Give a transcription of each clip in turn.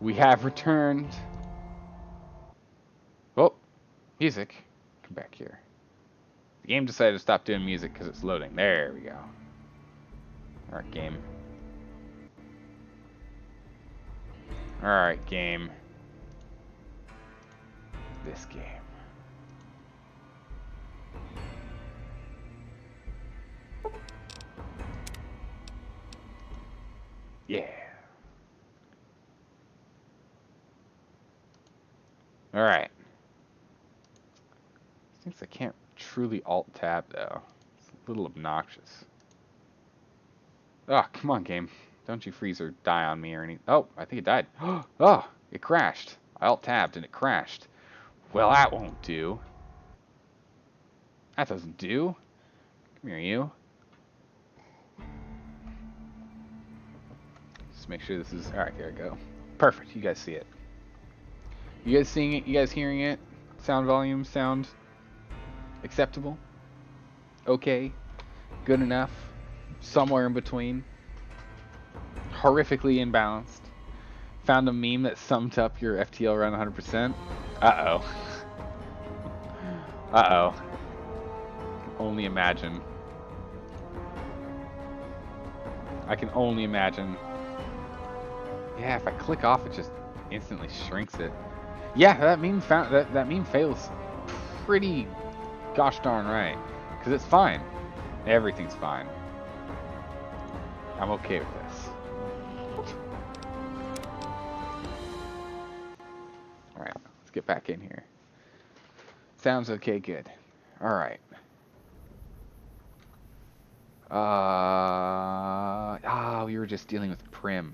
We have returned. Oh, music. Come back here. The game decided to stop doing music because it's loading. There we go. Alright, game. Alright, game. This game. Yeah. Alright. Seems I can't truly alt-tab, though. It's a little obnoxious. Oh, come on, game. Don't you freeze or die on me or anything. Oh, I think it died. Oh, it crashed. I alt-tabbed and it crashed. Well, that won't do. That doesn't do. Come here, you. Just make sure this is... Alright, there we go. Perfect. You guys see it. You guys seeing it? You guys hearing it? Sound volume? Sound acceptable? Okay? Good enough? Somewhere in between? Horrifically imbalanced? Found a meme that summed up your FTL around 100%? Uh-oh. Uh-oh. Only imagine. I can only imagine. Yeah, if I click off, it just instantly shrinks it. Yeah, that meme that meme fails pretty gosh darn right, because it's fine. Everything's fine. I'm okay with this. All right, let's get back in here. Sounds okay, good. All right. We were just dealing with Prim.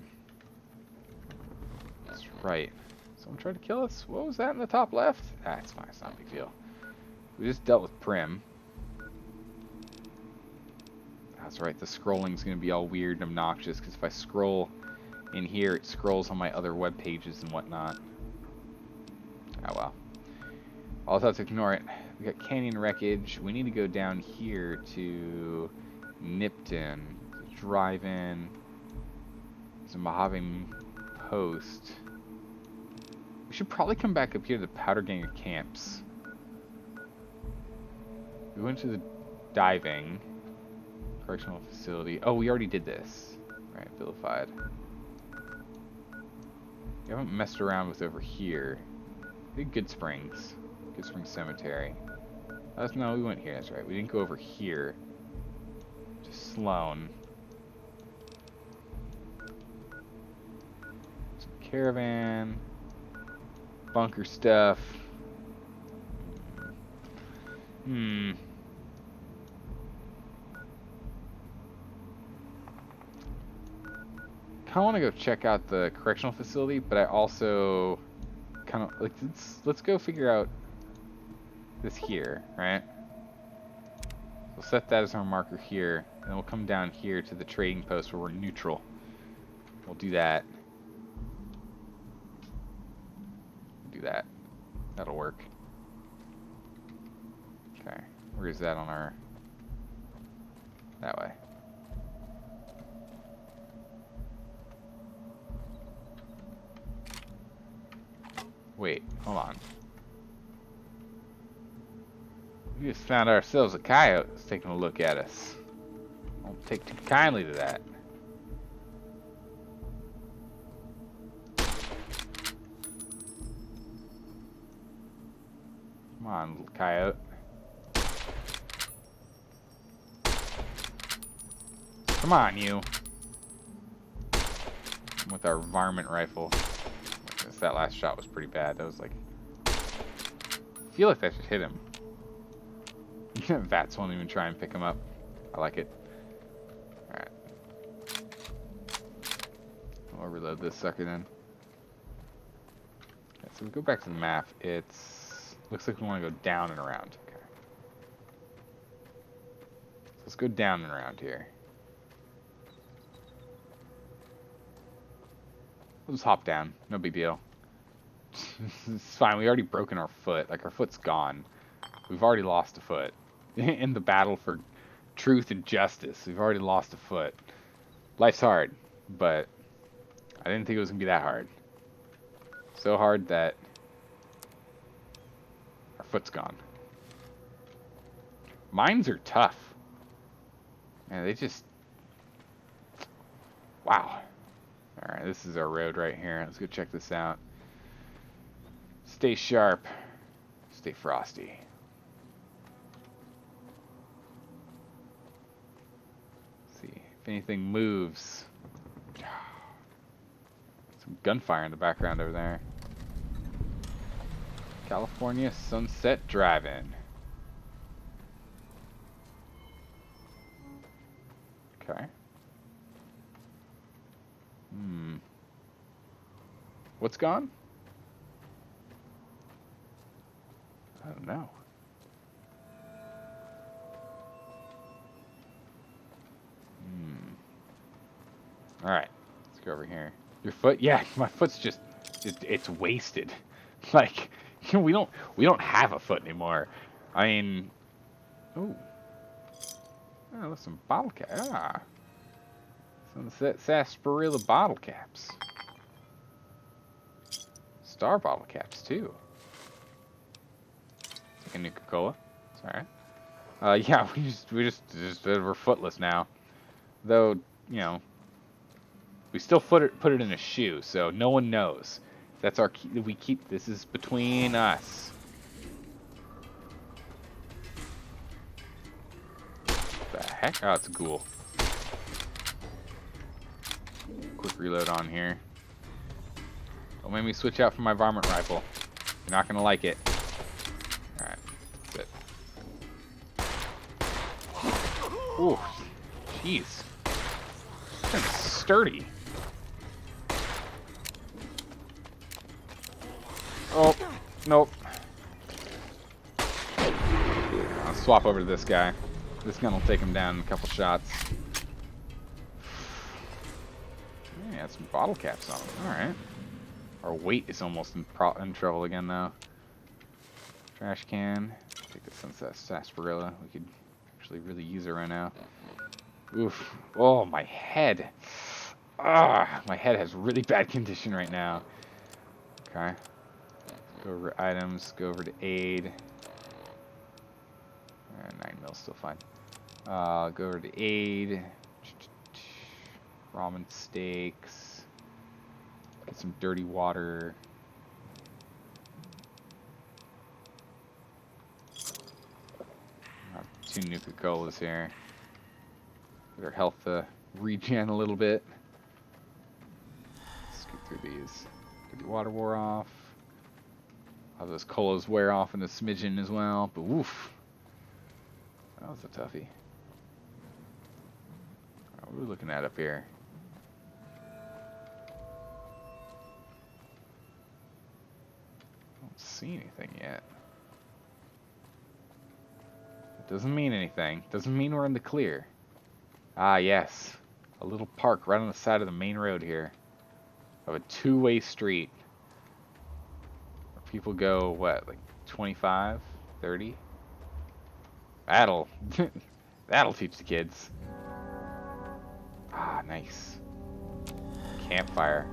That's right. Someone tried to kill us? What was that in the top left? That's fine, it's not a big deal. We just dealt with Prim. That's right, the scrolling's going to be all weird and obnoxious, because if I scroll in here, it scrolls on my other web pages and whatnot. Oh well. I'll have to ignore it. We got Canyon Wreckage. We need to go down here to Nipton. Drive in. There's a Mojave Post. We should probably come back up here to the Powder Ganger Camps. We went to the diving. Correctional facility. Oh, we already did this. Right, vilified. We haven't messed around with over here. We did Good Springs. Good Springs Cemetery. No, we went here, that's right. We didn't go over here. To Sloan. Some caravan. Bunker stuff. Kinda want to go check out the correctional facility, but I also kind of like let's go figure out this here, right? We'll set that as our marker here, and then we'll come down here to the trading post where we're neutral. We'll do that. Do that. That'll work. Okay, where is that on our... That way. Wait, hold on. We just found ourselves a coyote that's taking a look at us. Don't take too kindly to that. Come on, little coyote. Come on, you. With our varmint rifle. I guess that last shot was pretty bad. That was like... I feel like that should hit him. Vats won't even try and pick him up. I like it. Alright. I'll reload this sucker then. Okay, so we go back to the map. It's... Looks like we want to go down and around. Okay. So let's go down and around here. We'll just hop down. No big deal. It's fine. We already broken our foot. Like, our foot's gone. We've already lost a foot. In the battle for truth and justice, we've already lost a foot. Life's hard, but I didn't think it was going to be that hard. so hard that our foot's gone. Mines are tough. Man, they just... Wow. Alright, this is our road right here. Let's go check this out. Stay sharp. Stay frosty. Let's see if anything moves. Some gunfire in the background over there. California Sunset Drive-In. Okay. What's gone? I don't know. Alright. Let's go over here. Your foot? Yeah, my foot's just... It's wasted. Like, we don't have a foot anymore. I mean... Oh. Oh, there's some bottle caps. Ah. Some sarsaparilla bottle caps. Star bottle caps, too. It's like a Nuka-Cola. It's alright. Yeah, we're footless now. Though, you know, we still put it in a shoe, so no one knows. That's our key. We keep... This is between us. What the heck? Oh, it's a ghoul. Quick reload on here. Don't make me switch out from my varmint rifle. You're not gonna like it. Alright, that's it. Ooh, jeez. That's sturdy. Oh, nope. I'll swap over to this guy. This gun will take him down in a couple shots. Yeah, some bottle caps on him. Alright. Our weight is almost in trouble again, though. Trash can. Take the sunset sarsaparilla. We could actually really use it right now. Oof. Oh, my head. Ah, my head has really bad condition right now. Okay. Go over to items. Go over to aid. 9mm still fine. Go over to aid. Ramen steaks. Get some dirty water. Two Nuka-Colas here. Get our health regen a little bit. Scoot through these. Get the water wore off. Have those colas wear off in a smidgen as well. But woof. That was a toughie. What are we looking at up here? Don't see anything yet. It doesn't mean anything. Doesn't mean we're in the clear. Ah, yes. A little park right on the side of the main road here. Of a two-way street. Where people go, what, like 25, 30? That'll teach the kids. Ah, nice. Campfire.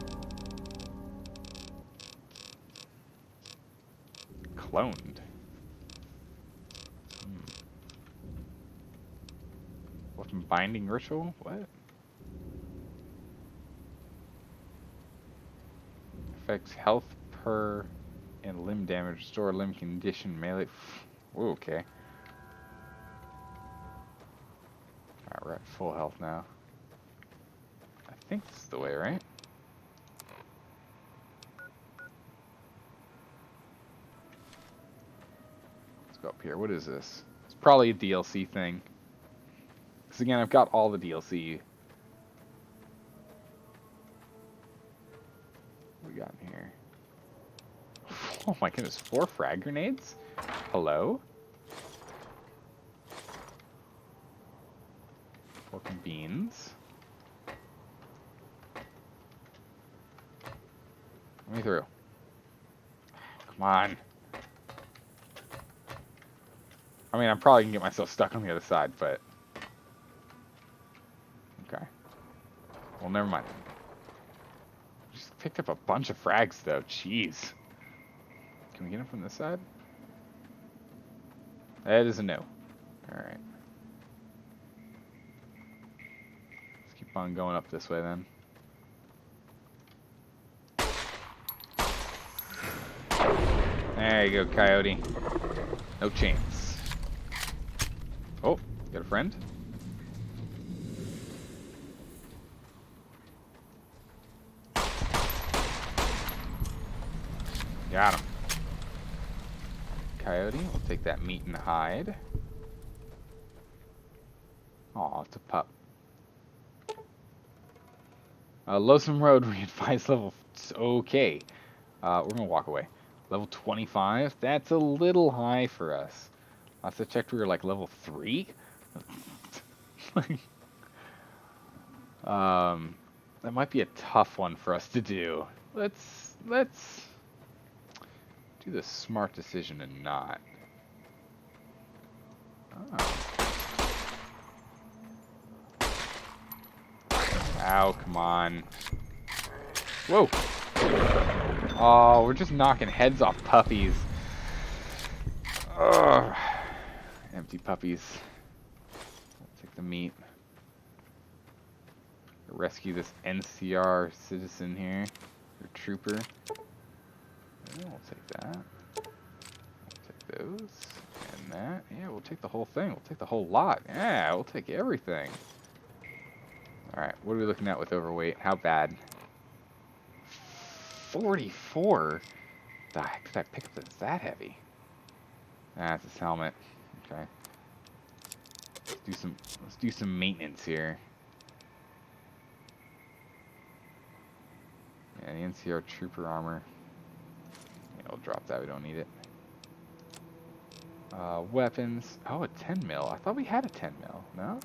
Cloned. Weapon binding ritual? What? Affects health per and limb damage. Restore limb condition melee. Ooh, okay. Alright, we're at full health now. I think this is the way, right? Let's go up here. What is this? It's probably a DLC thing. Because again, I've got all the DLC. What we got in here? Oh my goodness, 4 frag grenades? Hello? Pork and beans. Let me through. Come on. I mean, I'm probably gonna get myself stuck on the other side, but... Okay. Well, never mind. Just picked up a bunch of frags, though. Jeez. Can we get him from this side? That is a no. Alright. Let's keep on going up this way, then. There you go, coyote. No chance. Oh, got a friend? Got him. Coyote, we'll take that meat and hide. Aw, it's a pup. Losum Road, we advise level. Okay. We're gonna walk away. Level 25? That's a little high for us. Last I checked, we were like level 3. That might be a tough one for us to do. Let's do the smart decision and not. Oh. Ow, come on. Whoa! Oh, we're just knocking heads off puppies. Ugh. Empty puppies. I'll take the meat. Rescue this NCR citizen here. Or trooper. Yeah, we'll take that. We'll take those. And that. Yeah, we'll take the whole thing. We'll take the whole lot. Yeah, we'll take everything. Alright, what are we looking at with overweight? How bad? 44? The heck did I pick up that's that heavy? That's his helmet. Okay. Let's do some maintenance here. Yeah, the NCR trooper armor. Yeah, we'll drop that, we don't need it. Weapons. Oh, a 10 mil. I thought we had a 10 mil. No?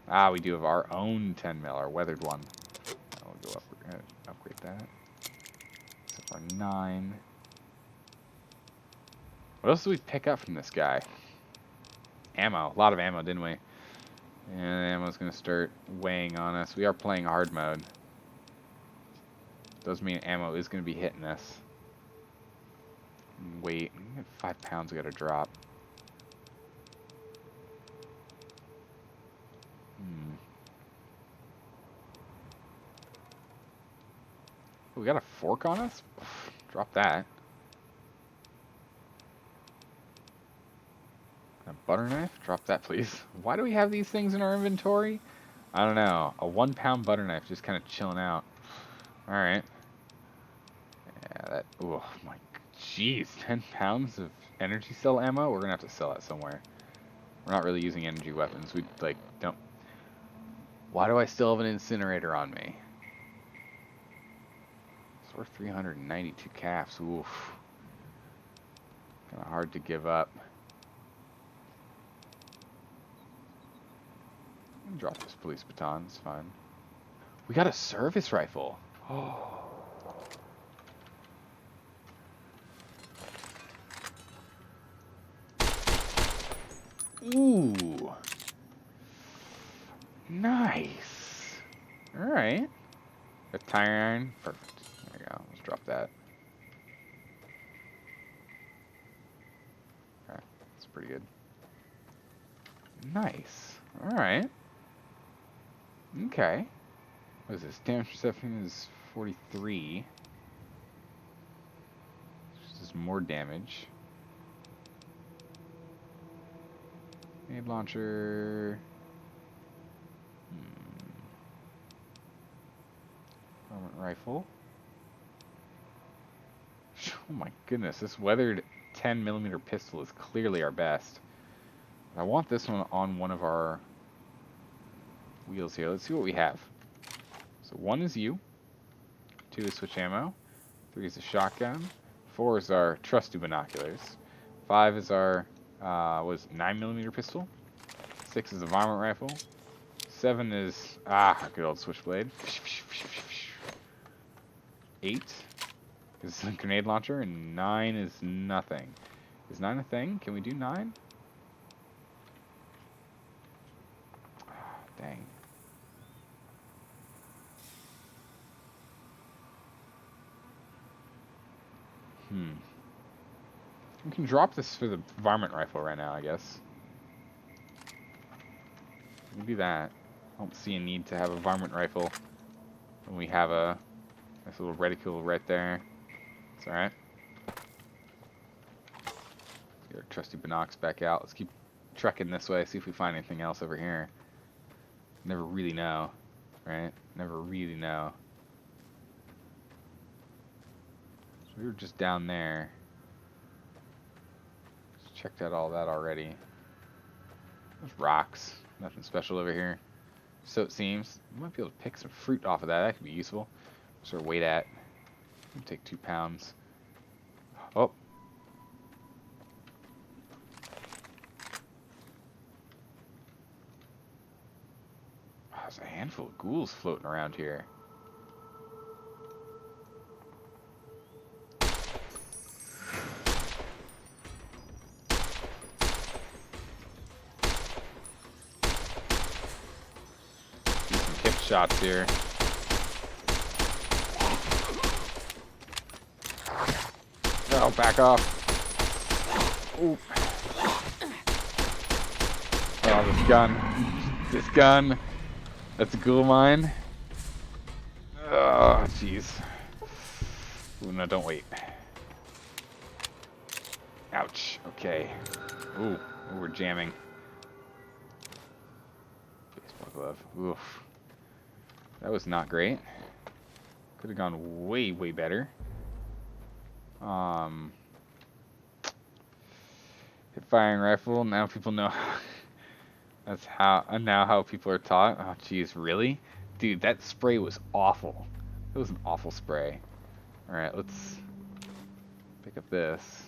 Ah, we do have our own 10 mil, our weathered one. I'll go up. We're gonna upgrade that. So far 9. What else did we pick up from this guy? Ammo. A lot of ammo, didn't we? And ammo's gonna start weighing on us. We are playing hard mode. Does mean ammo is gonna be hitting us. Wait, 5 pounds we gotta drop. We got a fork on us? Drop that. A butter knife? Drop that, please. Why do we have these things in our inventory? I don't know. A 1 pound butter knife just kind of chilling out. Alright. Yeah, that... Oh my... Jeez, 10 pounds of energy cell ammo? We're gonna have to sell that somewhere. We're not really using energy weapons. We, like, don't... Why do I still have an incinerator on me? It's worth 392 calves. Oof. Kind of hard to give up. Drop this police baton, it's fine. We got a service rifle. Oh. Ooh. Nice. Alright. A tire iron. Perfect. There you go. Let's drop that. Okay. That's pretty good. Nice. Alright. Okay. What is this? Damage perception is 43. This is more damage. Grenade launcher. Armament rifle. Oh my goodness, this weathered 10mm pistol is clearly our best. I want this one on one of our wheels here. Let's see what we have. So 1 is you. 2 is switch ammo. 3 is a shotgun. 4 is our trusty binoculars. 5 is our 9mm pistol. 6 is a varmint rifle. 7 is a good old switchblade. 8 is a grenade launcher, and 9 is nothing. Is 9 a thing? Can we do 9? Dang. We can drop this for the varmint rifle right now, I guess. We can do that. I don't see a need to have a varmint rifle when we have a nice little reticule right there. It's alright. Get our trusty binocs back out. Let's keep trekking this way, see if we find anything else over here. Never really know, right? Never really know. So we were just down there. Just checked out all that already. There's rocks. Nothing special over here. So it seems. We might be able to pick some fruit off of that. That could be useful. What's our weight at? We'll take 2 pounds. Oh. There's a handful of ghouls floating around here. Do some hip shots here. Oh, back off. Ooh. Oh, this gun. This gun. That's a ghoul of mine. Oh, jeez. Ooh, no, don't wait. Ouch. Okay. Ooh, we're jamming. Baseball glove. Oof. That was not great. Could have gone way, way better. Hip firing rifle. Now people know. That's how people are taught. Oh, jeez, really? Dude, that spray was awful. It was an awful spray. All right, let's pick up this.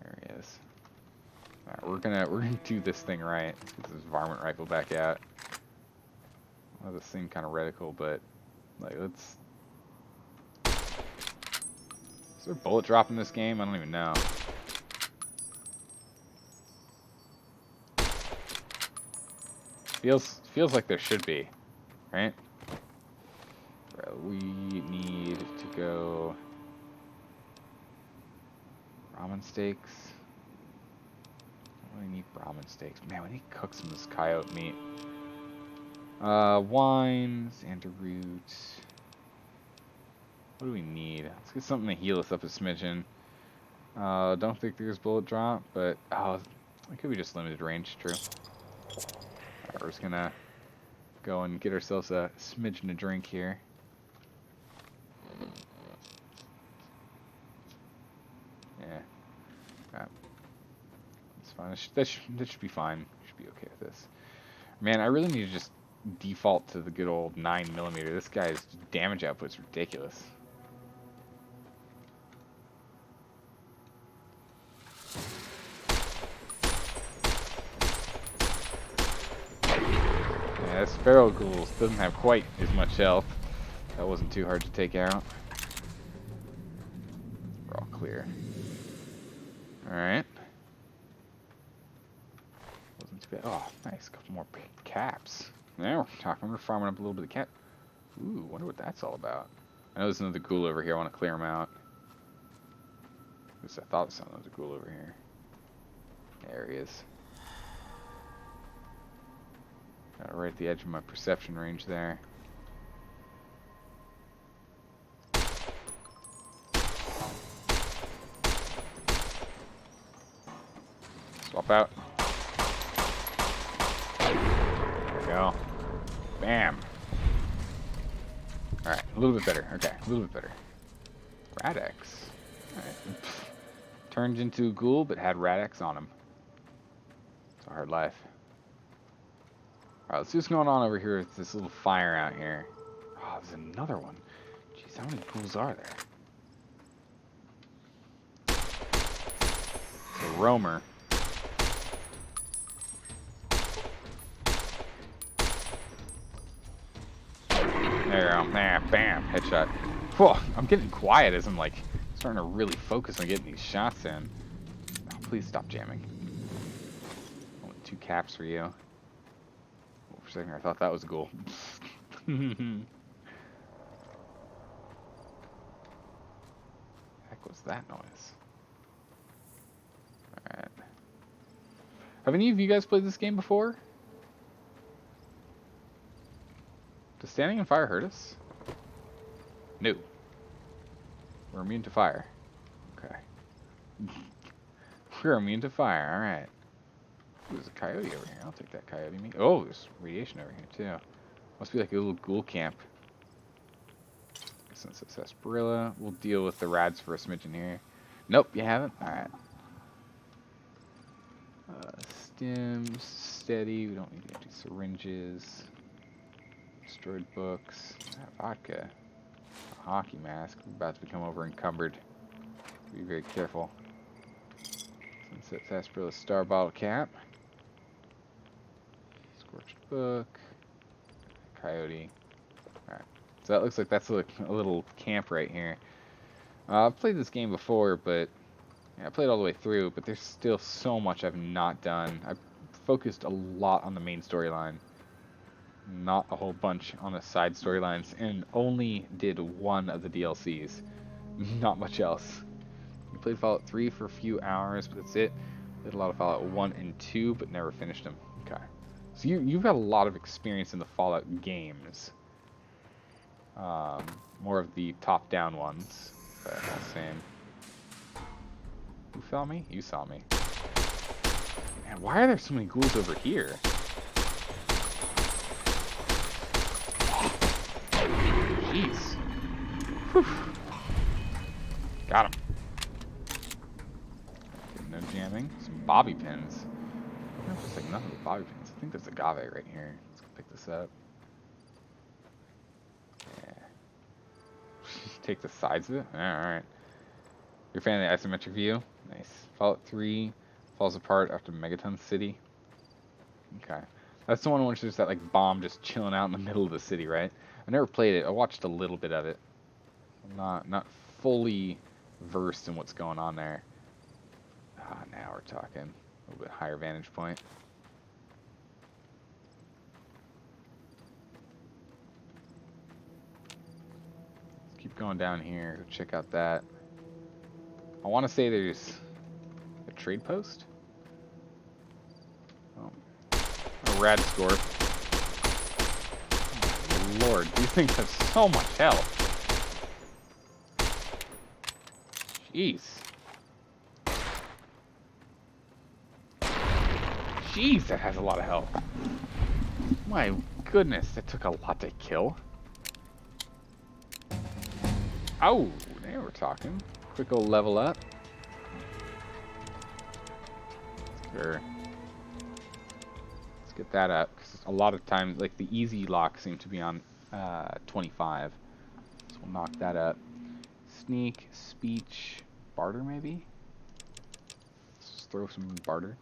There he is. All right, we're gonna do this thing right. Let's get this varmint rifle back out. Well, this thing kind of reticle, but like let's. Is there a bullet drop in this game? I don't even know. Feels like there should be, right? We need to go ramen steaks. We need ramen steaks. Man, we need to cook some of this coyote meat. Wines, antiroot. What do we need? Let's get something to heal us up a smidgen. Don't think there's bullet drop, but it could be just limited range. True. Alright, we're just gonna go and get ourselves a smidgen of drink here. Yeah. Right. That's fine. That should be fine. Should be okay with this. Man, I really need to just default to the good old 9mm. This guy's damage output's ridiculous. Yeah, this feral ghouls doesn't have quite as much health. That wasn't too hard to take out. We're all clear. Alright. Wasn't too bad. Oh, nice. A couple more caps. Now we're talking. We're farming up a little bit of cap. Ooh, wonder what that's all about. I know there's another ghoul over here. I want to clear him out. At least I thought there was a ghoul over here. There he is. Got it right at the edge of my perception range there. Swap out. There we go. Bam. Alright, a little bit better. Okay, a little bit better. Radex. Alright. Turned into a ghoul, but had Radex on him. It's a hard life. Alright, let's see what's going on over here with this little fire out here. Oh, there's another one. Jeez, how many ghouls are there? It's a roamer. There you go. Bam. Headshot. Whoa, I'm getting quiet as I'm like starting to really focus on getting these shots in. Oh, please stop jamming. I want 2 caps for you. For a second, I thought that was a ghoul. was that noise? Alright. Have any of you guys played this game before? Does standing in fire hurt us? No. We're immune to fire. Okay. We're immune to fire, alright. There's a coyote over here. I'll take that coyote meat. Oh, there's radiation over here, too. Must be like a little ghoul camp. Since it's sarsaparilla, we'll deal with the rads for a smidgen here. Nope, you haven't? Alright. Stims, steady. We don't need empty syringes. Destroyed books. Vodka. A hockey mask. We're about to become over encumbered. Be very careful. Sunset sarsaparilla star bottle cap. Scorched book. Coyote. Alright. So that looks like that's a little camp right here. I've played this game before, but yeah, I played all the way through, but there's still so much I've not done. I've focused a lot on the main storyline. Not a whole bunch on the side storylines, and only did one of the DLCs. Not much else. We played Fallout 3 for a few hours, but that's it. Did a lot of Fallout 1 and 2, but never finished them. Okay. So you've got a lot of experience in the Fallout games. More of the top-down ones. But all the same. Who saw me? You saw me. Man, why are there so many ghouls over here? Jeez. Whew. Got him. Okay, no jamming. Some bobby pins. I don't know if it's like nothing but bobby pins. I think there's agave right here. Let's go pick this up. Yeah. Take the sides of it? Alright. You're a fan of the isometric view? Nice. Fallout 3 falls apart after Megaton City. Okay. That's the one in which there's that like bomb just chilling out in the middle of the city, right? I never played it. I watched a little bit of it. I'm not fully versed in what's going on there. Ah, now we're talking. A little bit higher vantage point. Let's keep going down here. Check out that. I want to say there's a trade post. Oh. A rad score. Oh my lord, these things have so much health. Jeez. Jeez, that has a lot of health. My goodness, that took a lot to kill. Oh, there we're talking. Quick old level up. Sure. Let's get that up, because a lot of times, like the easy lock seems to be on 25. So we'll knock that up. Sneak, speech, barter maybe? Let's just throw some barter.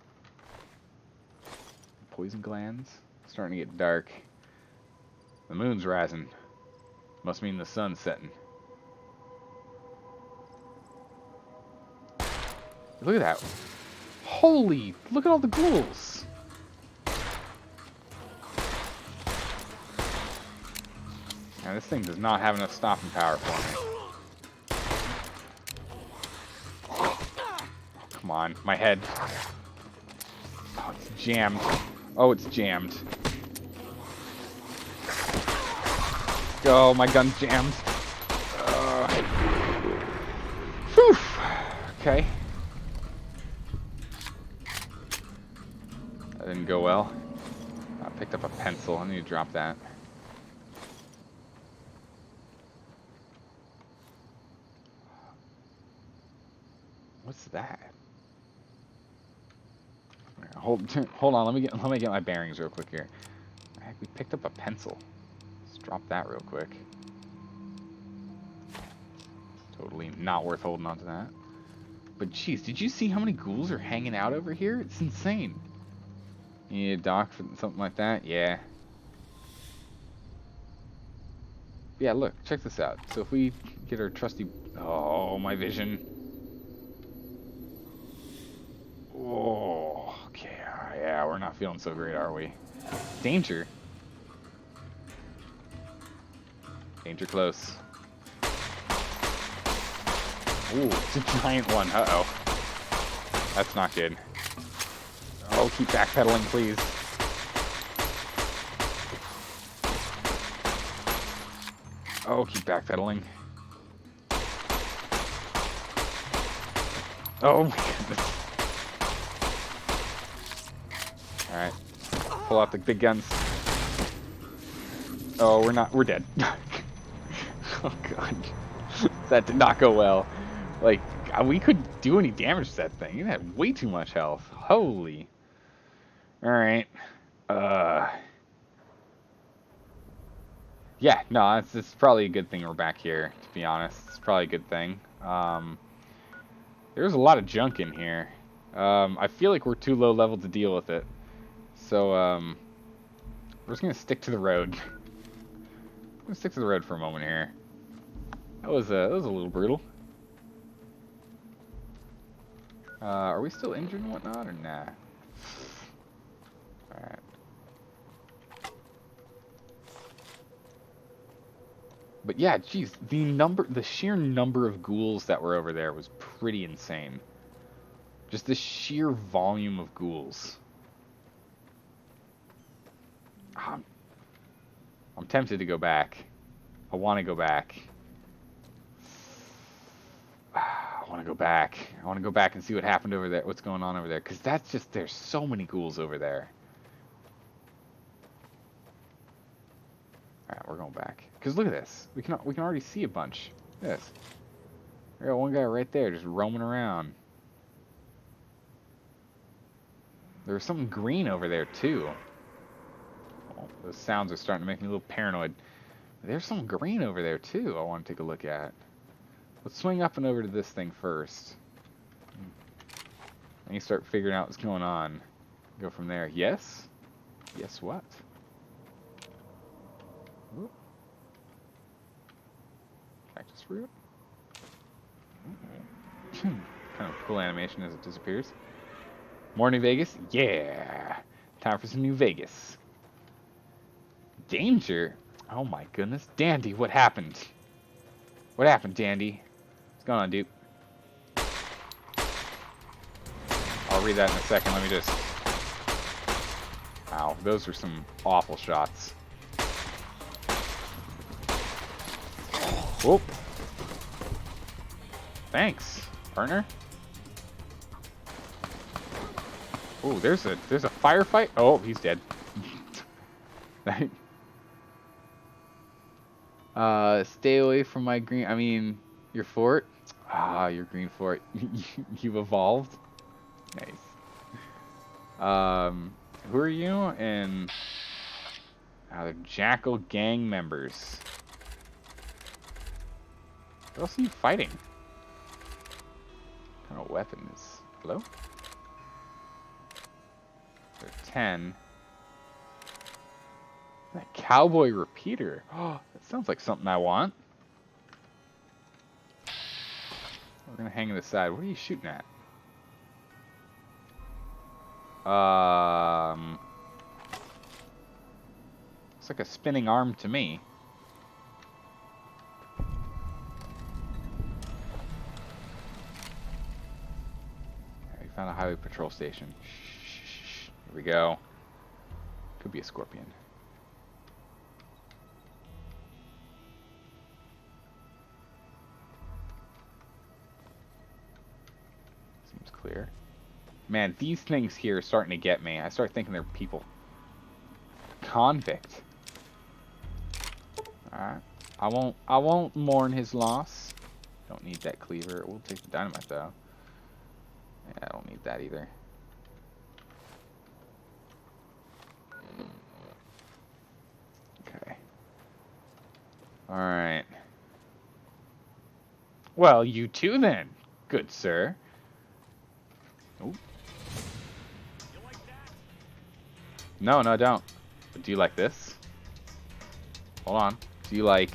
Poison glands. Starting to get dark. The moon's rising. Must mean the sun's setting. Look at that. Holy, look at all the ghouls. Now this thing does not have enough stopping power for me. Oh, come on, my head. Oh, it's jammed. Oh, it's jammed. Oh, my gun's jammed. Whew. Okay. That didn't go well. I picked up a pencil. I need to drop that. What's that? Hold on. Let me get my bearings real quick here. Heck, we picked up a pencil. Let's drop that real quick. Totally not worth holding on to that. But jeez, did you see how many ghouls are hanging out over here? It's insane. You need a dock for something like that? Yeah. Yeah, look, check this out. So if we get our trusty... Oh, my vision. Oh, okay. Yeah, we're not feeling so great, are we? Danger. Danger close. Ooh, it's a giant one. Uh-oh. That's not good. Oh, keep backpedaling, please. Oh, keep backpedaling. Oh my goodness. Alright. Pull out the big guns. Oh, we're dead. Oh god. That did not go well. Like, we couldn't do any damage to that thing. It had way too much health. Holy. Alright. Yeah, no, it's probably a good thing we're back here, to be honest. It's probably a good thing. There's a lot of junk in here. I feel like we're too low level to deal with it. So, we're just gonna stick to the road. I'm gonna stick to the road for a moment here. That was a little brutal. Are we still injured and whatnot, or nah? Alright. But yeah, geez, the sheer number of ghouls that were over there was pretty insane. Just the sheer volume of ghouls. I'm tempted to go back. I want to go back. I want to go back. I want to go back and see what happened over there. What's going on over there? Because that's just, there's so many ghouls over there. Alright, we're going back. Because look at this. We can already see a bunch. Look at this. We got one guy right there just roaming around. There was something green over there too. Oh, those sounds are starting to make me a little paranoid. There's some green over there too I want to take a look at. Let's swing up and over to this thing first. And you start figuring out what's going on. Go from there. Yes? Yes what? Ooh. Cactus fruit? Kind of cool animation as it disappears. More New Vegas? Yeah! Time for some New Vegas. Danger? Oh my goodness. Dandy, what happened? What happened, Dandy? What's going on, dude? I'll read that in a second. Let me just... Wow, those were some awful shots. Whoop. Thanks, partner. Oh, there's a firefight. Oh, he's dead. Stay away from my green. I mean, your fort. Ah, your green fort. You've evolved. Nice. Who are you? And they're Jackal gang members. What else are you fighting? What kind of weapons? Hello? They're 10. That cowboy repeater. Oh, that sounds like something I want. We're gonna hang on the side. What are you shooting at? Looks like a spinning arm to me. We found a highway patrol station. Shh. Here we go. Could be a scorpion. Seems clear. Man, these things here are starting to get me. I start thinking they're people. Convict. Alright. I won't mourn his loss. Don't need that cleaver. We'll take the dynamite though. Yeah, I don't need that either. Okay. Alright. Well, you too then, good sir. Ooh. No, I don't. But do you like this? Hold on. Do you like...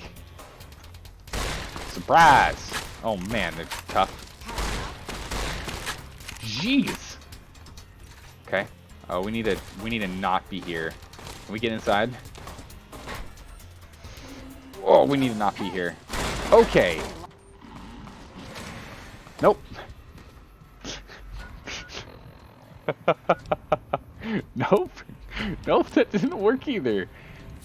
Surprise! Oh man, they're tough. Jeez! Okay. Oh, we need to not be here. Can we get inside? Oh, we need to not be here. Okay. Nope. Nope. Nope, that didn't work either.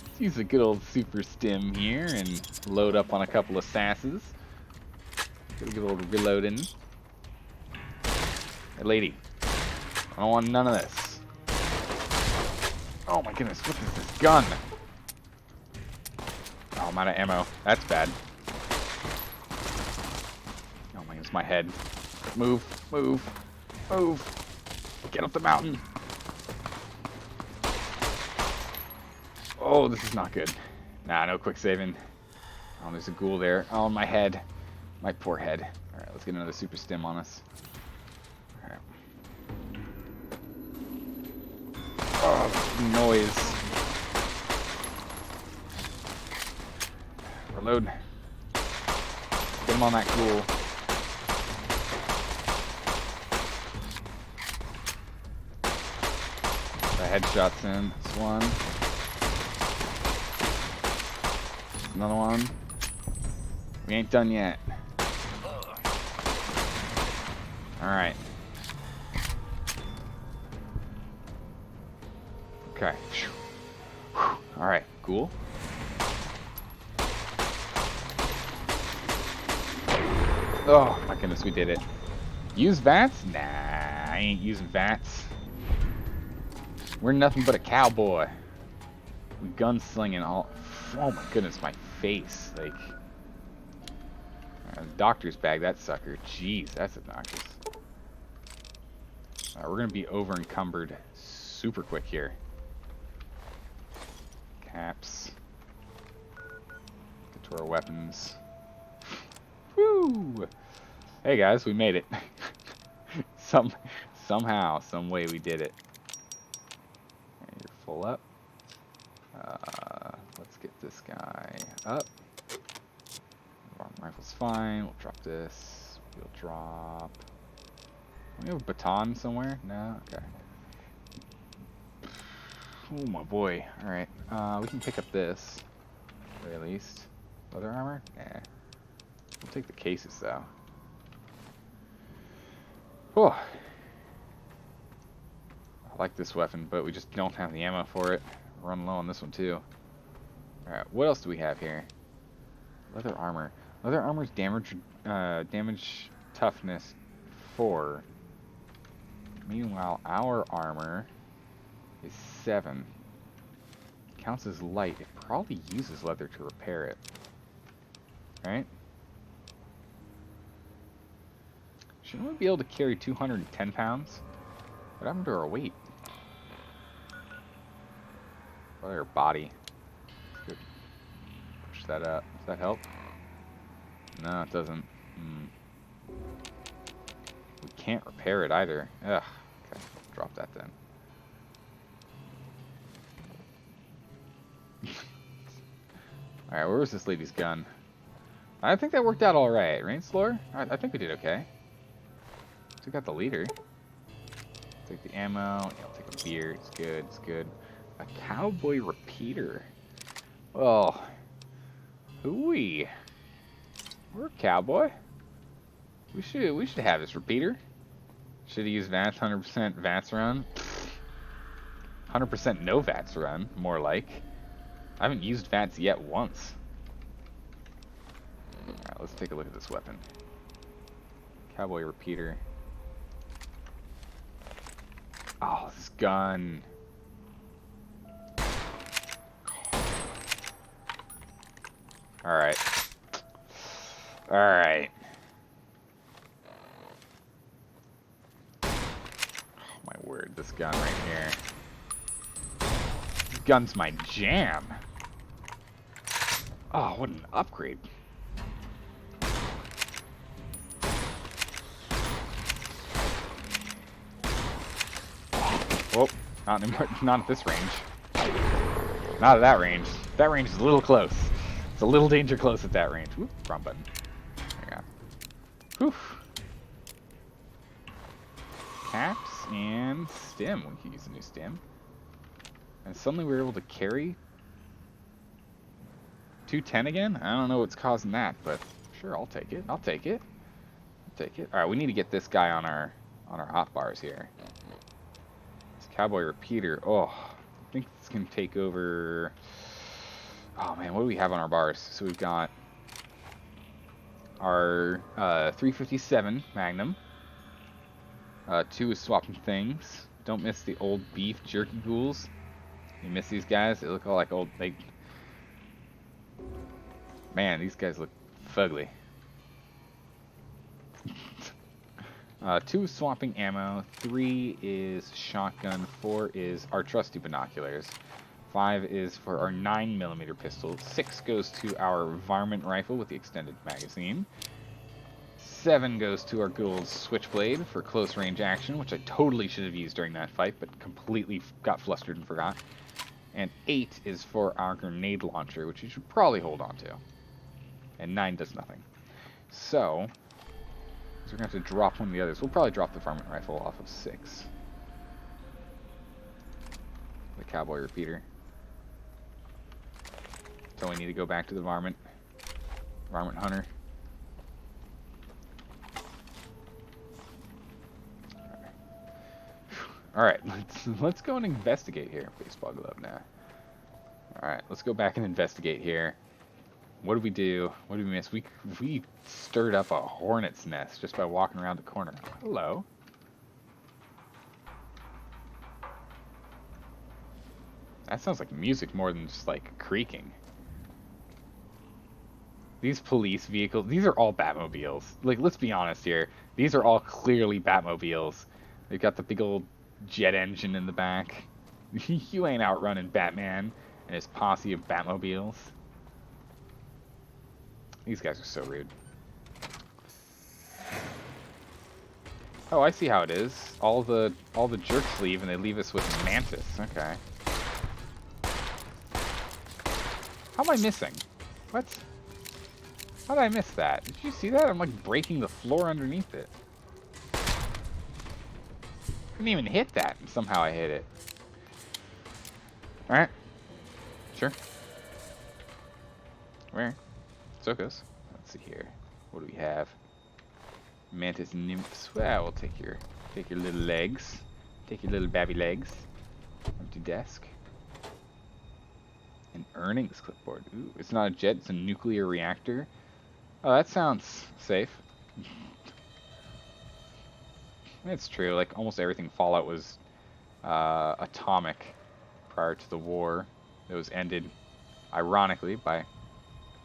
Let's use a good old super stim here and load up on a couple of sasses. Get a good old reloading. Hey, lady. I don't want none of this. Oh my goodness, what is this gun? Oh, I'm out of ammo. That's bad. Oh my goodness, my head. Move, move, move. Get up the mountain. Oh, this is not good. Nah, no quick saving. Oh, there's a ghoul there. Oh, my head. My poor head. Alright, let's get another super stim on us. Alright. Oh, noise. Reload. Get him on that ghoul. The headshots in. This one. Another one. We ain't done yet. Alright. Okay. Alright, cool. Oh my goodness, we did it. Use VATS? Nah, I ain't using VATS. We're nothing but a cowboy. We gunslinging all. Oh my goodness, my face. Like. Doctor's bag, that sucker. Jeez, that's obnoxious. We're gonna be over encumbered super quick here. Caps. Get to our weapons. Woo! Hey guys, we made it. Somehow, some way we did it. Okay, you're full up. Let's get this guy up. Rifle's fine. We'll drop this. We'll drop. We have a baton somewhere? No? Okay. Oh my boy. Alright. We can pick up this. At the very least. Leather armor? Nah. We'll take the cases though. Oh. I like this weapon, but we just don't have the ammo for it. We're running low on this one too. Alright, what else do we have here? Leather armor. Leather armor's damage toughness 4. Meanwhile, our armor is 7. Counts as light. It probably uses leather to repair it. Right? Shouldn't we be able to carry 210 pounds? What happened to our weight? What our body? Good. Push that up. Does that help? No, it doesn't. We can't repair it either. Ugh. Okay, drop that then. Alright, where was this lady's gun? I think that worked out alright. Rain Slower? I think we did okay. Took out the leader. Take the ammo. Yeah, I'll take a beer. It's good. It's good. A cowboy repeater. Oh. Hooey. We're a cowboy. We should have this repeater. Should have used VATS, 100% VATS run. 100% no VATS run, more like. I haven't used VATS yet once. Alright, let's take a look at this weapon. Cowboy repeater. Oh, this gun. Alright. Alright. Oh my word, this gun right here. This gun's my jam. Oh, what an upgrade. Whoa, not anymore, not at this range. Not at that range. That range is a little close. It's a little danger close at that range. Whoop, wrong button. There we go. Whew. Caps and stim. We can use a new stim. And suddenly we were able to carry 210 again? I don't know what's causing that, but sure, I'll take it. I'll take it. Take it. All right, we need to get this guy on our hot bars here. This cowboy repeater. Oh, I think this can take over. Oh man, what do we have on our bars? So we've got our 357 Magnum. 2 is swapping things. Don't miss the old beef jerky ghouls. You miss these guys? They look all like old. Man, these guys look fugly. 2 is swapping ammo. 3 is shotgun. 4 is our trusty binoculars. 5 is for our 9mm pistol. 6 goes to our varmint rifle with the extended magazine. 7 goes to our ghoul's switchblade for close range action, which I totally should have used during that fight, but completely got flustered and forgot. And 8 is for our grenade launcher, which you should probably hold on to. And 9 does nothing. So we're going to have to drop one of the others. We'll probably drop the varmint rifle off of 6. The cowboy repeater. So we need to go back to the varmint hunter. Alright, let's go and investigate here. Baseball glove now. Alright, let's go back and investigate here. What did we do? What did we miss? We stirred up a hornet's nest just by walking around the corner. Hello. That sounds like music more than just like creaking. These police vehicles, these are all Batmobiles. Like, let's be honest here. These are all clearly Batmobiles. They've got the big old jet engine in the back. You ain't outrunning Batman and his posse of Batmobiles. These guys are so rude. Oh, I see how it is. All the jerks leave and they leave us with Mantis. Okay. How am I missing? What? How did I miss that? Did you see that? I'm like breaking the floor underneath it. Couldn't even hit that, and somehow I hit it. Alright. Sure. Where? Sokos. Let's see here. What do we have? Mantis nymphs. Well, we'll take your little legs. Take your little babby legs. Empty desk. An earnings clipboard. Ooh, it's not a jet, it's a nuclear reactor. Oh, that sounds safe. It's true, like almost everything Fallout was atomic prior to the war. It was ended, ironically, by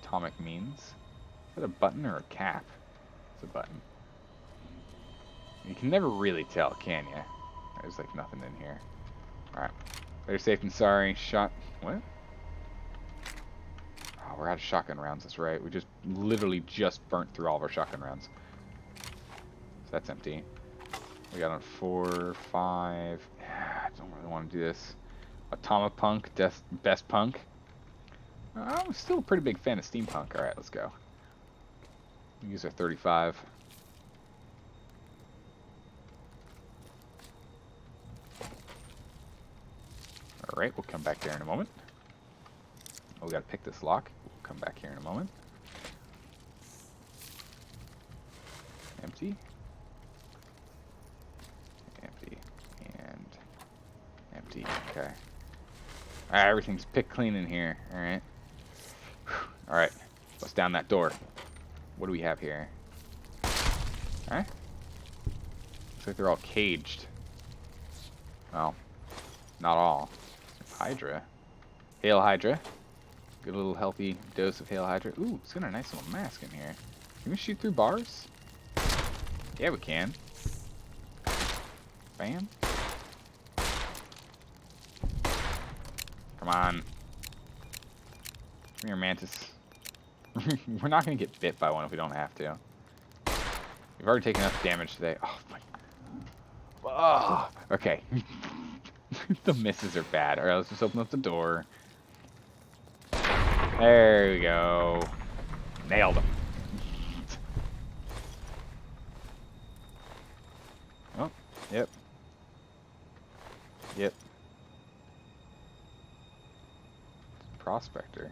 atomic means. Is that a button or a cap? It's a button. You can never really tell, can you? There's like nothing in here. Alright. Better safe than sorry. Shot. What? Oh, we're out of shotgun rounds, that's right. We just literally just burnt through all of our shotgun rounds. So that's empty. We got on 4, 5. I don't really want to do this. Atomapunk, best punk. I'm still a pretty big fan of steampunk. Alright, let's go. Use our 35. Alright, we'll come back there in a moment. Oh, we gotta pick this lock. We'll come back here in a moment. Empty. Empty. And empty. Okay. Alright, everything's picked clean in here. Alright. Alright. Bust down that door. What do we have here? Alright. Looks like they're all caged. Well, not all. Hydra. Hail Hydra. Good little healthy dose of Hail Hydra. Ooh, it's got a nice little mask in here. Can we shoot through bars? Yeah, we can. Bam. Come on. Come here, Mantis. We're not going to get bit by one if we don't have to. We've already taken enough damage today. Oh, my. Oh, okay. The misses are bad. Alright, let's just open up the door. There we go. Nailed him. Oh, yep. Yep. Prospector.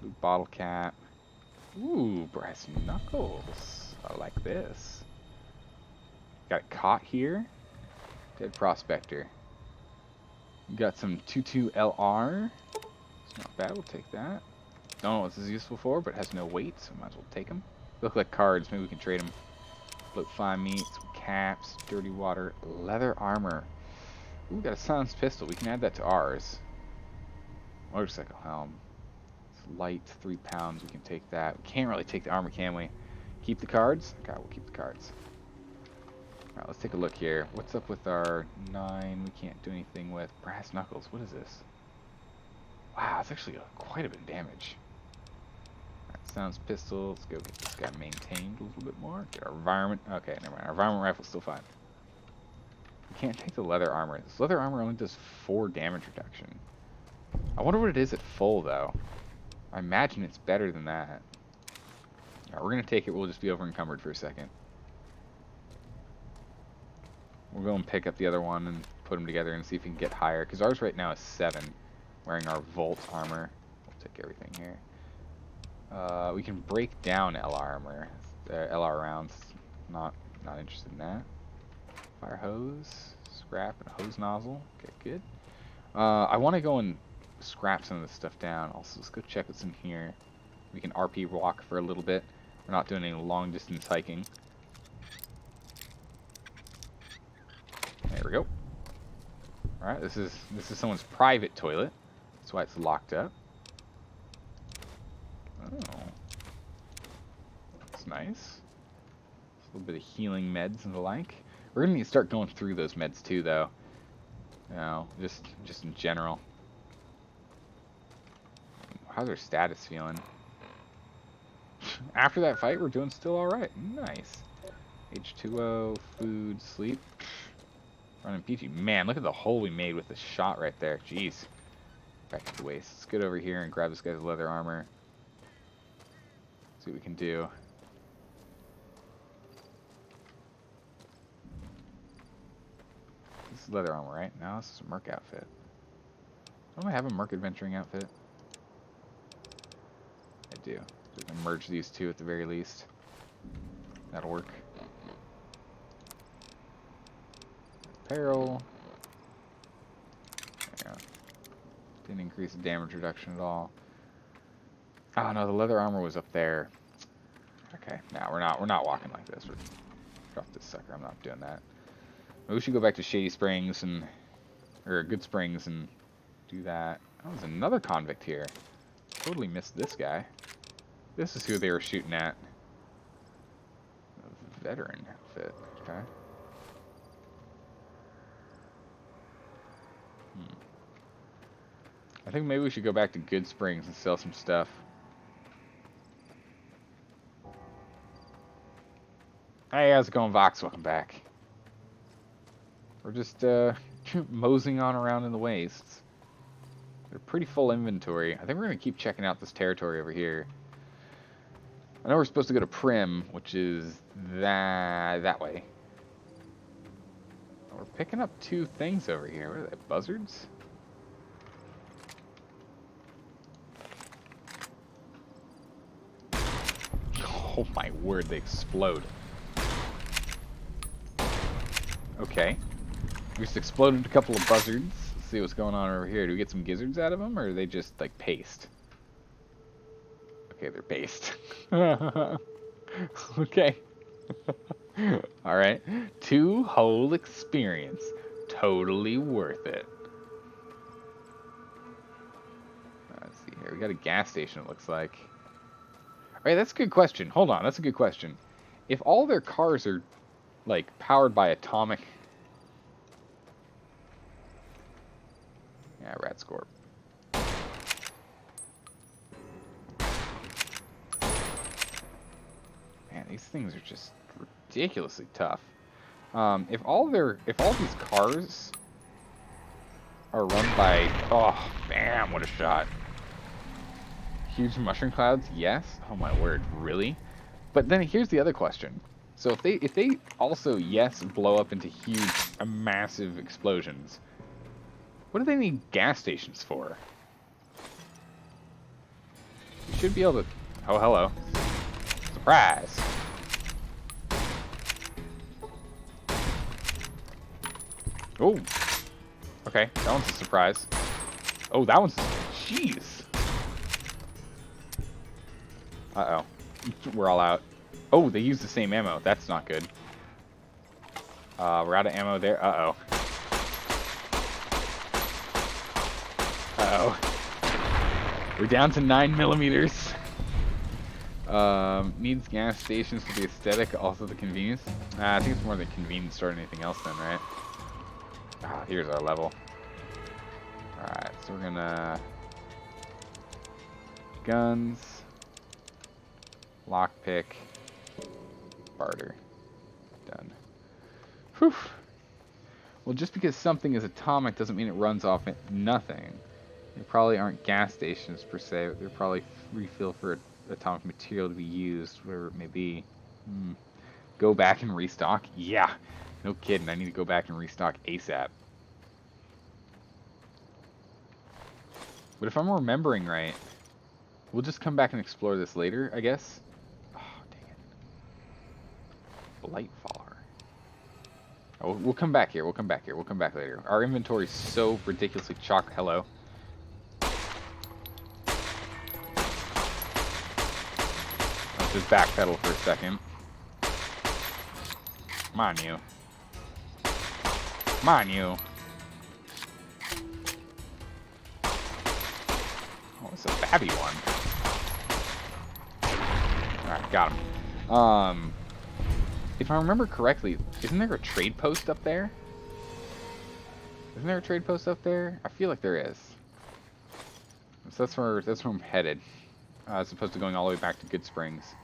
Blue bottle cap. Ooh, brass knuckles. I like this. Got a cot here. Dead prospector. Got some 22 LR. It's not bad, we'll take that. Don't know what this is useful for, but it has no weight, so might as well take them. Look like cards, maybe we can trade them. Float fine meat, some caps, dirty water, leather armor. Ooh, we got a silenced pistol, we can add that to ours. Motorcycle helm. It's light, 3 pounds, we can take that. We can't really take the armor, can we? Keep the cards? Okay, we'll keep the cards. Alright, let's take a look here. What's up with our 9? We can't do anything with brass knuckles. What is this? Wow, it's actually quite a bit of damage. Alright, sounds pistol. Let's go get this guy maintained a little bit more. Get our environment. Okay, never mind. Our environment rifle's still fine. We can't take the leather armor. This leather armor only does 4 damage reduction. I wonder what it is at full, though. I imagine it's better than that. Alright, we're going to take it. We'll just be over encumbered for a second. We'll go and pick up the other one and put them together and see if we can get higher. Because ours right now is 7. Wearing our Volt armor. We'll take everything here. We can break down LR armor. LR rounds. Not interested in that. Fire hose. Scrap and a hose nozzle. Okay, good. I want to go and scrap some of this stuff down. Also, let's go check what's in here. We can RP walk for a little bit. We're not doing any long distance hiking. There we go. Alright, this is someone's private toilet. That's why it's locked up. Oh. That's nice. A little bit of healing meds and the like. We're gonna need to start going through those meds too, though. You know, just in general. How's our status feeling? After that fight, we're doing still alright. Nice. H2O, food, sleep. Running PG. Man, look at the hole we made with the shot right there. Jeez. Back to the waist. Let's get over here and grab this guy's leather armor. See what we can do. This is leather armor, right? Now this is a merc outfit. Don't I have a merc adventuring outfit? I do. So we can merge these two at the very least. That'll work. Apparel. There we go. Didn't increase the damage reduction at all. Oh no, the leather armor was up there. Okay, now we're not walking like this. We're drop this sucker. I'm not doing that. Maybe we should go back to Shady Springs or Good Springs and do that. Oh, there's another convict here. Totally missed this guy. This is who they were shooting at. A veteran outfit. Okay. I think maybe we should go back to Good Springs and sell some stuff. Hey, how's it going, Vox? Welcome back. We're just moseying on around in the wastes. They're pretty full inventory. I think we're going to keep checking out this territory over here. I know we're supposed to go to Prim, which is that way. We're picking up 2 things over here. What are they, buzzards? Oh my word, they explode. Okay. We just exploded a couple of buzzards. Let's see what's going on over here. Do we get some gizzards out of them, or are they just, like, paste? Okay, they're paste. Okay. Alright. 2 whole experience. Totally worth it. Let's see here. We got a gas station, it looks like. Alright, that's a good question. Hold on, that's a good question. If all their cars are, like, powered by atomic... Yeah, rat scorp. Man, these things are just ridiculously tough. If all these cars are run by... Oh, bam, what a shot. Huge mushroom clouds, yes. Oh my word, really? But then here's the other question. So if they also, yes, blow up into huge, massive explosions, what do they need gas stations for? You should be able to... Oh, hello. Surprise! Oh. Okay, that one's a surprise. Oh, that one's... Jeez. Uh-oh. We're all out. Oh, they used the same ammo. That's not good. We're out of ammo there. Uh-oh. Uh-oh. We're down to 9mm. Needs gas stations to be aesthetic, also the convenience. I think it's more the convenience or anything else then, right? Ah, here's our level. Alright, so we're gonna... Guns. Lockpick. Barter. Done. Whew. Well, just because something is atomic doesn't mean it runs off at nothing. There probably aren't gas stations per se, but they're probably refill for atomic material to be used, whatever it may be. Go back and restock? Yeah. No kidding, I need to go back and restock ASAP. But if I'm remembering right, we'll just come back and explore this later, I guess. Oh, dang it. Blight Faller. Oh, we'll come back here, we'll come back here, we'll come back later. Our inventory's so ridiculously chock. Hello. Let's just backpedal for a second. Come on, you. Come on, you. Oh, it's a babby one. Alright, got him. If I remember correctly, isn't there a trade post up there? Isn't there a trade post up there? I feel like there is. So that's where I'm headed. As opposed to going all the way back to Good Springs.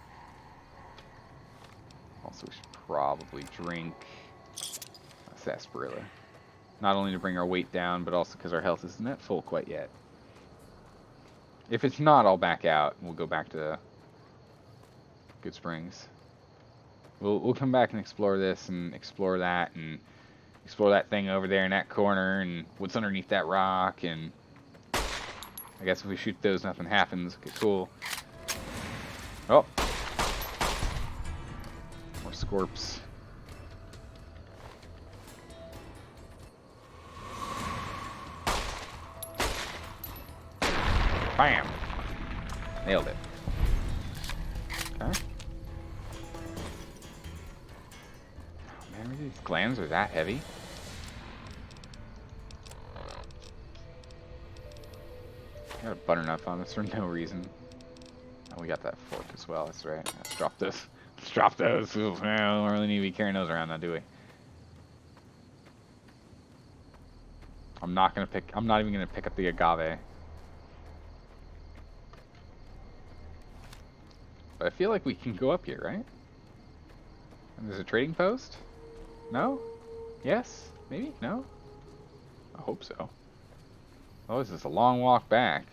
Also, we should probably drink sarsaparilla. Not only to bring our weight down, but also because our health isn't at full quite yet. If it's not, I'll back out and we'll go back to Good Springs. We'll come back and explore this and explore that and explore that thing over there in that corner and what's underneath that rock, and I guess if we shoot those nothing happens. Okay, cool. Oh. More scorps. Bam! Nailed it. Okay. Oh man, these glands are that heavy. Got a butternut on this for no reason. Oh, we got that fork as well, that's right. Let's drop this. Let's drop those. Ooh, we don't really need to be carrying those around now, do we? I'm not even gonna pick up the agave. But I feel like we can go up here, right? And there's a trading post? No? Yes? Maybe? No? I hope so. Oh, this is a long walk back.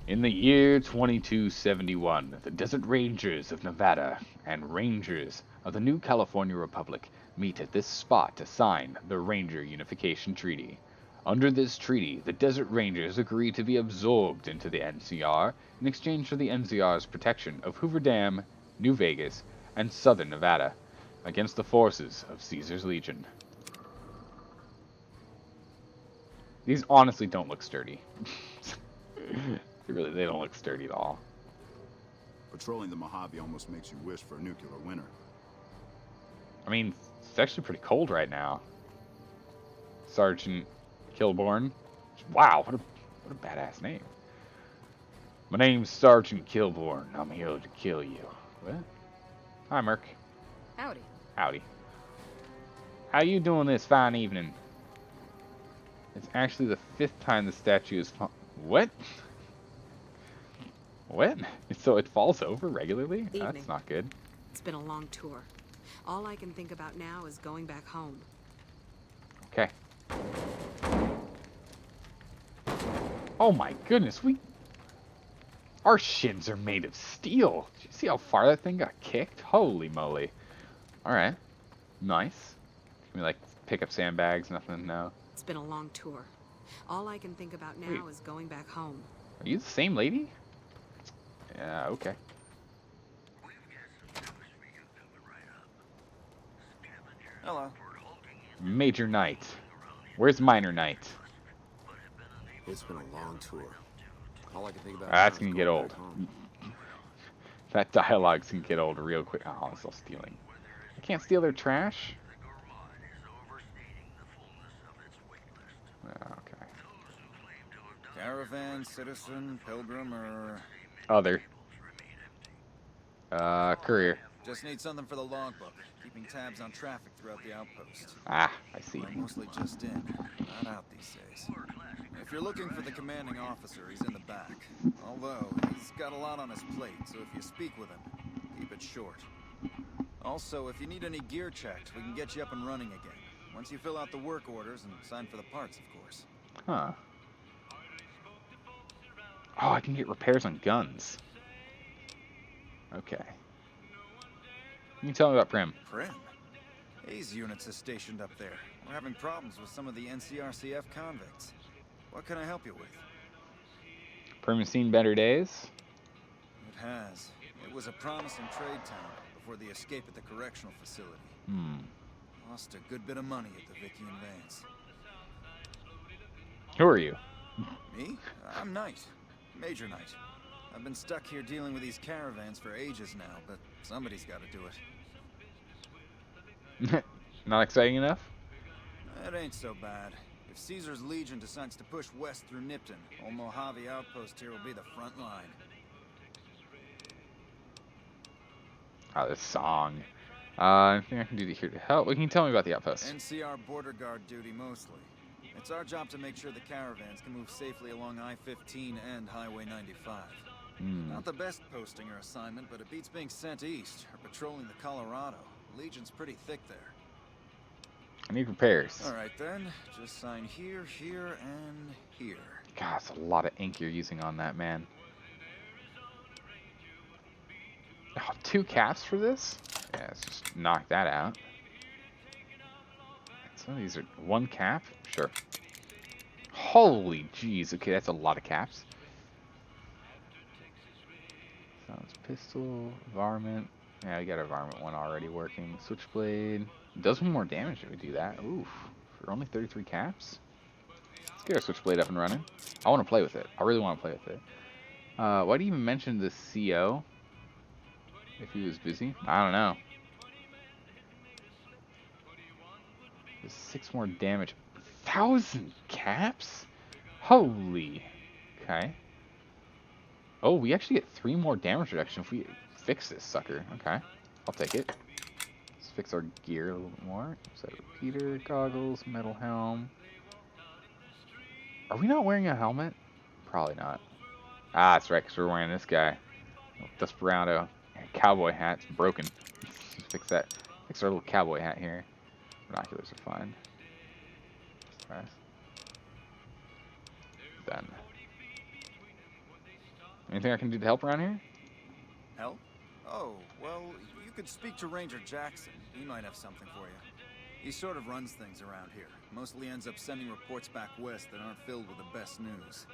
In the year 2271, the Desert Rangers of Nevada and Rangers of the New California Republic meet at this spot to sign the Ranger Unification Treaty. Under this treaty, the Desert Rangers agree to be absorbed into the NCR in exchange for the NCR's protection of Hoover Dam, New Vegas, and southern Nevada against the forces of Caesar's Legion. These honestly don't look sturdy. They don't look sturdy at all. Patrolling the Mojave almost makes you wish for a nuclear winter. I mean, it's actually pretty cold right now. Sergeant Kilborn. Wow, what a badass name. My name's Sergeant Kilborn. I'm here to kill you. What? Hi, Merc. Howdy. Howdy. How you doing this fine evening? It's actually the 5th time the statue is... What? What? So it falls over regularly? Evening. That's not good. It's been a long tour. All I can think about now is going back home. Okay. Oh my goodness, our shins are made of steel. Did you see how far that thing got kicked? Holy moly. Alright. Nice. Can we like pick up sandbags? Nothing? No. It's been a long tour. All I can think about now Wait. is going back home. Are you the same lady? Yeah, okay. Hello. Major Knight. Where's Minor Knight? It's been a long tour. All I can think about now That's is gonna going get back old. home. That dialogue's gonna get old real quick. Oh, it's all stealing. I can't steal their trash? Okay. Caravan, citizen, pilgrim, or... Other. Courier. Just need something for the logbook. Keeping tabs on traffic throughout the outpost. Ah, I see. I'm mostly just in, not out these days. If you're looking for the commanding officer, he's in the back. Although, he's got a lot on his plate, so if you speak with him, keep it short. Also, if you need any gear checked, we can get you up and running again. Once you fill out the work orders and sign for the parts, of course. Huh. Oh, I can get repairs on guns. Okay. You can tell me about Prim. Prim? Hayes units is stationed up there. We're having problems with some of the NCRCF convicts. What can I help you with? Prim has seen better days. It has. It was a promising trade town before the escape at the correctional facility. Lost a good bit of money at the Vicky and Vance. Who are you? Me? I'm Knight. Major Knight. I've been stuck here dealing with these caravans for ages now, but somebody's got to do it. Not exciting enough? That ain't so bad. If Caesar's Legion decides to push west through Nipton, old Mojave outpost here will be the front line. Oh, this song. Anything I can do here to help? What can you tell me about the outpost? NCR border guard duty mostly. It's our job to make sure the caravans can move safely along I-15 and Highway 95. Not the best posting or assignment, but it beats being sent east or patrolling the Colorado. Legion's pretty thick there. I need repairs. Alright then, just sign here, here, and here. God, that's a lot of ink you're using on that, man. Oh, 2 caps for this? Yeah, let's just knock that out. Some of these are 1 cap? Sure. Holy jeez, okay, that's a lot of caps. Sounds pistol, varmint. Yeah, we got our varmint one already working. Switchblade. Does more damage if we do that. Oof. For only 33 caps? Let's get our switchblade up and running. I want to play with it. I really want to play with it. Why do you even mention the CO? If he was busy? I don't know. There's 6 more damage. 1,000 caps? Holy. Okay. Oh, we actually get 3 more damage reduction if we fix this sucker. Okay. I'll take it. Let's fix our gear a little bit more. Set repeater, goggles, metal helm. Are we not wearing a helmet? Probably not. Ah, that's right, because we're wearing this guy. Desperado. Cowboy hat's broken. Let's fix that. Fix our little cowboy hat here. Binoculars are fine. Nice. Done. Anything I can do to help around here? Help? Oh, well, you could speak to Ranger Jackson. He might have something for you. He sort of runs things around here. Mostly ends up sending reports back west that aren't filled with the best news.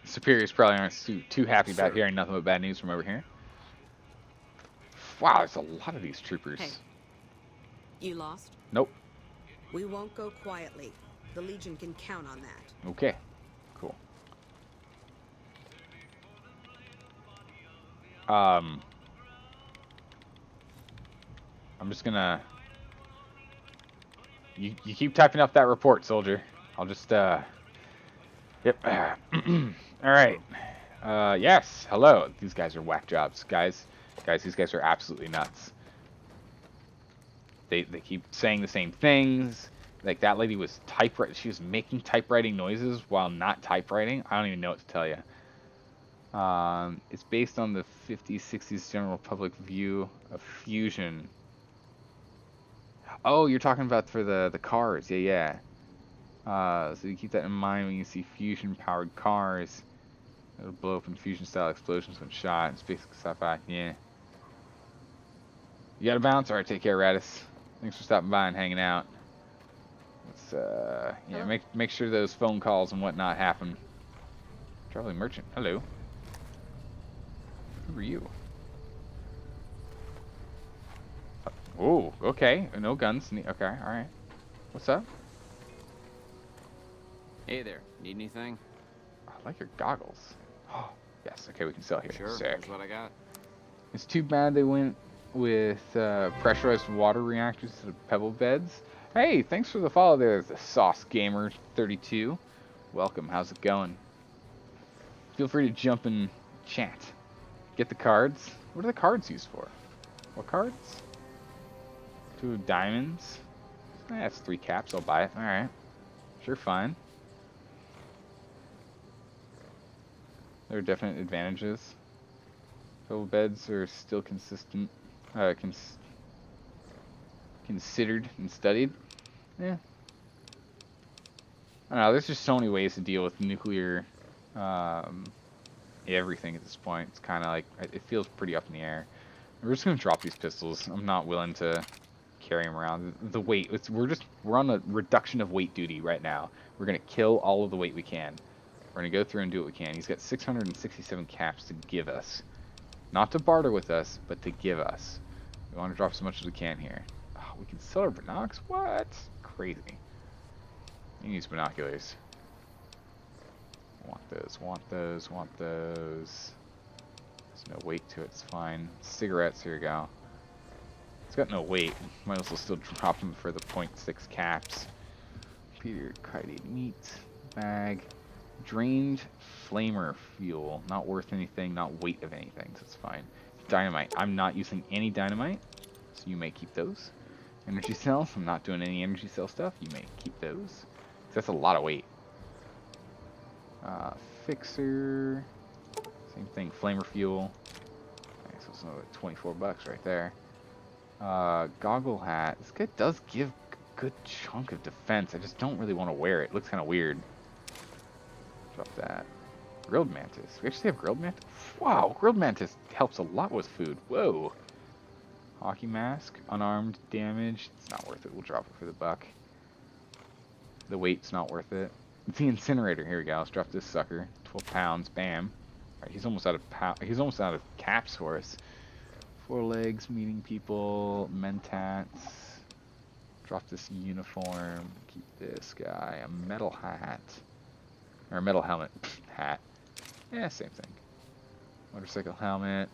Superiors probably aren't too happy about hearing nothing but bad news from over here. Wow, there's a lot of these troopers. Hey, you lost? Nope. We won't go quietly. The Legion can count on that. Okay. Cool. I'm just gonna... You keep typing up that report, soldier. I'll just, Yep. Alright. Yes. Hello. These guys are whack jobs. Guys, these guys are absolutely nuts. They keep saying the same things. Like, that lady was she was making typewriting noises while not typewriting. I don't even know what to tell you. It's based on the 50s, 60s general public view of fusion. Oh, you're talking about for the cars. Yeah. So you keep that in mind when you see fusion-powered cars. It'll blow up in fusion-style explosions when shot. It's basic sci-fi. Yeah. You gotta bounce? Alright, take care, Radis. Thanks for stopping by and hanging out. Let's Yeah, make sure those phone calls and whatnot happen. Traveling merchant. Hello. Who are you? Oh, okay. No guns. Okay, all right. What's up? Hey there. Need anything? I like your goggles. Oh, yes. Okay, we can sell here. Sure. Sick. Here's what I got. It's too bad they went with pressurized water reactors to the pebble beds. Hey, thanks for the follow there, the Sauce Gamer 32. Welcome. How's it going? Feel free to jump in chat. Get the cards. What are the cards used for? What cards? 2 diamonds. That's 3 caps. I'll buy it. All right. Sure, fine. There are definite advantages. Pebble beds are still consistent, considered and studied. Yeah. I don't know. There's just so many ways to deal with nuclear, everything at this point. It's kind of like it feels pretty up in the air. We're just gonna drop these pistols. I'm not willing to carry them around. The weight. We're on a reduction of weight duty right now. We're gonna kill all of the weight we can. We're gonna go through and do what we can. He's got 667 caps to give us. Not to barter with us, but to give us. We want to drop as much as we can here. Oh, we can sell our binocs? What? Crazy. You need binoculars. Want those, want those, want those. There's no weight to it, it's fine. Cigarettes, here we go. It's got no weight. Might as well still drop them for the 0.6 caps. Pericardiate meat. Bag. Drained flamer fuel. Not worth anything, not weight of anything, so it's fine. Dynamite. I'm not using any dynamite, so you may keep those. Energy cells. I'm not doing any energy cell stuff. You may keep those. That's a lot of weight. Fixer. Same thing. Flamer fuel. Okay, so it's another 24 bucks right there. Goggle hat. This guy does give a good chunk of defense. I just don't really want to wear it. It looks kind of weird. Drop that. Grilled mantis. We actually have grilled mantis? Wow, grilled mantis helps a lot with food. Whoa. Hockey mask. Unarmed damage. It's not worth it. We'll drop it for the buck. The weight's not worth it. The incinerator. Here we go. Let's drop this sucker. 12 pounds. Bam. Alright, he's almost out of he's almost out of caps for us. 4 legs. Meeting people. Mentats. Drop this uniform. Keep this guy. A metal hat. Or a metal helmet. Hat. Yeah, same thing. Motorcycle helmet.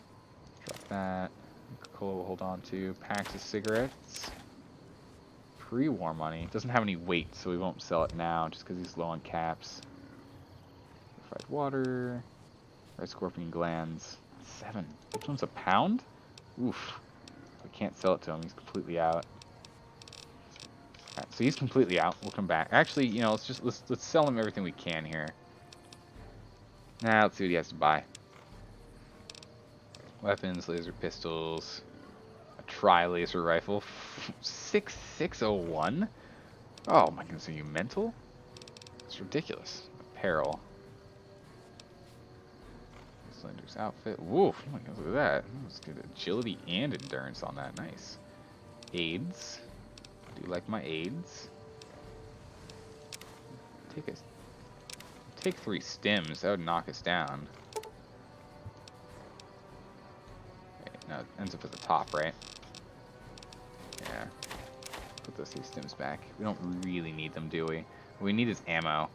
Drop that. Coca-Cola will hold on to. Packs of cigarettes. Pre-war money. Doesn't have any weight, so we won't sell it now just because he's low on caps. Purified water. Red scorpion glands. 7. Which one's a pound? Oof. We can't sell it to him. He's completely out. Alright, so he's completely out. We'll come back. Actually, you know, let's sell him everything we can here. Now let's see what he has to buy. Weapons, laser pistols, a tri-laser rifle, 6601. Oh my goodness, are you mental? It's ridiculous. Apparel. Slender's outfit. Woof! Oh my goodness, look at that. Let's get agility and endurance on that. Nice. AIDS. I do like my AIDS. Take 3 stims. That would knock us down. Okay, now it ends up at the top, right? Yeah. Put those 3 stims back. We don't really need them, do we? What we need is ammo.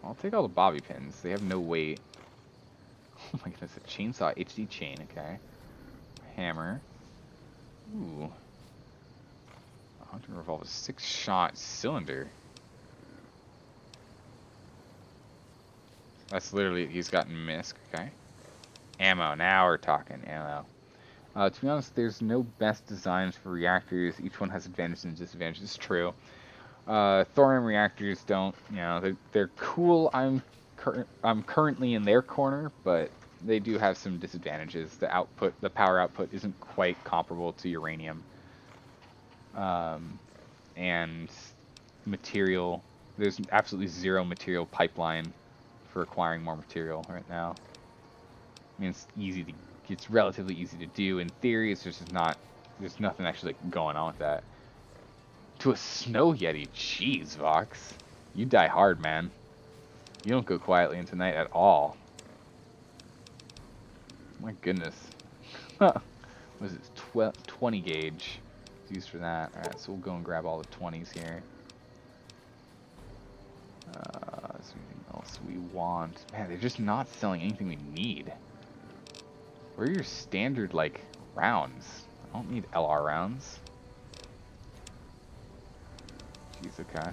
I'll take all the bobby pins. They have no weight. Oh my goodness, a chainsaw HD chain, okay. Hammer. Ooh. A hunting revolver, 6-shot cylinder. That's literally, he's got MISC, okay. Ammo, now we're talking ammo. To be honest, there's no best designs for reactors. Each one has advantages and disadvantages. It's true. Thorium reactors don't, you know, they're cool. I'm currently in their corner, but they do have some disadvantages. The output, the power output isn't quite comparable to uranium. And material, there's absolutely zero material pipeline for acquiring more material right now. I mean, it's relatively easy to do. In theory, it's just not, there's nothing actually going on with that. To a snow yeti. Jeez, Vox. You die hard, man. You don't go quietly into night at all. My goodness. What is this? 20 gauge. It's used for that. Alright, so we'll go and grab all the 20s here. Is there anything else we want? Man, they're just not selling anything we need. Where are your standard, like, rounds? I don't need LR rounds. Jeez, okay.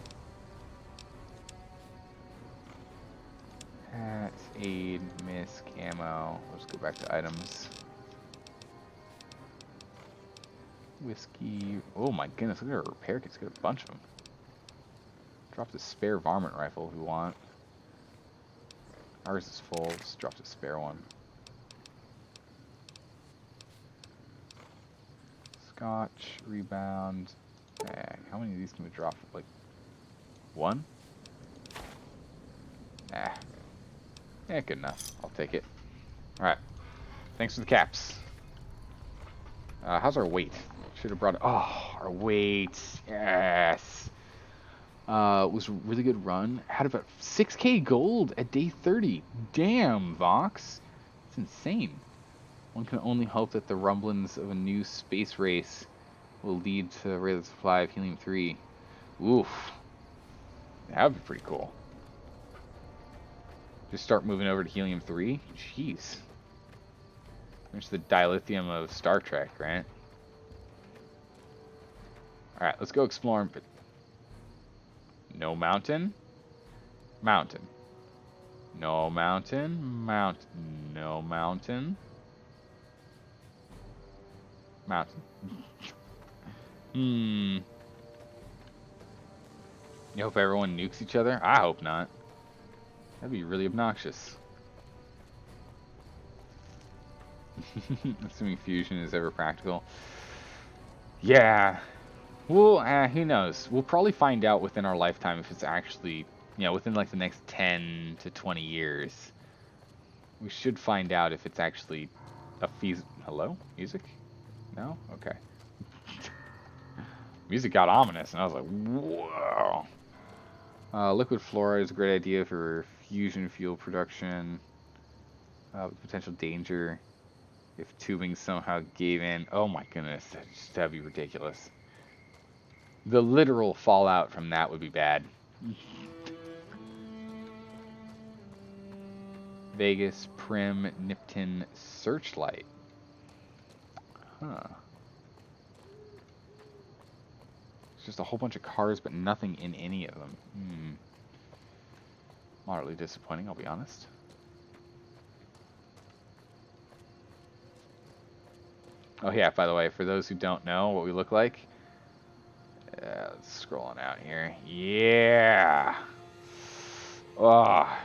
Hats, aid, misc, ammo. Let's go back to items. Whiskey. Oh my goodness, look at our repair kits. Got a bunch of them. Drop the spare varmint rifle if we want. Ours is full. Let's drop the spare one. Scotch, rebound. How many of these can we drop? Like, one? Nah. Yeah, good enough. I'll take it. Alright. Thanks for the caps. How's our weight? Should have brought it. Oh, our weight. Yes. It was a really good run. Had about 6k gold at day 30. Damn, Vox. It's insane. One can only hope that the rumblings of a new space race will lead to a greater supply of helium-3. Oof. That would be pretty cool. Just start moving over to helium-3? Jeez. There's the dilithium of Star Trek, right? Alright, let's go exploring, but... No mountain? Mountain. No mountain? Mountain. No mountain? Mountain. You hope everyone nukes each other? I hope not. That'd be really obnoxious. Assuming fusion is ever practical. Yeah. Well, who knows? We'll probably find out within our lifetime if it's actually, you know, within like the next 10 to 20 years. We should find out if it's actually a Hello? Music? No? Okay. Music got ominous, and I was like, whoa. Liquid fluoride is a great idea for fusion fuel production. Potential danger if tubing somehow gave in. Oh my goodness, that'd be ridiculous. The literal fallout from that would be bad. Vegas Prim Nipton Searchlight. Huh. It's just a whole bunch of cars, but nothing in any of them. Moderately disappointing, I'll be honest. Oh yeah, by the way, for those who don't know what we look like, let's scroll on out here. Yeah. Oh.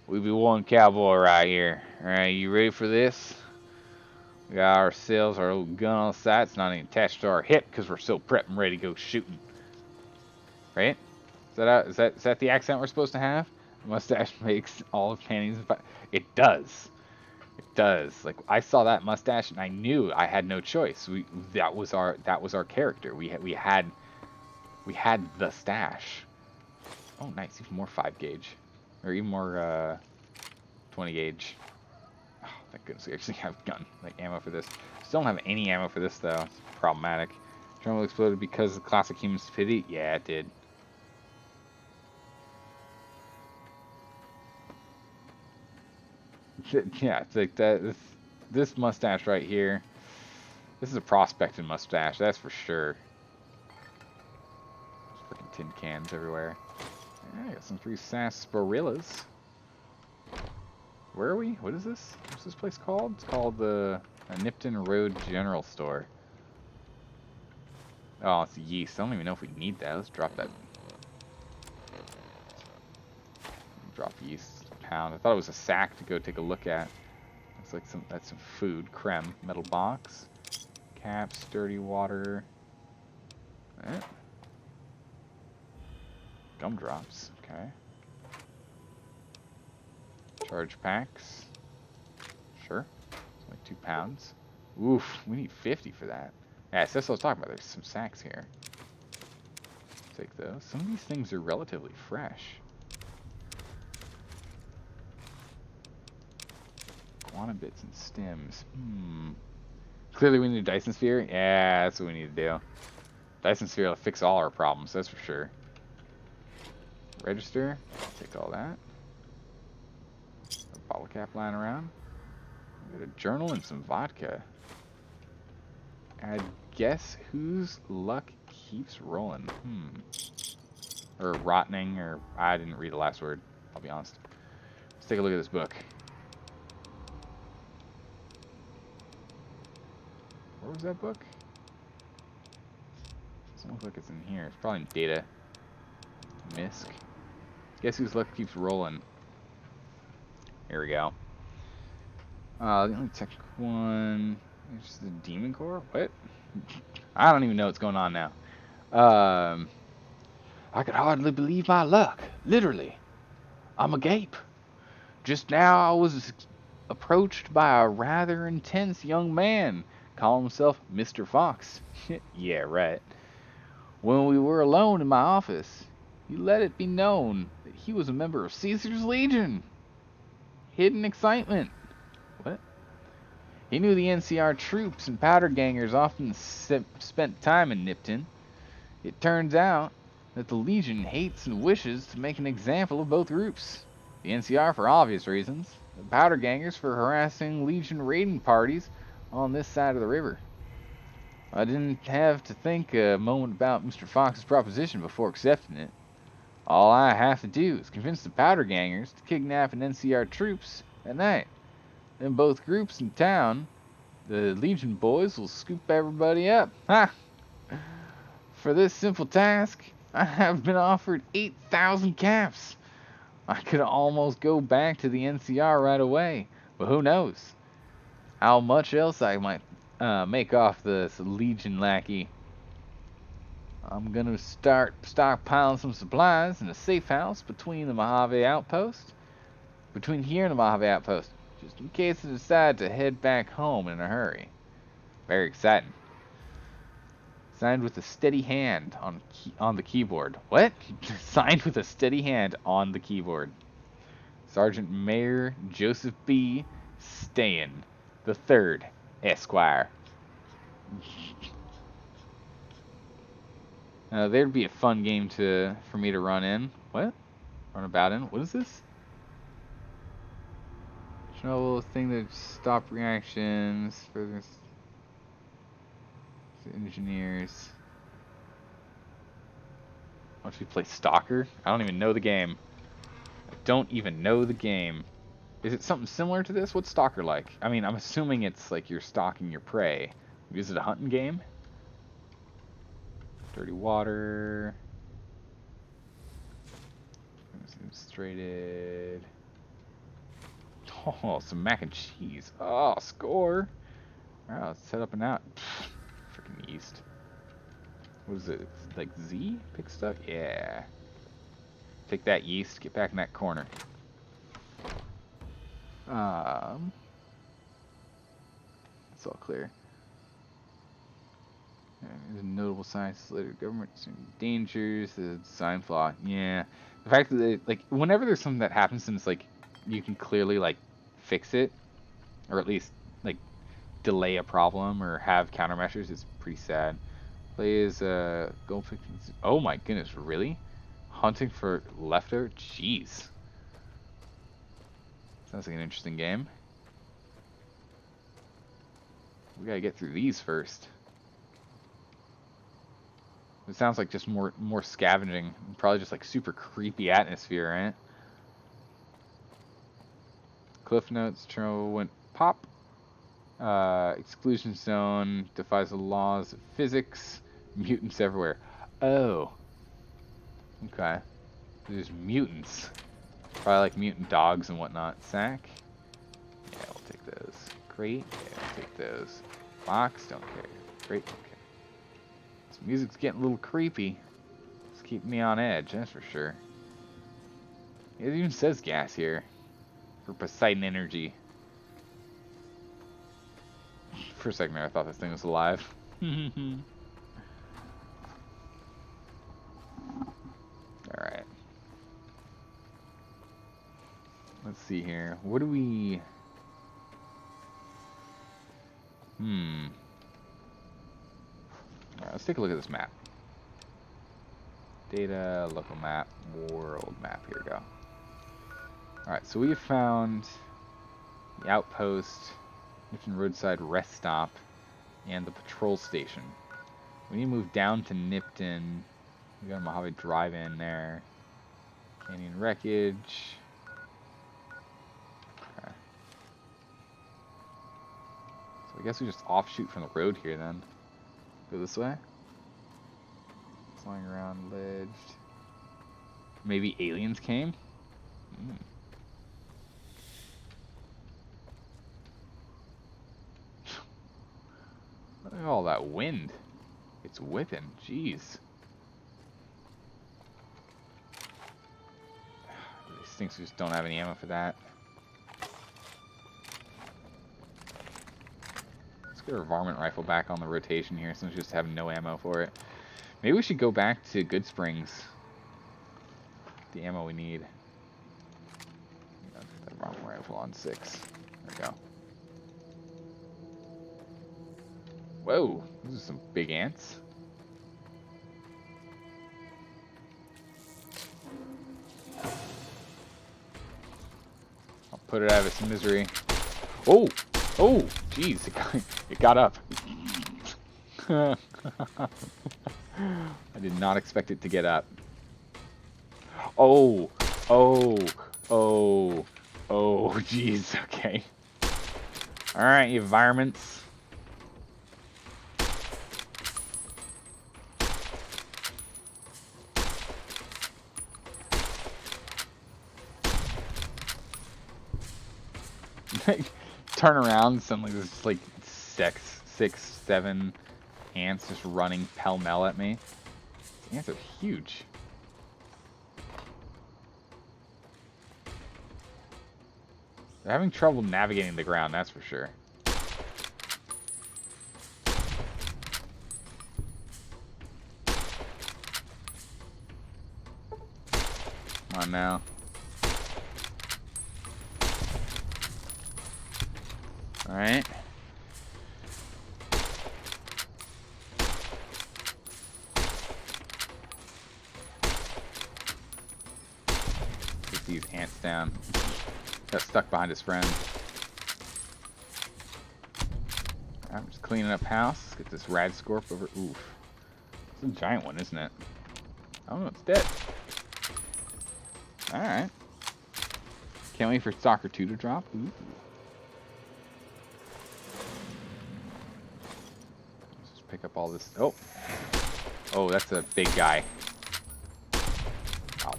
We be one cowboy right here. Alright, you ready for this? We got ourselves our little gun on the side. It's not even attached to our hip because we're still prepped and ready to go shooting. Right? Is that the accent we're supposed to have? Mustache makes all of panties. It does. It does. Like, I saw that mustache and I knew I had no choice. That was our character. We had the stash. Oh, nice. Even more 5 gauge, or even more 20 gauge. Oh, thank goodness we actually have gun like ammo for this. Still don't have any ammo for this though. It's problematic. Terminal exploded because of classic human stupidity. Yeah, it did. Yeah, it's like that. This mustache right here. This is a prospecting mustache, that's for sure. There's freaking tin cans everywhere. Yeah, I got some 3 sarsaparillas. Where are we? What is this? What's this place called? It's called the Nipton Road General Store. Oh, it's yeast. I don't even know if we need that. Let's drop that. Drop yeast. Pound. I thought it was a sack to go take a look at. Looks like that's some food. Creme. Metal box. Caps. Dirty water. Gumdrops. Okay. Charge packs. Sure. It's only 2 pounds. Oof. We need 50 for that. Yeah, so that's what I was talking about. There's some sacks here. Take those. Some of these things are relatively fresh. Quantum bits and stems. Clearly we need a Dyson sphere. Yeah, that's what we need to do. Dyson sphere will fix all our problems, that's for sure. Register. Take all that. A bottle cap lying around. We got a journal and some vodka. I guess whose luck keeps rolling? Or rotting, or I didn't read the last word, I'll be honest. Let's take a look at this book. Where was that book? Doesn't look like it's in here. It's probably in data. Misc. Guess whose luck keeps rolling? Here we go. The only technical one is the Demon Core. What? I don't even know what's going on now. I could hardly believe my luck. Literally. I'm agape. Just now I was approached by a rather intense young man calling himself Mr. Fox. Yeah, right. When we were alone in my office, he let it be known that he was a member of Caesar's Legion. Hidden excitement. What? He knew the NCR troops and powder gangers often spent time in Nipton. It turns out that the Legion hates and wishes to make an example of both groups. The NCR for obvious reasons, the powder gangers for harassing Legion raiding parties on this side of the river. I didn't have to think a moment about Mr. Fox's proposition before accepting it. All I have to do is convince the powder gangers to kidnap an NCR troops at night. Then both groups in town, the Legion boys will scoop everybody up. Ha! For this simple task, I have been offered 8,000 caps. I could almost go back to the NCR right away, but who knows how much else I might make off this Legion lackey. I'm gonna start stockpiling some supplies in a safe house between here and the Mojave Outpost, just in case I decide to head back home in a hurry. Very exciting. Signed with a steady hand on the keyboard. What? Signed with a steady hand on the keyboard. Sergeant Mayor Joseph B. Stayen the Third, Esquire. There'd be a fun game for me to run in. What? Run about in? What is this? Chernobyl thing that stop reactions for this engineers. Why don't you play Stalker? I don't even know the game. Is it something similar to this? What's Stalker like? I mean, I'm assuming it's like you're stalking your prey. Is it a hunting game? Dirty water. Demonstrated. Oh, some mac and cheese. Oh, score. Alright, let's set up and out. Freaking yeast. What is it? It's like Z? Pick stuff? Yeah. Take that yeast. Get back in that corner. It's all clear. There's a notable science later government dangers, the design flaw. Yeah. The fact that like whenever there's something that happens and it's like you can clearly like fix it, or at least like delay a problem or have countermeasures, is pretty sad. Play is goldfish. Oh my goodness, really? Hunting for leftover? Jeez. Sounds like an interesting game. We gotta get through these first. It sounds like just more scavenging. Probably just like super creepy atmosphere, right? Cliff notes, Chernobyl went pop. Exclusion zone, defies the laws of physics. Mutants everywhere. Oh. Okay. There's mutants. Probably like mutant dogs and whatnot. Sack. Yeah, we'll take those. Crate. Yeah, we'll take those. Box. Don't care. Crate. Okay. This music's getting a little creepy. It's keeping me on edge, that's for sure. It even says gas here. For Poseidon Energy. For a second there, I thought this thing was alive. Alright. Let's see here. What do we... Alright, let's take a look at this map. Data, local map, world map. Here we go. Alright, so we have found the outpost, Nipton Roadside Rest Stop, and the patrol station. We need to move down to Nipton. We got a Mojave Drive-In there. Canyon Wreckage. Okay. So I guess we just offshoot from the road here then. Go this way. Flying around ledge. Maybe aliens came? Look at all that wind. It's whipping. Jeez. These things just don't have any ammo for that. Let's get our varmint rifle back on the rotation here since we just have no ammo for it. Maybe we should go back to Good Springs. The ammo we need. Put that varmint rifle on 6. There we go. Whoa, those are some big ants. I'll put it out of its misery. Oh! Oh! Jeez, it got up. I did not expect it to get up. Oh! Oh! Oh! Oh! Jeez, okay. Alright, you varmints. Turn around, suddenly there's like 6, 7 ants just running pell-mell at me. These ants are huge. They're having trouble navigating the ground, that's for sure. Come on now. Alright. Get these ants down. Got stuck behind his friend. I'm just cleaning up house. Let's get this rad scorp over. Oof. It's a giant one, isn't it? Oh no, it's dead. Alright. Can't wait for Stalker 2 to drop. Ooh. Pick up all this. Oh, oh, that's a big guy. Oh,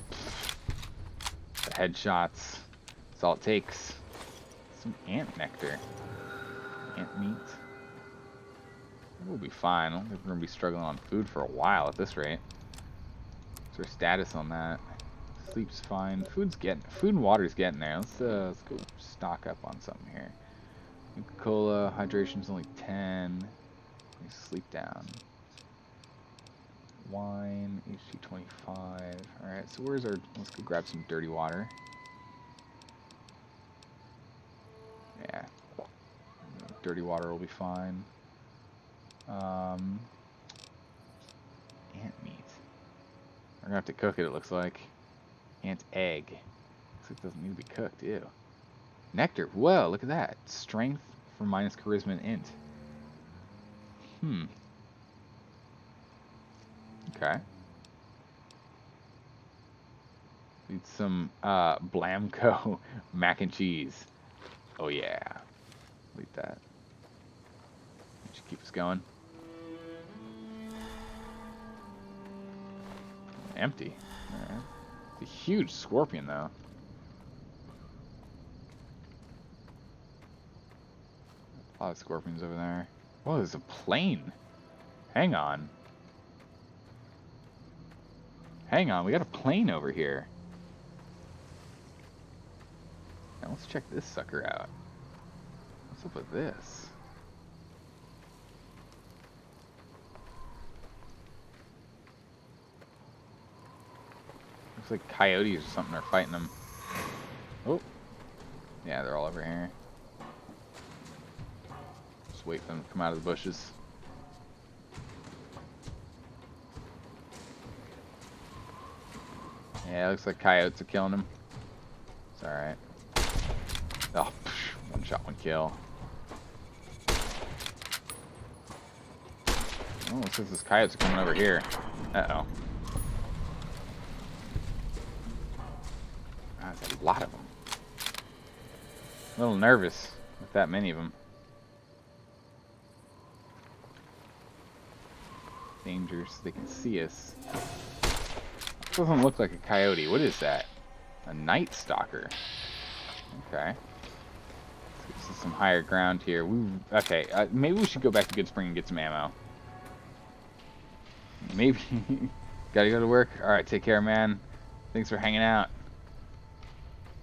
the headshots. That's all it takes. Some ant nectar. Ant meat. We'll be fine. I don't think we're gonna be struggling on food for a while at this rate. What's our status on that? Sleep's fine. Food and water's getting there. Let's go stock up on something here. Coca-Cola. Hydration's only 10. Sleep down. Wine, HG 25. Alright, so where's our... Let's go grab some dirty water. Yeah. Dirty water will be fine. Ant meat. We're gonna have to cook it, it looks like. Ant egg. Looks like it doesn't need to be cooked, ew. Nectar. Whoa, look at that. Strength for minus charisma and int. Okay. Need some Blamco mac and cheese. Oh yeah. Eat that. That should keep us going. Empty. Alright. It's a huge scorpion though. A lot of scorpions over there. Oh, there's a plane. Hang on. Hang on, we got a plane over here. Now let's check this sucker out. What's up with this? Looks like coyotes or something are fighting them. Oh. Yeah, they're all over here. Just wait for them to come out of the bushes. Yeah, it looks like coyotes are killing him. It's alright. Oh, psh, one shot, one kill. Oh, looks like this coyotes are coming over here. Uh-oh. Wow, there's a lot of them. A little nervous with that many of them. Dangerous, they can see us. Doesn't look like a coyote. What is that? A night stalker. Okay. Let's get to some higher ground here. Okay, maybe we should go back to Good Spring and get some ammo. Maybe. Gotta go to work? Alright, take care, man. Thanks for hanging out.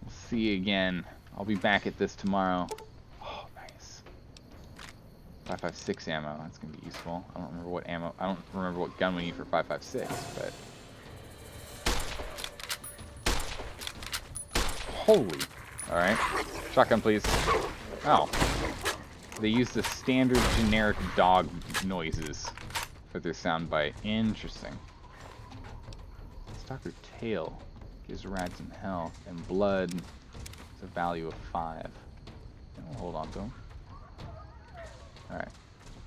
We'll see you again. I'll be back at this tomorrow. Oh, nice. 5.56 ammo. That's gonna be useful. I don't remember what ammo. I don't remember what gun we need for 5.56, but. Holy. Alright. Shotgun, please. Oh. They use the standard generic dog noises for their soundbite. Interesting. Stalker tail gives rats some health, and blood is a value of 5. We'll hold on to them. Alright.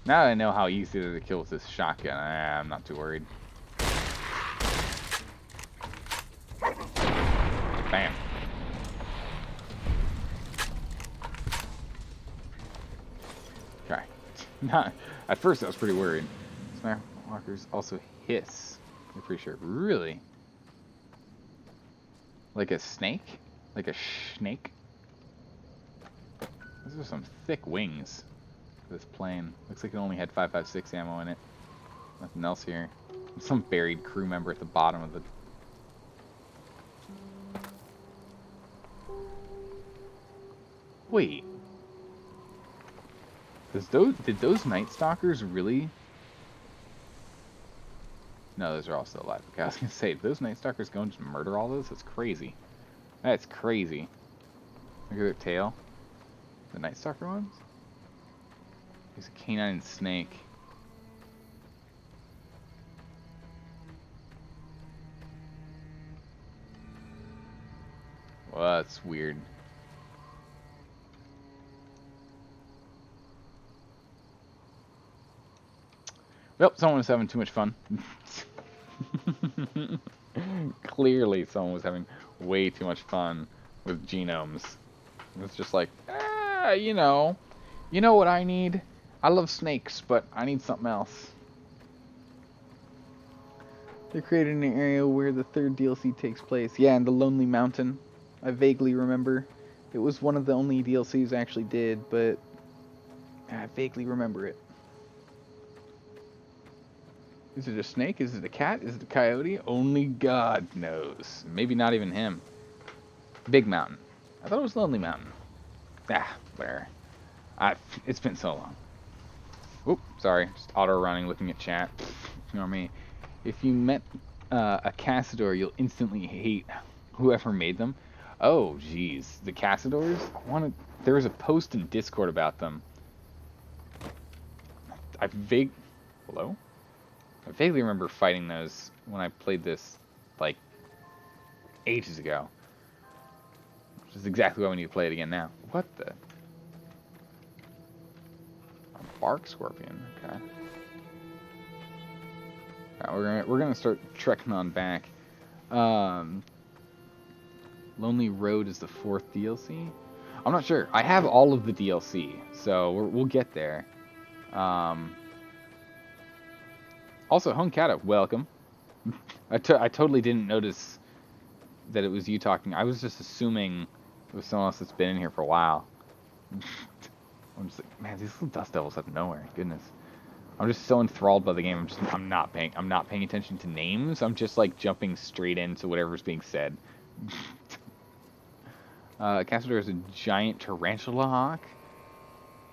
Now that I know how easy it is to kill with this shotgun, I'm not too worried. Bam. Okay. At first I was pretty worried. Sniper walkers also hiss. I'm pretty sure. Really? Like a snake? Like a snake? Those are some thick wings for this plane. Looks like it only had 5.56 ammo in it. Nothing else here. Some buried crew member at the bottom of the... Wait. Did those Night Stalkers really... No, those are all still alive. Okay, I was gonna say, did those Night Stalkers go and just murder all those? That's crazy. That's crazy. Look at their tail. The Night Stalker ones? There's a canine snake. Well, that's weird. Well, someone was having too much fun. Clearly, someone was having way too much fun with genomes. It's just like, you know what I need? I love snakes, but I need something else. They're created in an area where the third DLC takes place. Yeah, in the Lonely Mountain. I vaguely remember. It was one of the only DLCs I actually did, but I vaguely remember it. Is it a snake? Is it a cat? Is it a coyote? Only God knows. Maybe not even him. Big Mountain. I thought it was Lonely Mountain. Whatever. It's been so long. Oop, sorry. Just auto-running, looking at chat. Ignore me. If you met a Cassador, you'll instantly hate whoever made them. Oh, jeez. The Cassadors? There was a post in Discord about them. Hello? I vaguely remember fighting those when I played this, like, ages ago. Which is exactly why we need to play it again now. What the? A bark scorpion, okay. Alright, we're gonna start trekking on back. Lonely Road is the 4th DLC? I'm not sure. I have all of the DLC, so we'll get there. Also, Honkata, welcome. I totally didn't notice that it was you talking. I was just assuming it was someone else that's been in here for a while. I'm just like, man, these little dust devils out of nowhere. Goodness. I'm just so enthralled by the game. I'm not paying attention to names. I'm just like jumping straight into whatever's being said. Cassador is a giant tarantula hawk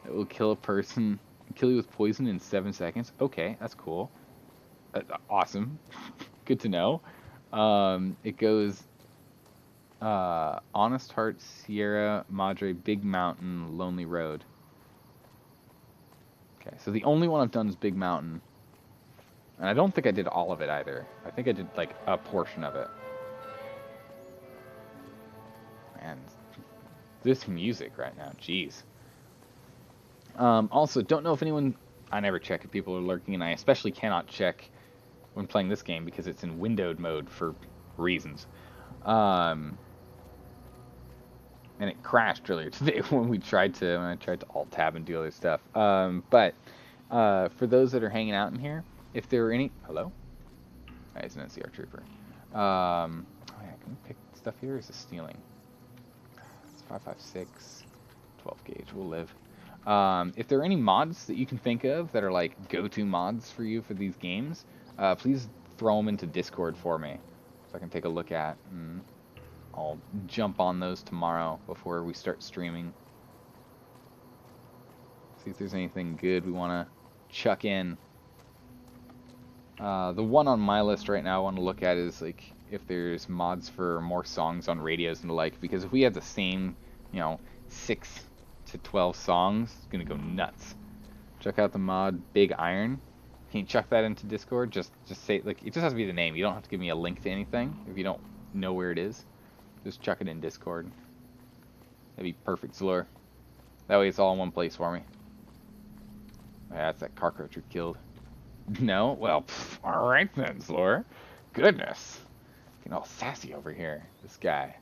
that will kill you with poison in 7 seconds. Okay, that's cool. Awesome. Good to know. It goes Honest Heart, Sierra Madre, Big Mountain, Lonely Road. Okay, so the only one I've done is Big Mountain. And I don't think I did all of it either. I think I did like a portion of it. And this music right now, jeez. Also, don't know if anyone... I never check if people are lurking, and I especially cannot check when playing this game because it's in windowed mode for reasons. And it crashed earlier today when I tried to alt-tab and do other stuff. But for those that are hanging out in here, if there are any... Hello? Oh, it's an NCR trooper. Oh yeah, can we pick stuff here, or is this stealing? It's 5.56, 12 gauge, we'll live. If there are any mods that you can think of that are like go-to mods for you for these games, please throw them into Discord for me so I can take a look at, and I'll jump on those tomorrow before we start streaming. See if there's anything good we want to chuck in. The one on my list right now I want to look at is like if there's mods for more songs on radios and the like, because if we have the same, 6 to 12 songs, it's gonna go nuts. Check out the mod Big Iron. Can you chuck that into Discord? Just say, like, it just has to be the name. You don't have to give me a link to anything if you don't know where it is. Just chuck it in Discord. That'd be perfect, Zaldore. That way it's all in one place for me. Yeah, that's that cockroach you killed. No? Well, alright then, Zaldore. Goodness. Getting all sassy over here. This guy.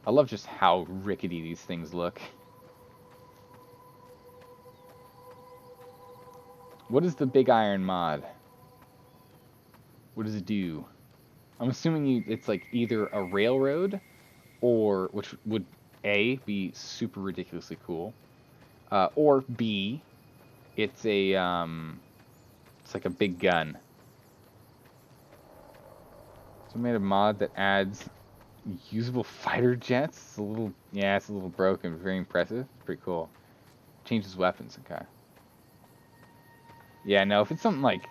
I love just how rickety these things look. What is the Big Iron mod? What does it do? I'm assuming it's like either a railroad, or, which would A, be super ridiculously cool, or B, it's a, it's like a big gun. So I made a mod that adds usable fighter jets. It's a little, yeah, it's a little broken, but very impressive. Pretty cool. Changes weapons, okay. Yeah, no, if it's something like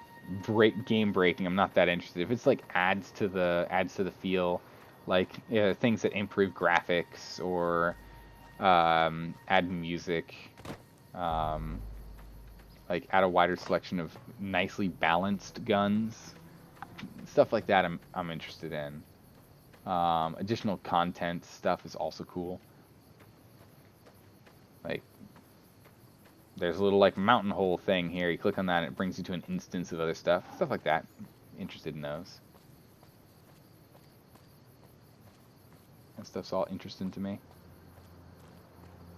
game breaking, I'm not that interested. If it's like adds to the feel, like things that improve graphics or add music, like add a wider selection of nicely balanced guns, stuff like that, I'm interested in. Additional content stuff is also cool. Like, there's a little like mountain hole thing here. You click on that and it brings you to an instance of other stuff. Stuff like that. Interested in those. That stuff's all interesting to me.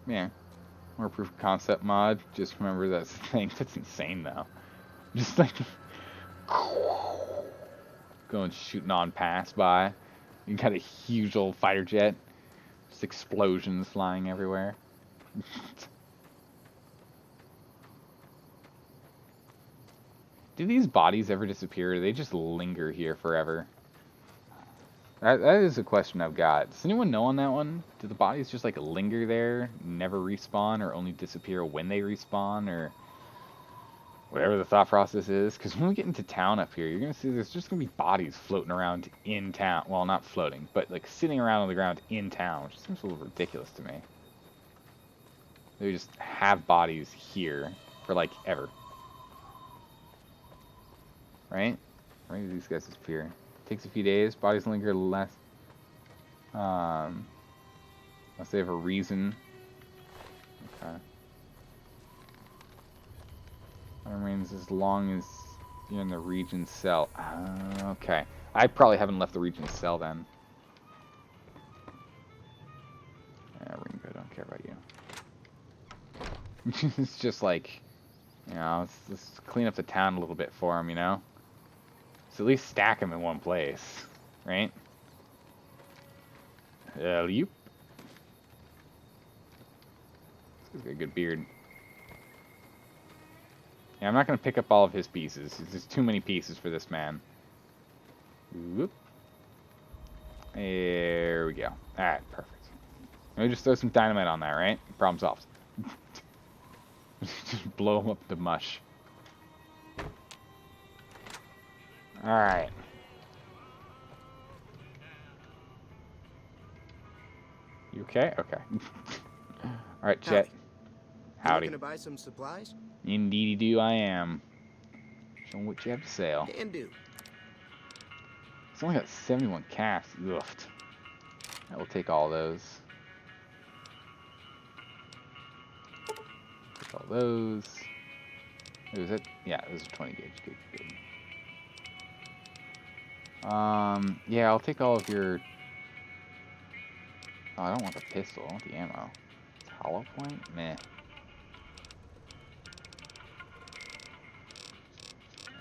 Yeah. More proof of concept mod. Just remember that's the thing. That's insane though. Just like going shooting on past by. You got a huge old fighter jet. Just explosions flying everywhere. Do these bodies ever disappear, or do they just linger here forever? That is a question I've got. Does anyone know on that one? Do the bodies just like linger there, never respawn, or only disappear when they respawn, or whatever the thought process is? Because when we get into town up here, you're going to see there's just going to be bodies floating around in town. Well, not floating, but like sitting around on the ground in town, which seems a little ridiculous to me. They just have bodies here for like ever. Right? Where do these guys disappear? Takes a few days. Bodies linger less. Unless they have a reason. Okay. That remains as long as you're in the region cell. Okay. I probably haven't left the region cell then. Yeah, Ringo, don't care about you. It's just like, let's clean up the town a little bit for him, So at least stack them in one place, right? Yep. He's got a good beard. Yeah, I'm not going to pick up all of his pieces. There's too many pieces for this man. Whoop. There we go. Alright, perfect. Let me just throw some dynamite on that, right? Problem solved. Just blow him up to mush. Alright. You okay? Okay. Alright, Chet. You Howdy. looking to buy some supplies? Indeedy do I am. Show me what you have to sell. Can do. It's only got 71 casts. Ugh. I will take all those. Take all those. Is it? Yeah, those are 20 gauge. Good, good. Yeah, I'll take all of your... Oh, I don't want the pistol. I want the ammo. It's hollow point? Meh.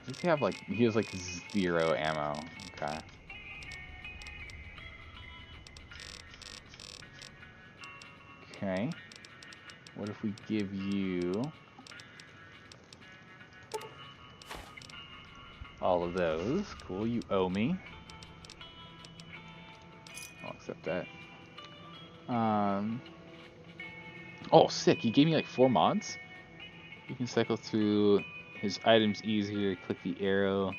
Does he have, like... He has, like, 0 ammo. Okay. Okay. What if we give you... all of those. Cool, you owe me. I'll accept that. Oh, sick. He gave me like 4 mods. You can cycle through his items easier. Click the arrow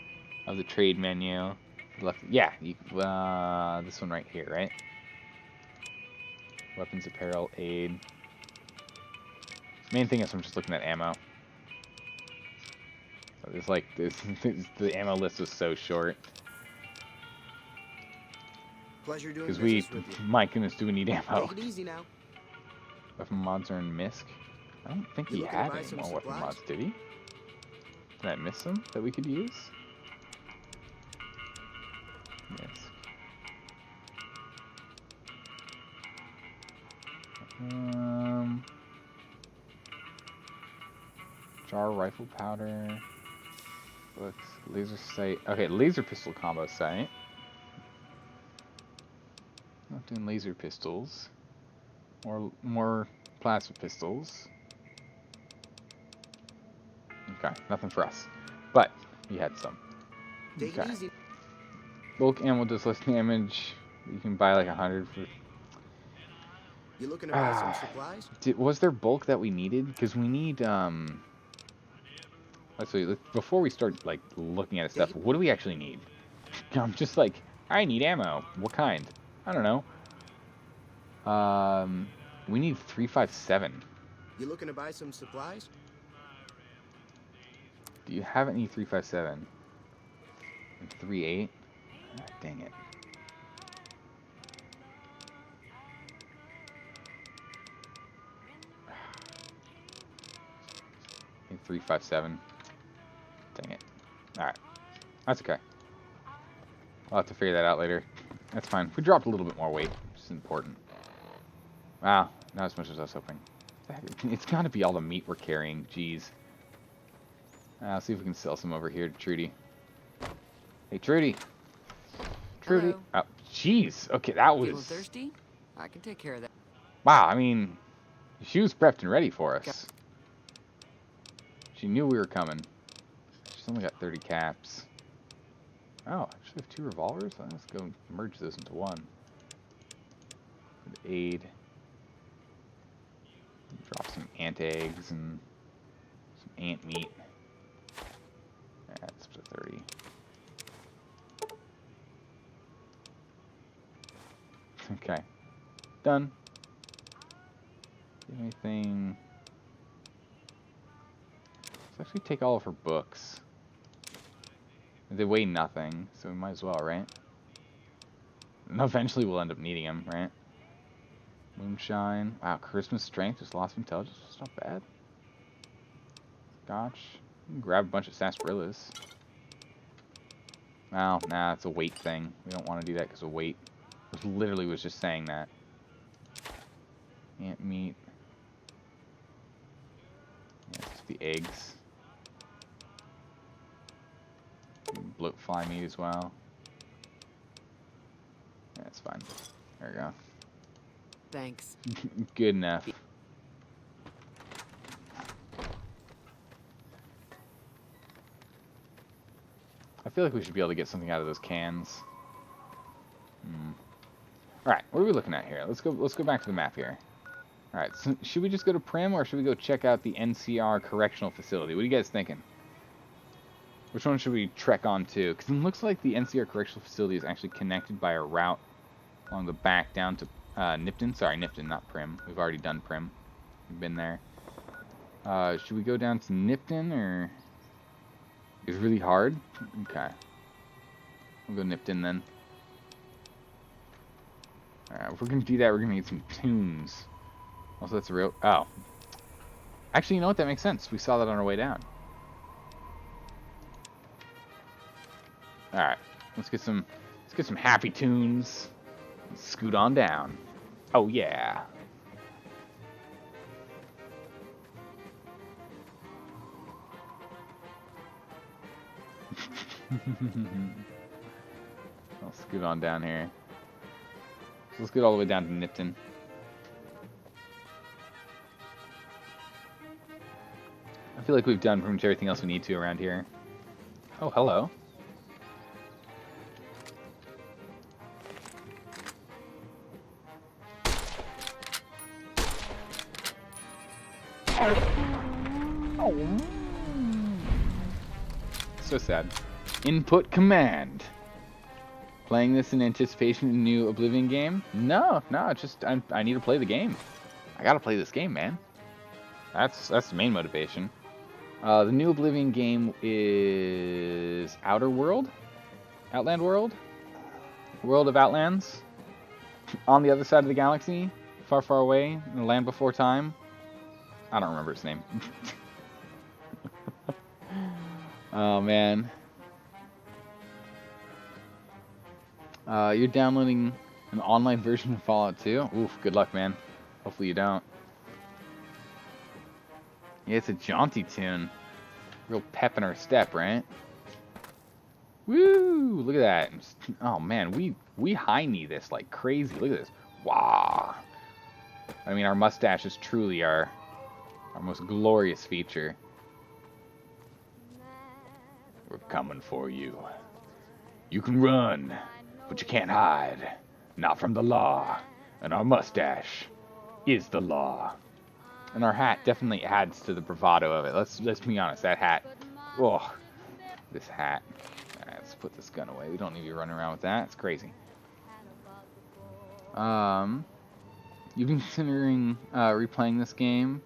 of the trade menu. Left. Yeah, you, this one right here, right? Weapons, apparel, aid. Main thing is I'm just looking at ammo. So there's like this. The ammo list was so short. Pleasure doing Because business with you. my goodness, do we need ammo? Take it easy now. Weapon mods are in MISC. I don't think You he looking to had buy any some more weapon supplies? mods, did he? Did I miss some that we could use? MISC. Jar rifle powder. Books. Laser sight. Okay, laser pistol combo sight. Not doing laser pistols. More plasma pistols. Okay, nothing for us. But he had some. Take it easy. Bulk ammo does less damage. You can buy like 100 for... You looking to buy some supplies? Was there bulk that we needed? Because we need, let's see, before we start, like, looking at stuff, what do we actually need? I'm just like, I need ammo. What kind? I don't know. We need 357. You looking to buy some supplies? Do you have any 357? And 38? Ah, dang it. I need 357. Dang it. Alright. That's okay. I'll have to figure that out later. That's fine. We dropped a little bit more weight, which is important. Wow, not as much as I was hoping. It's got to be all the meat we're carrying. Jeez. I'll see if we can sell some over here to Trudy. Hey, Trudy. Trudy. Hello. Oh, jeez. Okay, that was... Feeling thirsty? I can take care of that. Wow, I mean, she was prepped and ready for us. She knew we were coming. She's only got 30 caps. Oh, I actually have 2 revolvers? Let's go merge those into one. Good aid. Drop some ant eggs and some ant meat. That's up to 30. Okay. Done. Anything? Let's actually take all of her books. They weigh nothing, so we might as well, right? And eventually we'll end up needing them, right? Moonshine. Wow, Christmas strength, just lost of intelligence. It's not bad. Scotch. We can grab a bunch of sarsaparillas. Oh, nah, it's a weight thing. We don't want to do that because of weight. It literally was just saying that. Ant meat. Yeah, it's just the eggs. Bloat fly meat as well. Yeah, that's fine. There we go. Thanks. Good enough. I feel like we should be able to get something out of those cans. Alright, what are we looking at here? Let's go back to the map here. Alright, so should we just go to Prim or should we go check out the NCR correctional facility? What are you guys thinking? Which one should we trek on to? Because it looks like the NCR Correctional Facility is actually connected by a route along the back down to Nipton. Sorry, Nipton, not Prim. We've already done Prim. We've been there. Should we go down to Nipton, or... It's really hard? Okay. We'll go Nipton then. Alright, if we're gonna do that, we're gonna need some tunes. Also, that's a real... Oh. Actually, you know what? That makes sense. We saw that on our way down. Alright. Let's get some happy tunes. Let's scoot on down. Oh, yeah. I'll scoot on down here. So let's get all the way down to Nipton. I feel like we've done pretty much everything else we need to around here. Oh, hello. Oh. So sad. Input command. Playing this in anticipation of a new Oblivion game? No, it's just I need to play the game. I gotta play this game, man. That's the main motivation. The new Oblivion game is Outer World? Outland World? World of Outlands? On the other side of the galaxy? Far, far away? In the land before time? I don't remember its name. Oh, man. You're downloading an online version of Fallout 2? Oof, good luck, man. Hopefully you don't. Yeah, it's a jaunty tune. Real pep in our step, right? Woo! Look at that. Oh, man, we high-knee this like crazy. Look at this. Wow. I mean, our mustache is truly our most glorious feature. We're coming for you. You can run, but you can't hide. Not from the law. And our mustache is the law. And our hat definitely adds to the bravado of it. Let's be honest, that hat. Oh, this hat. Alright, let's put this gun away. We don't need to be running around with that. It's crazy. You've been considering replaying this game?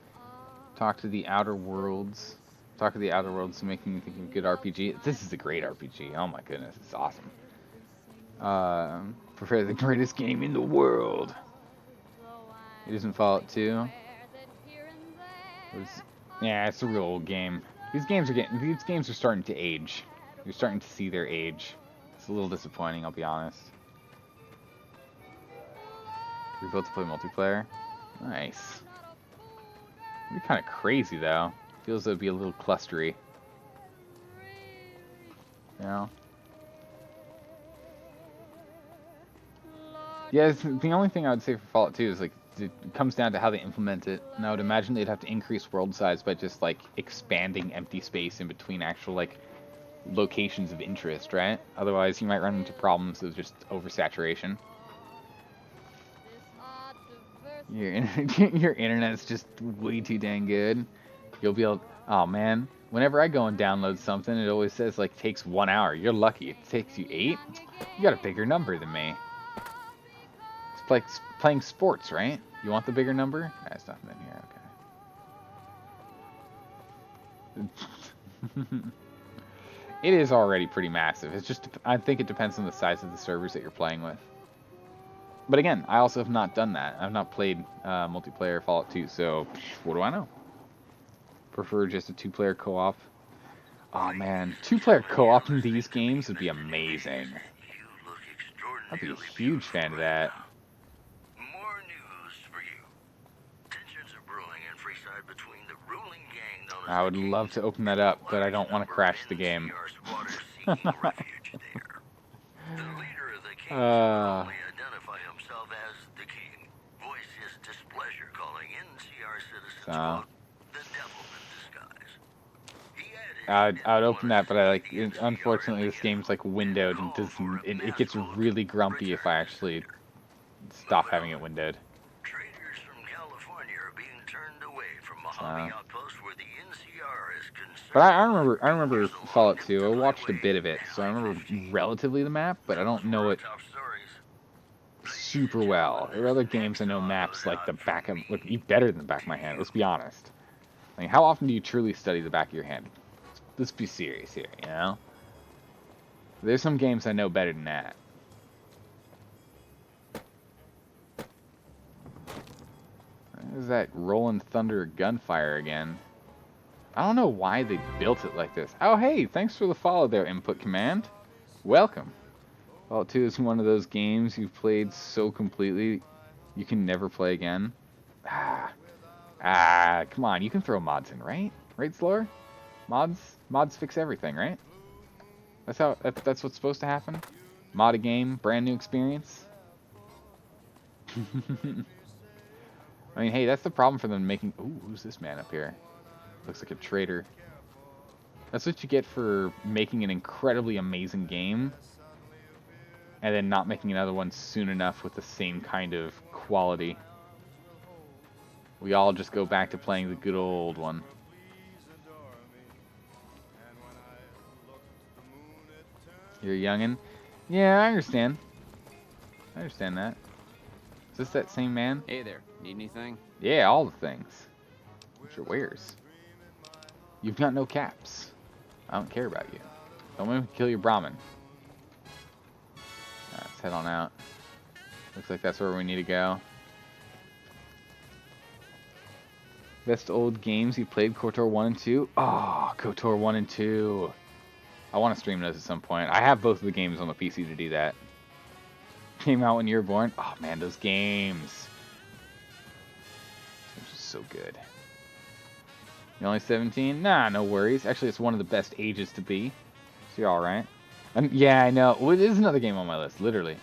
Talk to the Outer Worlds. Talk to the Outer Worlds to make me think of a good RPG. This is a great RPG. Oh my goodness, it's awesome. Prefer the greatest game in the world. It isn't Fallout 2. Yeah, it's a real old game. These games are starting to age. You're starting to see their age. It's a little disappointing, I'll be honest. We're built to play multiplayer. Nice. It'd be kind of crazy though. Feels like it'd be a little clustery. You know? Yeah, the only thing I would say for Fallout 2 is like it comes down to how they implement it. And I would imagine they'd have to increase world size by just like expanding empty space in between actual like locations of interest, right? Otherwise you might run into problems of just oversaturation. Your internet's just way too dang good. You'll be able... Oh, man. Whenever I go and download something, it always says, like, takes 1 hour. You're lucky. It takes you 8? You got a bigger number than me. It's like playing sports, right? You want the bigger number? That's nothing in here. Okay. It is already pretty massive. It's just... I think it depends on the size of the servers that you're playing with. But again, I also have not done that. I've not played multiplayer Fallout 2, so what do I know? Prefer just a 2-player co-op. Oh man, 2-player co-op in these games would be amazing. I'd be a huge fan of that. More news for you. Tensions are brewing in Freeside between the ruling gang known as I would love to open that up, but I don't want to crash the game. The leader of the king will only identify himself as the king. Voice his displeasure, calling NCR citizens quote, the devil in disguise. He added, I would open that, but unfortunately this game's like windowed and it gets really grumpy if I actually stop having it windowed. Traders from California are being turned away from Mojave outpost where the NCR is concerned. But I remember Fallout 2. I watched a bit of it, so I remember relatively the map, but I don't know it super well. There are other games I know maps like the back of, look, even better than the back of my hand. Let's be honest. Like, how often do you truly study the back of your hand? Let's be serious here, you know? There's some games I know better than that. There's that Rolling Thunder gunfire again. I don't know why they built it like this. Oh, hey, thanks for the follow there, Input Command. Welcome. Fallout 2 is one of those games you've played so completely you can never play again. Come on, you can throw mods in, right? Right, Zaldore? Mods fix everything, right? That's what's supposed to happen? Mod a game, brand new experience? I mean, hey, that's the problem for them making... Ooh, who's this man up here? Looks like a traitor. That's what you get for making an incredibly amazing game and then not making another one soon enough with the same kind of quality. We all just go back to playing the good old one. You're a youngin'? Yeah, I understand. I understand that. Is this that same man? Hey there, need anything? Yeah, all the things. What's your wares? You've got no caps. I don't care about you. Don't make me kill your Brahmin. Let's head on out. Looks like that's where we need to go. Best old games you played, KOTOR 1 and 2? Oh, KOTOR 1 and 2. I want to stream those at some point. I have both of the games on the PC to do that. Came out when you were born. Oh man, those games. Those are so good. You're only 17? Nah, no worries. Actually, it's one of the best ages to be. So you're alright. And yeah, I know. Well, there's another game on my list, literally.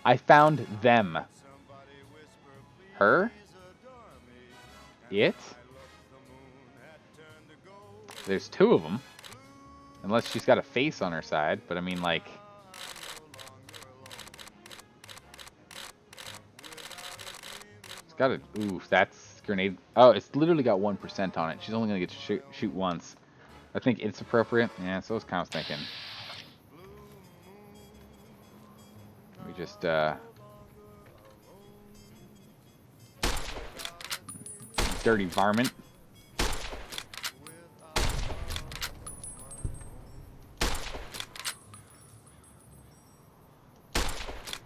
I found them. Her? It? There's two of them. Unless she's got a face on her side, but I mean, like... It's got a... Ooh, that's grenade... Oh, it's literally got 1% on it. She's only gonna get to shoot once. I think it's appropriate. Yeah, so I was kind of thinking. We just, dirty varmint.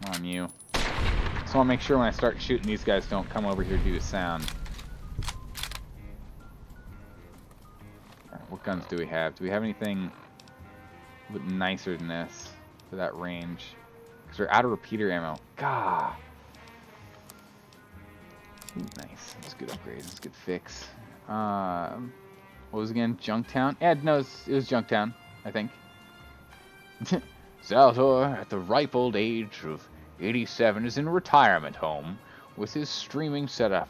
Come on, you. Just want to make sure when I start shooting, these guys don't come over here due to sound. Right, what guns do we have? Do we have anything a bit nicer than this for that range? Because we're out of repeater ammo. Gah. Ooh, nice. That's a good upgrade. That's a good fix. What was it again? Junktown? Yeah, no, it was Junktown, I think. Zaldore, at the ripe old age of 87, is in a retirement home with his streaming setup.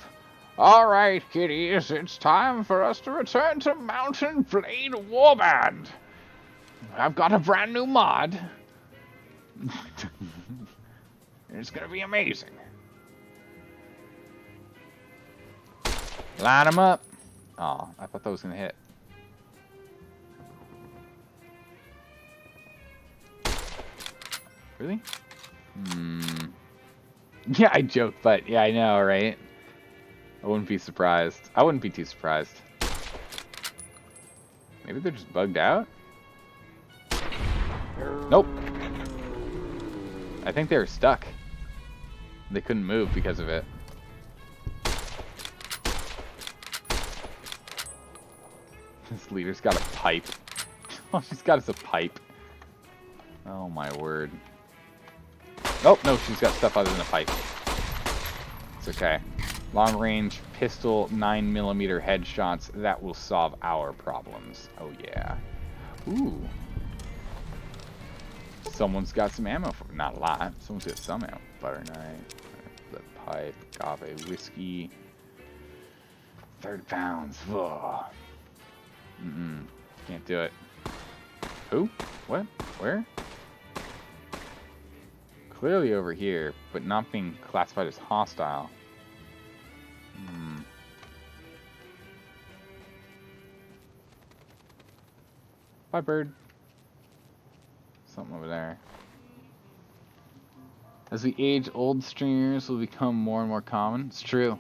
Alright, kiddies, it's time for us to return to Mountain Blade Warband. I've got a brand new mod. It's gonna be amazing. Line them up. Oh, I thought that was gonna hit. Really? Yeah, I joke, but yeah, I know, right? I wouldn't be surprised. I wouldn't be too surprised. Maybe they're just bugged out? Nope. I think they were stuck. They couldn't move because of it. This leader's got a pipe. Oh, she's got us a pipe. Oh my word. Oh, no, she's got stuff other than a pipe. It's okay. Long range pistol 9mm headshots. That will solve our problems. Oh yeah. Ooh. Someone's got some ammo for, not a lot. Someone's got some ammo. Butter knife, the pipe, agave whiskey, 30 pounds. Ugh. Can't do it. Who? What? Where? clearly over here, but not being classified as hostile. Bye, bird. Something over there. As we age, old streamers will become more and more common. It's true.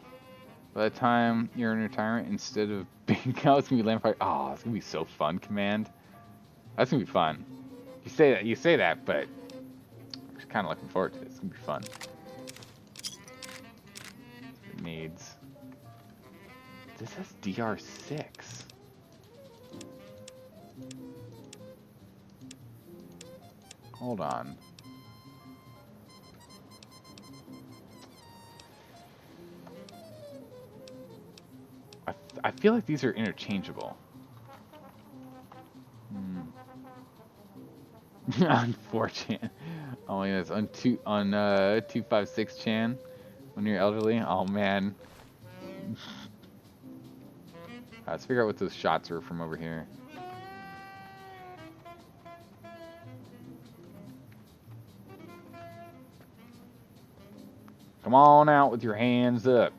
By the time you're in retirement, instead of being out, it's gonna be Lampfire. Oh, it's gonna be so fun, Command. That's gonna be fun. You say that, but I'm just kind of looking forward to it. It's gonna be fun. Grenades. This has DR6. Hold on. I feel like these are interchangeable. On 4chan. Oh my goodness. On 256chan. When you're elderly. Oh man. Let's figure out what those shots were from over here. Come on out with your hands up.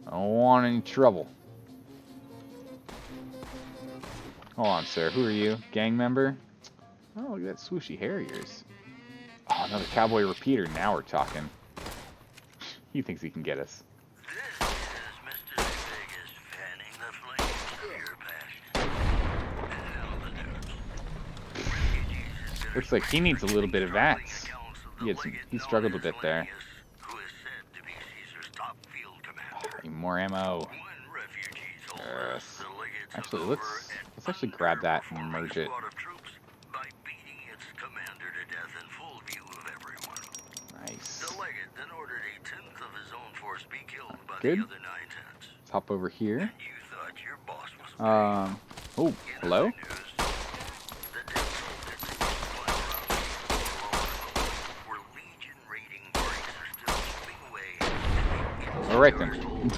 I don't want any trouble. Hold on, sir. Who are you? Gang member? Oh, look at that swooshy hair of yours. Oh, another cowboy repeater. Now we're talking. He thinks he can get us. This is Mr. Vegas fanning the flames of your passion. And the news. Refugees Looks like he needs a little bit of that. He struggled a bit there. who is said to be Caesar's top field commander. Need more ammo. When refugees harass the legates of Actually, the let's actually grab that and merge it. squad of troops by beating its commander to death in full view of everyone. Nice. The legate then ordered a tenth of his own force be killed by Good. the other 9/10. Let's hop over here. And you thought your boss was Oh, In hello? other news, the dead soldiers in the supply routes where Legion raiding parties are still chipping away at the Alright then. souls of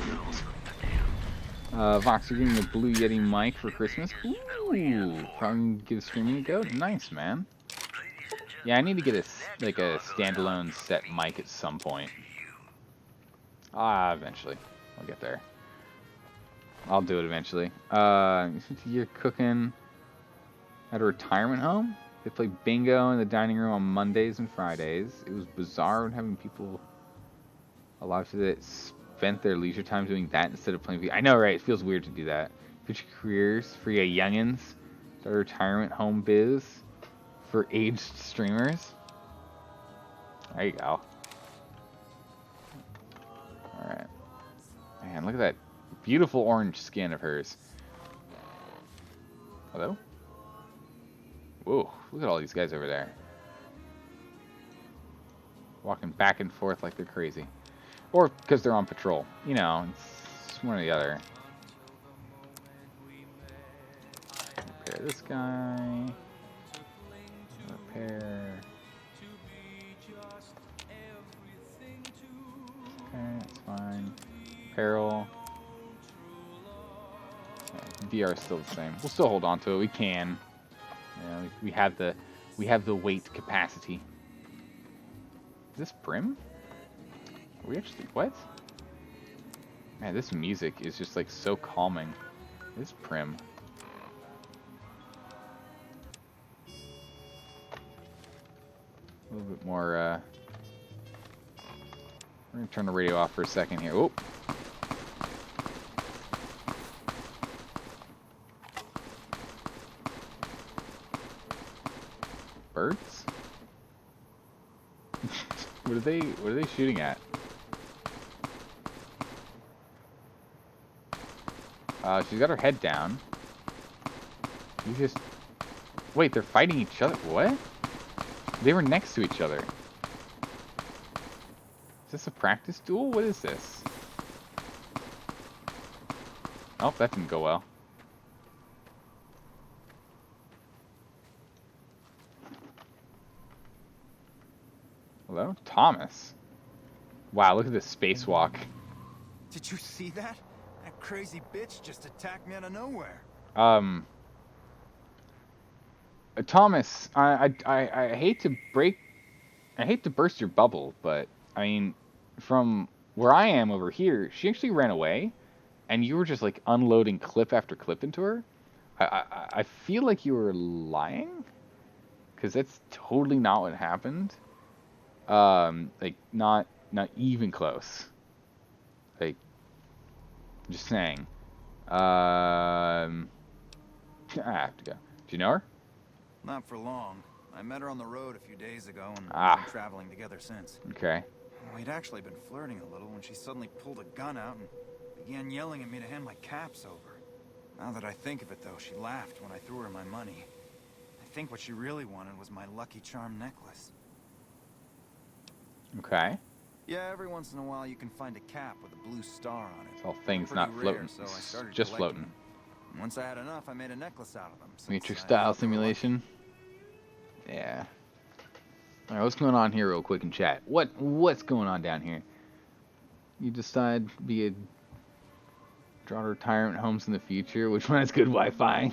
the Vox, you're getting the Blue Yeti mic for Christmas? Ooh, probably give streaming a go. Nice, man. Yeah, I need to get a standalone set mic at some point. Eventually. I'll get there. I'll do it eventually. You're cooking at a retirement home? They play bingo in the dining room on Mondays and Fridays. It was bizarre when having people alive that spent their leisure time doing that instead of playing video. I know, right? It feels weird to do that. Future careers for your youngins. Start a retirement home biz for aged streamers. There you go. Alright. Man, look at that beautiful orange skin of hers. Hello? Whoa, look at all these guys over there. Walking back and forth like they're crazy. Or because they're on patrol. You know, it's one or the other. Repair this guy. Repair. Okay, that's fine. Apparel. Okay, DR is still the same. We'll still hold on to it. We can. Yeah, we have the weight capacity. Is this Brim? Are we actually what? Man, this music is just like so calming. This Prim. A little bit more. We're gonna turn the radio off for a second here. Oh. Birds? What are they shooting at? She's got her head down. You just wait, they're fighting each other. What? They were next to each other. Is this a practice duel? What is this? Oh, that didn't go well. Hello? Thomas. Wow, look at this spacewalk. Did you see that? That crazy bitch just attacked me out of nowhere. Thomas, I hate to break I hate to burst your bubble, but I mean, from where I am over here, she actually ran away, and you were just like unloading clip after clip into her. I feel like you were lying, because that's totally not what happened. Like not even close. Like, just saying. I have to go. Do you know her? Not for long. I met her on the road a few days ago, and Ah. we've been traveling together since. Okay. We'd actually been flirting a little when she suddenly pulled a gun out and began yelling at me to hand my caps over. Now that I think of it, though, she laughed when I threw her my money. I think what she really wanted was my Lucky Charm necklace. Okay. Yeah, every once in a while you can find a cap with a blue star on it. It's all things Pretty not rare, floating. so I started Just collecting floating. them. Once I had enough, I made a necklace out of them. since Matrix I style thought they were lucky. simulation. Yeah. All right, what's going on here, real quick in chat? What's going on down here? You decide to be a draw to retirement homes in the future. Which one has good Wi-Fi?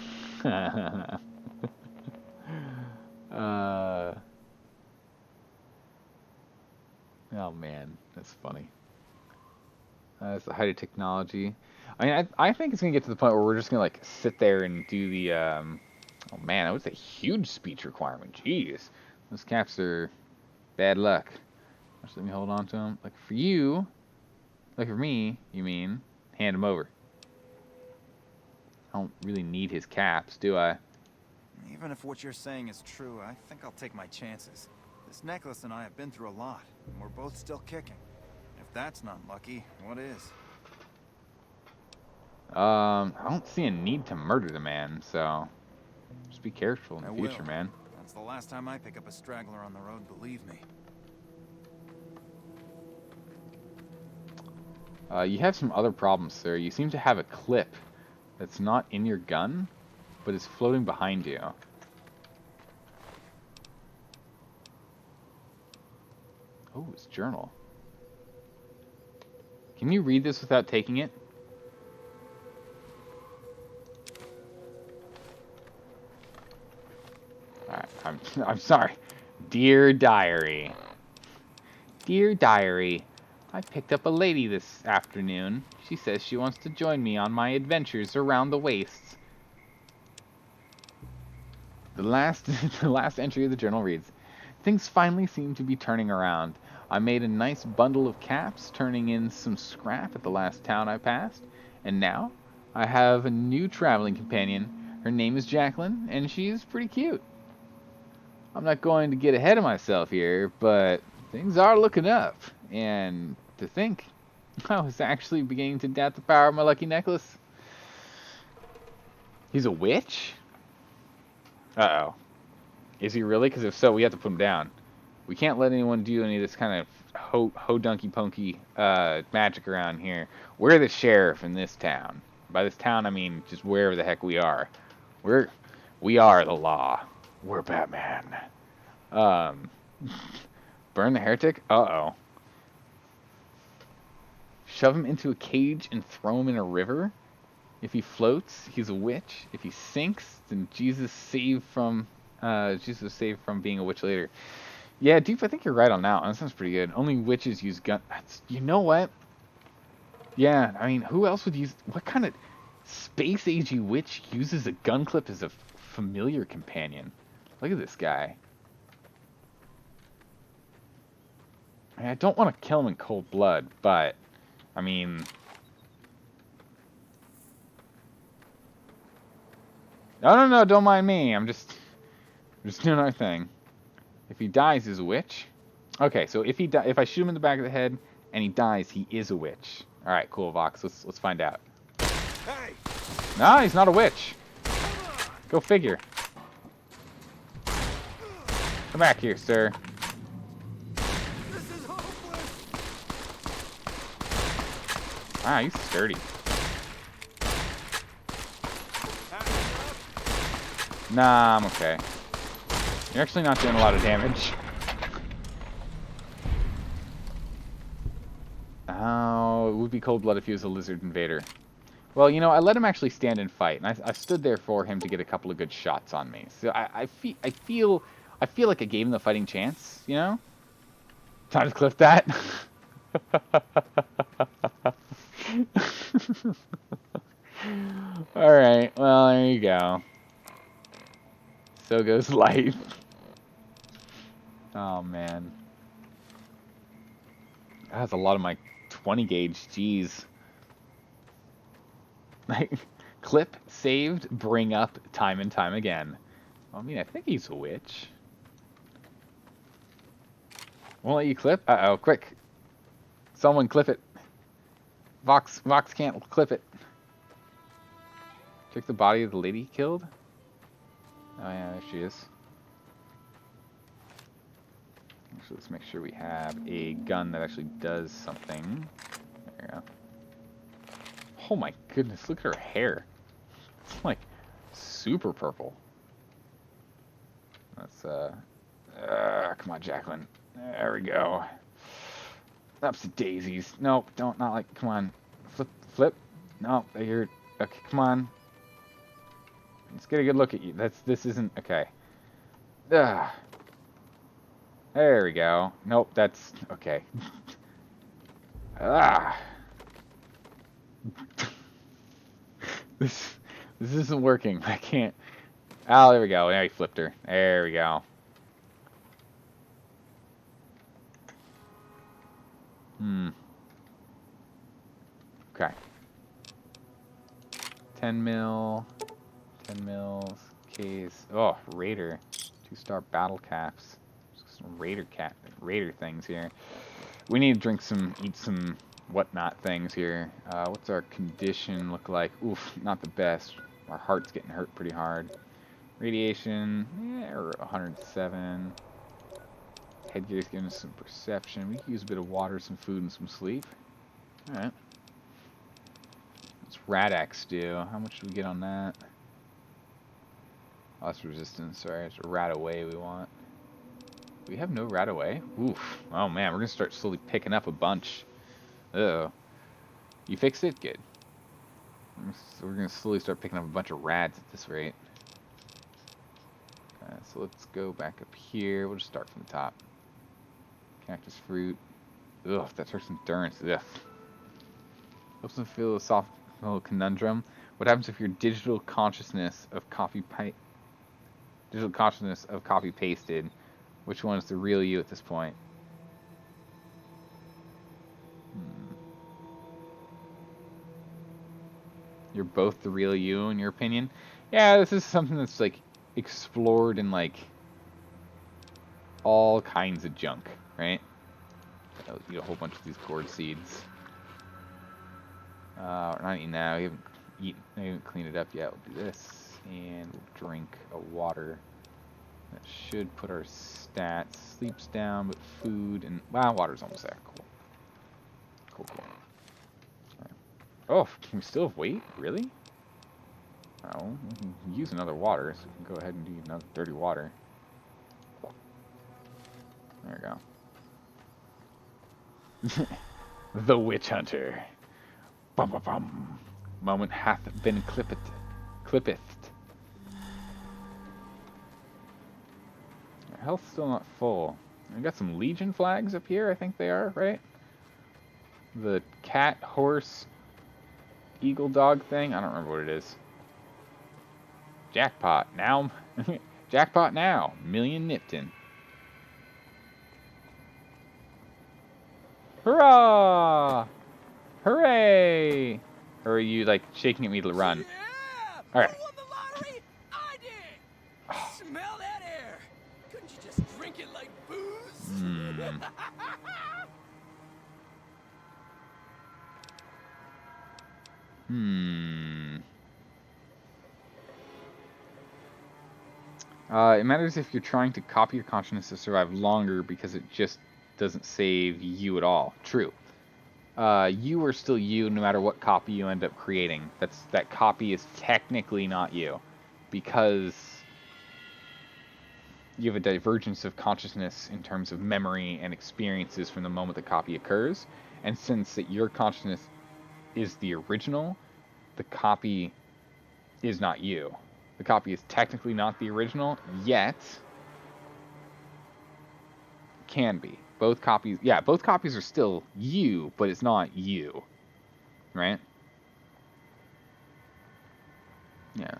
Oh man, that's funny. It's the height of technology. I mean, I think it's gonna get to the point where we're just gonna like sit there and do the. Oh man, that was a huge speech requirement. Jeez, those caps are bad luck. Just let me hold on to them. Like for you, like for me, you mean hand them over. I don't really need his caps, do I? Even if what you're saying is true, I think I'll take my chances. This necklace and I have been through a lot, and we're both still kicking. If that's not lucky, what is? I don't see a need to murder the man, so just be careful in the future, man. That's the last time I pick up a straggler on the road, believe me. You have some other problems, sir. You seem to have a clip that's not in your gun, but is floating behind you. Oh, it's journal. Can you read this without taking it? Alright, I'm sorry. Dear Diary. Dear Diary, I picked up a lady this afternoon. She says she wants to join me on my adventures around the wastes. The last entry of the journal reads, things finally seem to be turning around. I made a nice bundle of caps, turning in some scrap at the last town I passed. And now, I have a new traveling companion. Her name is Jacqueline, and she's pretty cute. I'm not going to get ahead of myself here, but things are looking up. And to think, I was actually beginning to doubt the power of my lucky necklace. He's a witch? Uh-oh. Is he really? Because if so, we have to put him down. We can't let anyone do any of this kind of ho-dunky-punky magic around here. We're the sheriff in this town. By this town, I mean just wherever the heck we are. We are the law. We're Batman. Burn the heretic? Uh-oh. Shove him into a cage and throw him in a river? If he floats, he's a witch. If he sinks, then Jesus saved from being a witch later. Yeah, Dupe, I think you're right on that one. That sounds pretty good. Only witches use gun. You know what? Yeah, I mean, who else would use... What kind of space-agey witch uses a gun clip as a familiar companion? Look at this guy. I mean, I don't want to kill him in cold blood, but... I mean... No, don't mind me. I'm just doing our thing. If he dies, he's a witch. Okay, so if I shoot him in the back of the head and he dies, he is a witch. All right, cool, Vox. Let's find out. Hey! No, he's not a witch. Go figure. Come back here, sir. This is hopeless! Wow, he's sturdy. Nah, I'm okay. You're actually not doing a lot of damage. Oh, it would be cold blood if he was a lizard invader. Well, you know, I let him actually stand and fight, and I stood there for him to get a couple of good shots on me. So I feel like I gave him the fighting chance, you know? Time to clip that. Alright, well, there you go. So goes life. Oh, man. That's a lot of my 20 gauge, jeez. Clip, saved, bring up, time and time again. I mean, I think he's a witch. Won't let you clip? Uh-oh, quick. Someone clip it. Vox can't clip it. Check the body of the lady he killed. Oh yeah, there she is. Actually, let's make sure we have a gun that actually does something. There we go. Oh my goodness, look at her hair. It's like super purple. That's come on, Jacqueline. There we go. Ups to daisies. Nope, don't, not like, come on. Flip. No, you're, okay, come on. Let's get a good look at you. This isn't, okay. Ugh. There we go. Nope, that's, okay. Ah. This isn't working. I can't. Oh, there we go. Now he flipped her. There we go. Okay. 10 mil. 10 mils. Case. Oh, Raider. 2-star battle caps. Some Raider things here. We need to drink some, eat some whatnot things here. What's our condition look like? Oof, not the best. Our heart's getting hurt pretty hard. Radiation, yeah, we're 107. Headgear's giving us some perception. We can use a bit of water, some food, and some sleep. Alright. What's Radax do? How much do we get on that? Oh, that's resistance. Sorry, it's a rat away we want. We have no rat away? Oof. Oh man, we're gonna start slowly picking up a bunch. Uh-oh. You fixed it? Good. So we're gonna slowly start picking up a bunch of rads at this rate. So let's go back up here. We'll just start from the top. Cactus fruit. Ugh, that hurts endurance. Ugh. Helps them feel a soft little conundrum. What happens if your digital consciousness of copy pasted? Which one is the real you at this point? You're both the real you, in your opinion? Yeah, this is something that's like explored in like all kinds of junk, right? I'll eat a whole bunch of these gourd seeds. We're not eating that. We haven't cleaned it up yet. We'll do this, and we'll drink a water. That should put our stats. Sleeps down, but food and wow, water's almost there. Cool. Right. Oh, can we still have weight? Really? Oh, we can use another water, so we can go ahead and do another dirty water. There we go. The Witch Hunter. Bum bum bum. Moment hath been clippeth. Our health's still not full. We got some Legion flags up here, I think they are, right? The cat, horse, eagle, dog thing. I don't remember what it is. Jackpot now. Jackpot now. Million Nipton. Hurrah! Hooray! Or are you like shaking at me to run? Yeah! Alright. Who won the lottery? I did! Smell that air! Couldn't you just drink it like booze? It matters if you're trying to copy your consciousness to survive longer because it just doesn't save you at all. True. You are still you no matter what copy you end up creating. That copy is technically not you because you have a divergence of consciousness in terms of memory and experiences from the moment the copy occurs. And since that your consciousness is the original, the copy is not you. The copy is technically not the original, yet can be. Both copies, yeah, both copies are still you, but it's not you, right? Yeah.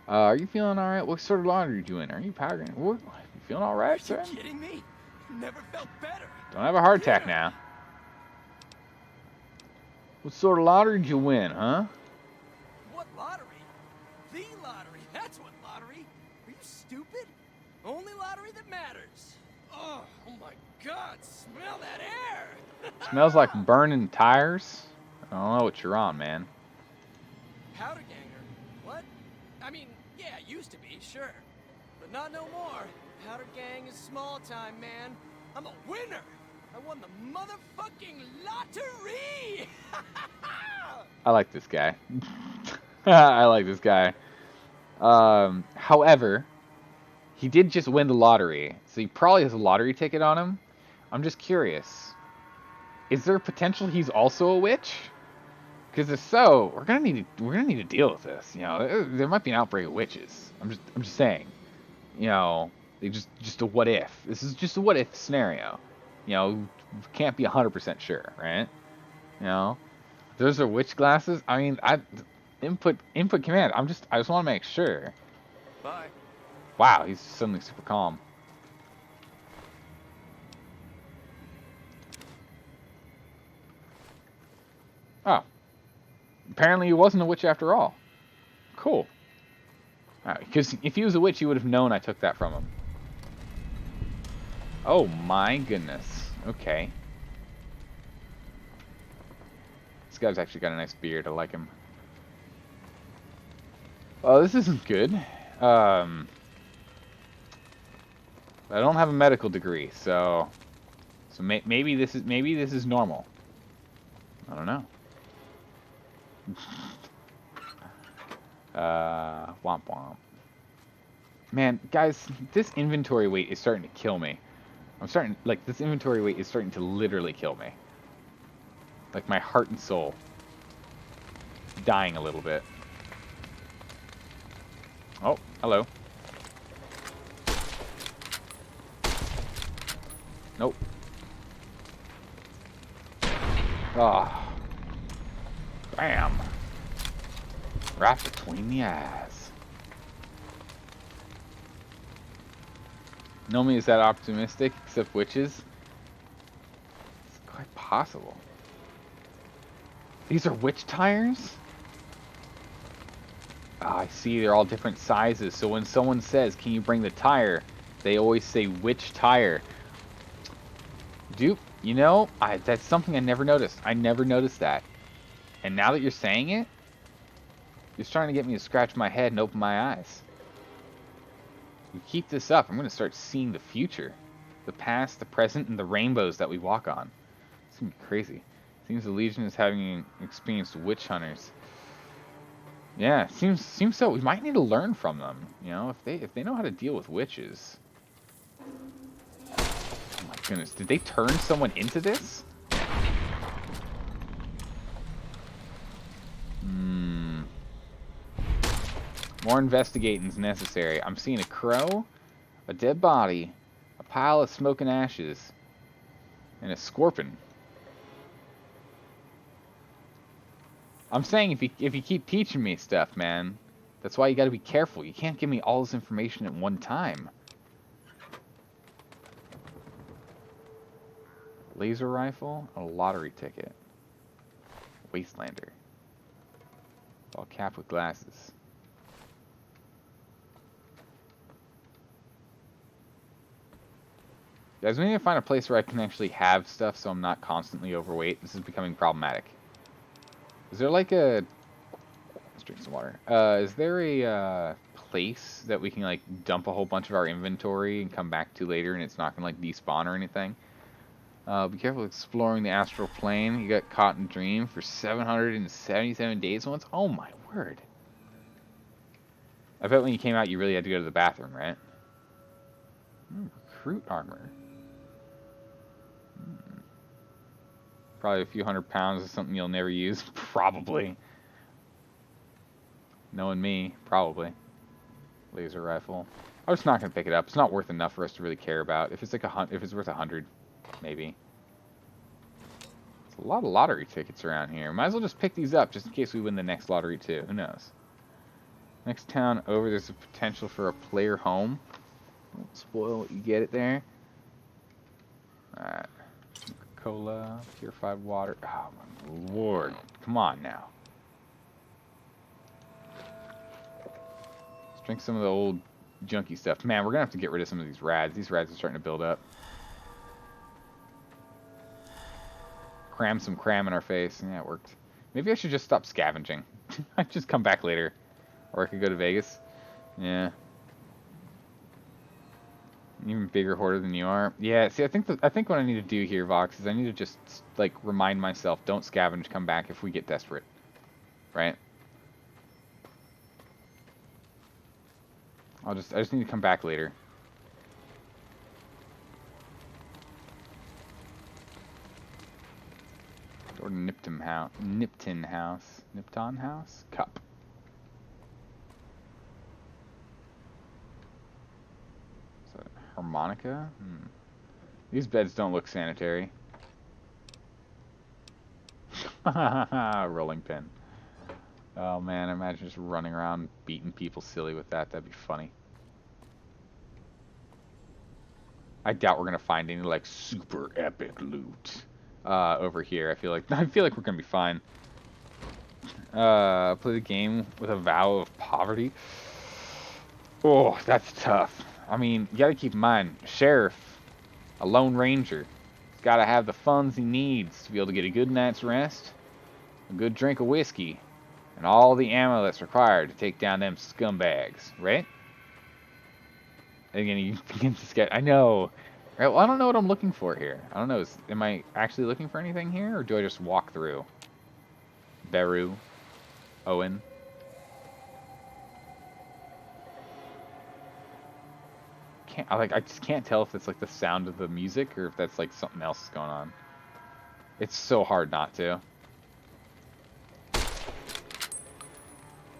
Are you feeling all right? What sort of lottery are you doing? Are you powdering? What? You feeling all right, sir? Are you kidding me? Never felt better. Don't have a heart attack now. What sort of lottery did you win, huh? What lottery? The lottery. That's what lottery. Are you stupid? Only lottery that matters. Oh my God! Smell that air. Smells like burning tires. I don't know what you're on, man. Powder ganger. What? I mean, yeah, used to be, sure. But not no more. Powder gang is small time, man. I'm a winner. I won the motherfucking lottery! I like this guy. I like this guy. However, he did just win the lottery, so he probably has a lottery ticket on him. I'm just curious. Is there potential he's also a witch? Because if so, we're gonna need to deal with this. You know, there might be an outbreak of witches. I'm just saying. You know, they just a what if. This is just a what if scenario. You know, can't be 100% sure, right? You know, those are witch glasses. I mean, input command. I just want to make sure. Bye. Wow, he's suddenly super calm. Oh. Apparently he wasn't a witch after all. Cool. Because if he was a witch, he would have known I took that from him. Oh my goodness. Okay. This guy's actually got a nice beard. I like him. Well, this isn't good. I don't have a medical degree, so maybe this is normal. I don't know. Womp womp. Man, guys, this inventory weight is starting to kill me. This inventory weight is starting to literally kill me. Like, my heart and soul. Dying a little bit. Oh, hello. Nope. Ah. Bam. Right between the eyes. Nobody is that optimistic, except witches. It's quite possible. These are witch tires? Ah, I see, they're all different sizes. So when someone says, can you bring the tire? They always say, which tire? Dude, you know, that's something I never noticed. I never noticed that. And now that you're saying it, you're trying to get me to scratch my head and open my eyes. You keep this up, I'm going to start seeing the future. The past, the present, and the rainbows that we walk on. It's going to be crazy. Seems the Legion is having experienced witch hunters. Yeah, seems so. We might need to learn from them. You know, if they know how to deal with witches. Oh my goodness, did they turn someone into this? More investigating is necessary. I'm seeing a crow, a dead body, a pile of smoke and ashes, and a scorpion. I'm saying if you keep teaching me stuff, man, that's why you gotta be careful. You can't give me all this information at one time. Laser rifle, a lottery ticket. Wastelander. All capped with glasses. Guys, we need to find a place where I can actually have stuff so I'm not constantly overweight. This is becoming problematic. Is there like a... Let's drink some water. Is there a place that we can like dump a whole bunch of our inventory and come back to later and it's not going to like despawn or anything? Be careful exploring the astral plane. You got caught in a dream for 777 days once? Oh my word. I bet when you came out you really had to go to the bathroom, right? Recruit armor. Probably a few £100 is something you'll never use. Probably. Knowing me, probably. Laser rifle. I'm just not gonna pick it up. It's not worth enough for us to really care about. If it's like if it's worth 100, maybe. There's a lot of lottery tickets around here. Might as well just pick these up just in case we win the next lottery too. Who knows? Next town over, there's a potential for a player home. Don't spoil what you get it there. Alright. Cola, purified water. Oh my lord. Come on now. Let's drink some of the old junky stuff. Man, we're gonna have to get rid of some of these rads. These rads are starting to build up. Cram some cram in our face. Yeah, it worked. Maybe I should just stop scavenging. I just come back later. Or I could go to Vegas. Yeah. Even bigger hoarder than you are. Yeah, see, I think what I need to do here, Vox, is I need to just, like, remind myself, don't scavenge, come back if we get desperate. Right? I just need to come back later. Or Nipton House. Nipton House? Cup. Is that harmonica? These beds don't look sanitary. Rolling pin. Oh man, imagine just running around beating people silly with that. That'd be funny. I doubt we're gonna find any like super epic loot over here. I feel like we're gonna be fine. Play the game with a vow of poverty. Oh, that's tough. I mean, you gotta keep in mind, sheriff, a lone ranger, he's gotta have the funds he needs to be able to get a good night's rest, a good drink of whiskey, and all the ammo that's required to take down them scumbags, right? And again, you begin to sketch. I know. Right, well, I don't know what I'm looking for here. I don't know. Am I actually looking for anything here, or do I just walk through? Beru, Owen. I just can't tell if it's like the sound of the music or if that's like something else is going on. It's so hard not to.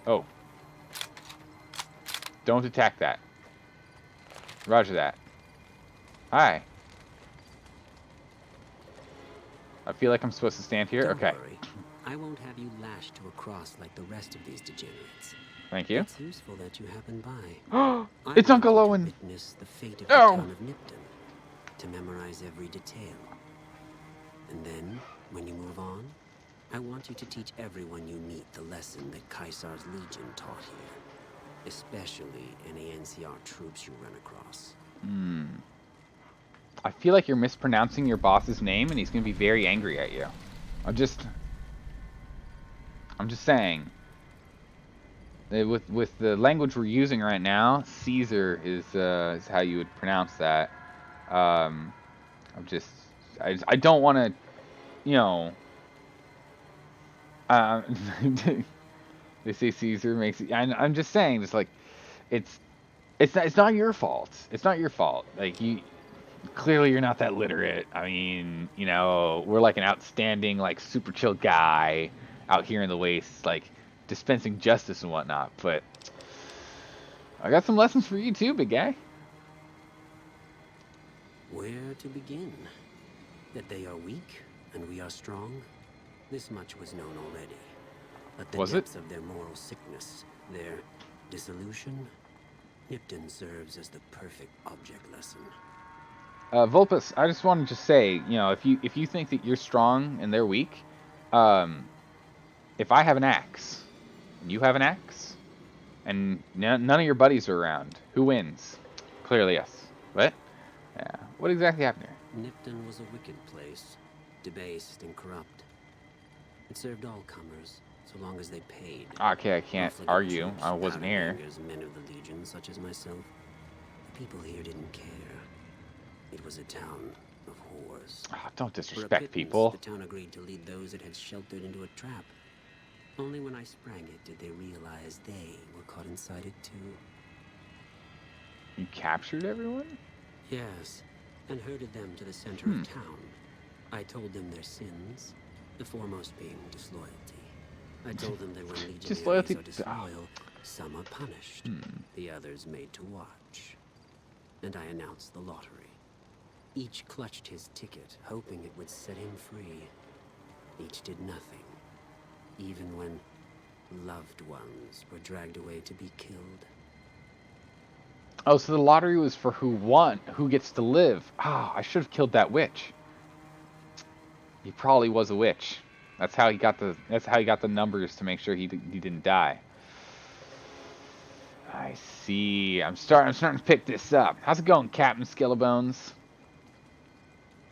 Oh. Don't attack that. Roger that. Hi. I feel like I'm supposed to stand here. Don't Okay. worry. I won't have you lashed to a cross like the rest of these degenerates. Thank you. It's useful that you happen by. It's Uncle Owen. Witness the fate of No. the town of Nipton, to memorize every detail. And then, when you move on, I want you to teach everyone you meet the lesson that Caesar's Legion taught here, especially any NCR troops you run across. I feel like you're mispronouncing your boss's name, and he's gonna be very angry at you. I'm just saying. With the language we're using right now, Caesar is how you would pronounce that. I don't want to, you know. They say Caesar makes it. I'm just saying, it's like, it's not your fault. It's not your fault. Like clearly you're not that literate. I mean, you know, we're like an outstanding, like super chill guy out here in the wastes, like dispensing justice and whatnot. But I got some lessons for you too, big guy. Where to begin? That they are weak and we are strong? This much was known already. But the depths of their moral sickness, their dissolution, Nipton serves as the perfect object lesson. Vulpus, I just wanted to say, you know, if you think that you're strong and they're weak, if I have an axe, and you have an axe, and none of your buddies are around, who wins? Clearly us. What? Yeah. What exactly happened here? Nipton was a wicked place, debased and corrupt. It served all comers, so long as they paid. Okay, I can't argue. I wasn't here. Men of the Legion, such as myself. The people here didn't care. It was a town of whores. Oh, don't disrespect people. The town agreed to lead those it had sheltered into a trap. Only when I sprang it did they realize they were caught inside it too. You captured everyone? Yes, and herded them to the center of town. I told them their sins, the foremost being disloyalty. I told them that when legionaries are disloyal, some are punished, the others made to watch. And I announced the lottery. Each clutched his ticket, hoping it would set him free. Each did nothing, even when loved ones were dragged away to be killed. Oh, so the lottery was for who gets to live. Ah, I should have killed that witch. He probably was a witch. That's how he got the numbers to make sure he didn't die. I see. I'm starting to pick this up. How's it going, Captain Skellebones?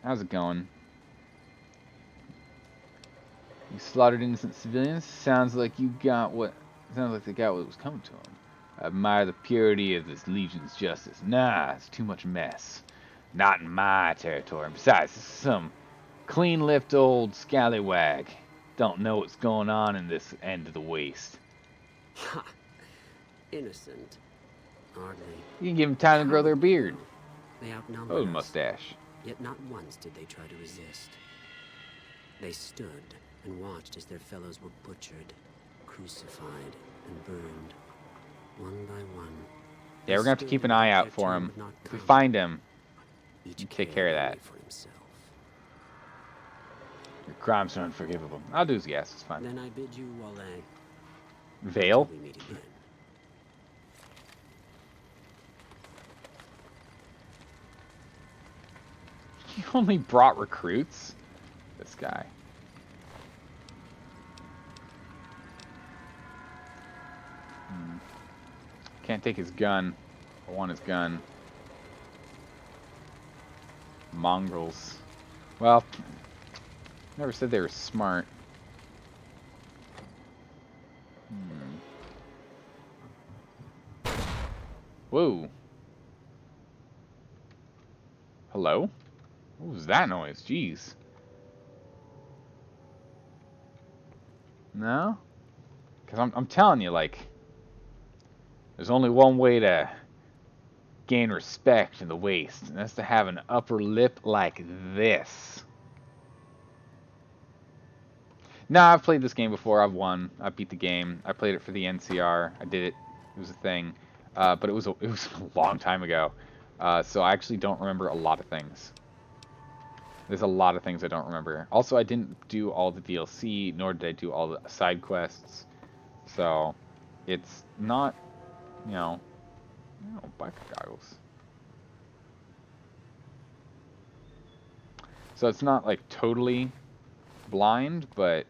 How's it going? You slaughtered innocent civilians? Sounds like they got what was coming to them. I admire the purity of this Legion's justice. Nah, it's too much mess. Not in my territory. Besides, this is some clean-lipped old scallywag. Don't know what's going on in this end of the waste. Ha! Innocent. Hardly. You can give them time to grow their beard. They outnumbered Oh, us, mustache. yet not once did they try to resist. They stood and watched as their fellows were butchered, crucified, and burned, one by one. Yeah, we're gonna have to keep an eye out for him. If we find him, Each take care of that. for himself. Your crimes are unforgivable. I'll do his yes, it's fine. Then I bid you Wale. Vale? Till we meet again. He only brought recruits? This guy. Can't take his gun. I want his gun. Mongrels. Well, never said they were smart. Whoa. Hello? What was that noise? Jeez. No? Because I'm telling you, like, there's only one way to gain respect in the waste, and that's to have an upper lip like this. Nah, I've played this game before. I've won. I beat the game. I played it for the NCR. I did it. It was a thing. But it was a long time ago. So I actually don't remember a lot of things. There's a lot of things I don't remember. Also, I didn't do all the DLC, nor did I do all the side quests. So, it's not, you know, biker goggles. So it's not like totally blind, but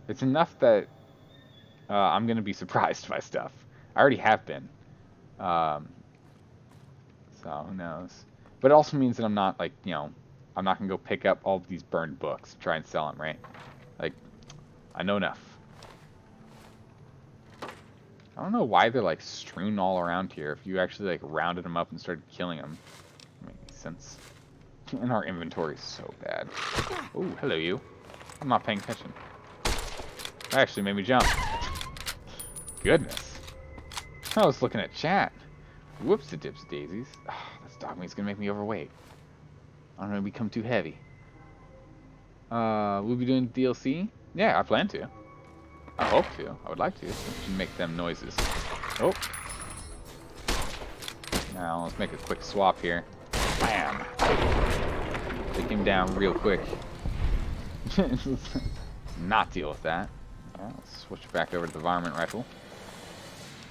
it's enough that I'm going to be surprised by stuff. I already have been. So who knows? But it also means that I'm not, like, you know, I'm not going to go pick up all of these burned books and try and sell them, right? Like, I know enough. I don't know why they're, like, strewn all around here. If you actually, like, rounded them up and started killing them. It makes any sense. And our inventory is so bad. Oh, hello, you. I'm not paying attention. That actually made me jump. Goodness. I was looking at chat. Whoops-a-dips daisies. Oh, this dog meat's gonna make me overweight. I'm gonna become too heavy. We'll be doing DLC? Yeah, I plan to. I hope to. I would like to. Make them noises. Oh. Now, let's make a quick swap here. Bam! Take him down real quick. Not deal with that. Yeah, let's switch back over to the varmint rifle.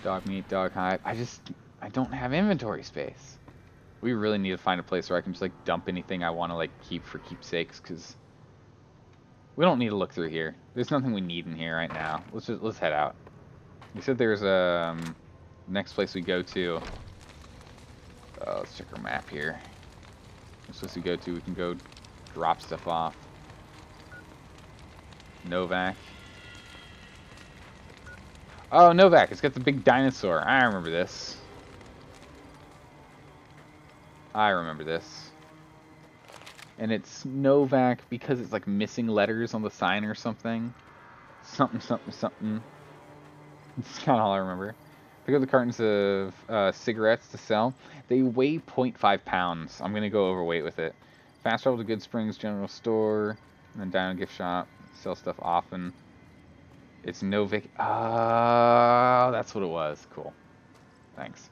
Dog meat, dog hide. I don't have inventory space. We really need to find a place where I can just, like, dump anything I want to, like, keep for keepsakes, because we don't need to look through here. There's nothing we need in here right now. Let's head out. You said there's a next place we go to. Let's check our map here. Next place we go to, we can go drop stuff off. Novak. Oh, Novak. It's got the big dinosaur. I remember this. I remember this. And it's Novak because it's like missing letters on the sign or something. Something, something, something. That's kind of all I remember. Pick up the cartons of cigarettes to sell. They weigh 0.5 pounds. I'm going to go overweight with it. Fast travel to Good Springs General Store. And then down a gift shop. Sell stuff often. It's Novik. Oh, that's what it was. Cool. Thanks.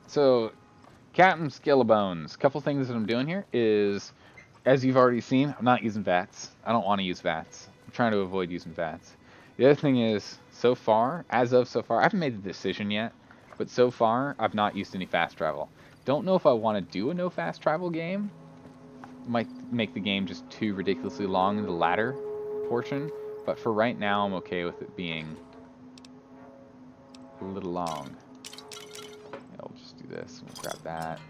So, Captain Skillbones. Couple things that I'm doing here is, as you've already seen, I'm not using VATS. I don't want to use VATS. I'm trying to avoid using VATS. The other thing is, so far, I haven't made the decision yet, but so far, I've not used any fast travel. Don't know if I want to do a no fast travel game. Might make the game just too ridiculously long in the latter portion, but for right now, I'm okay with it being a little long. Yeah, we'll just do this. We'll grab that.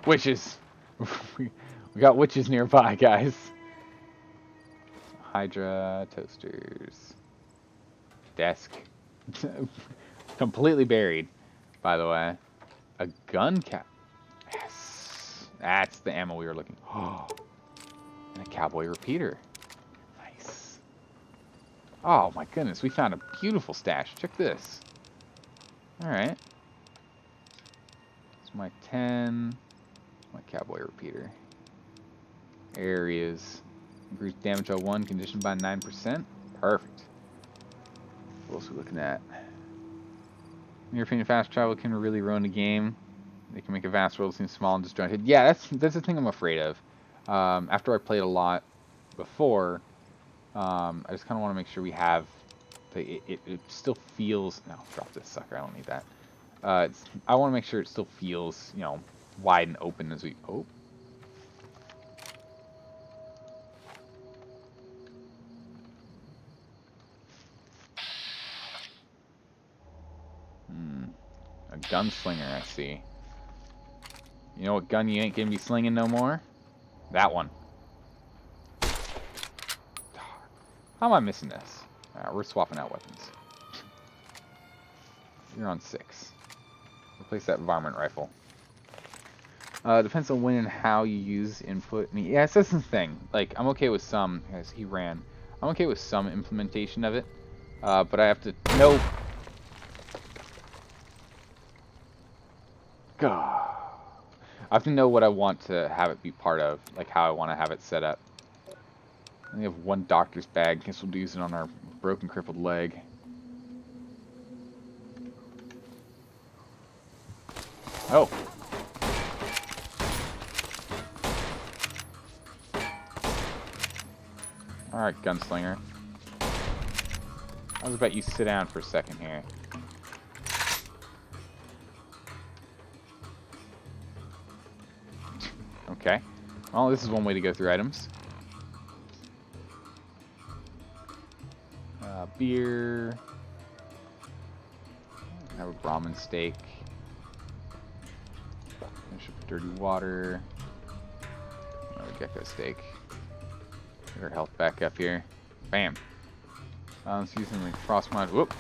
Witches! We got witches nearby, guys. Hydra, toasters, desk. Completely buried, by the way. A gun cap. Yes! That's the ammo we were looking for. Oh, and a cowboy repeater. Nice. Oh my goodness, we found a beautiful stash. Check this. Alright. It's my 10. My cowboy repeater. Areas. Increase damage on 1, conditioned by 9%. Perfect. What else are we looking at? In your opinion, fast travel can really ruin the game. They can make a vast world seem small and disjointed. Yeah, that's the thing I'm afraid of. After I played a lot before, I just kind of want to make sure we have... It still feels... No, drop this sucker. I don't need that. I want to make sure it still feels, you know, wide and open as we... Oh. A gunslinger, I see. You know what gun you ain't gonna be slinging no more? That one. How am I missing this? Alright, we're swapping out weapons. You're on 6. Replace that varmint rifle. Depends on when and how you use input. Yeah, that's the thing. Like, I'm okay with some... As he ran. I'm okay with some implementation of it. But I have to... Nope. God. I have to know what I want to have it be part of, like how I want to have it set up. We have one doctor's bag. Guess we'll use it on our broken, crippled leg. Oh. Alright, gunslinger. I was about you sit down for a second here. Okay. Well, this is one way to go through items. Beer. Have a Brahmin steak. Finish up dirty water. Another gecko steak. Get our health back up here. Bam. Let's use something like frost mod. Whoop.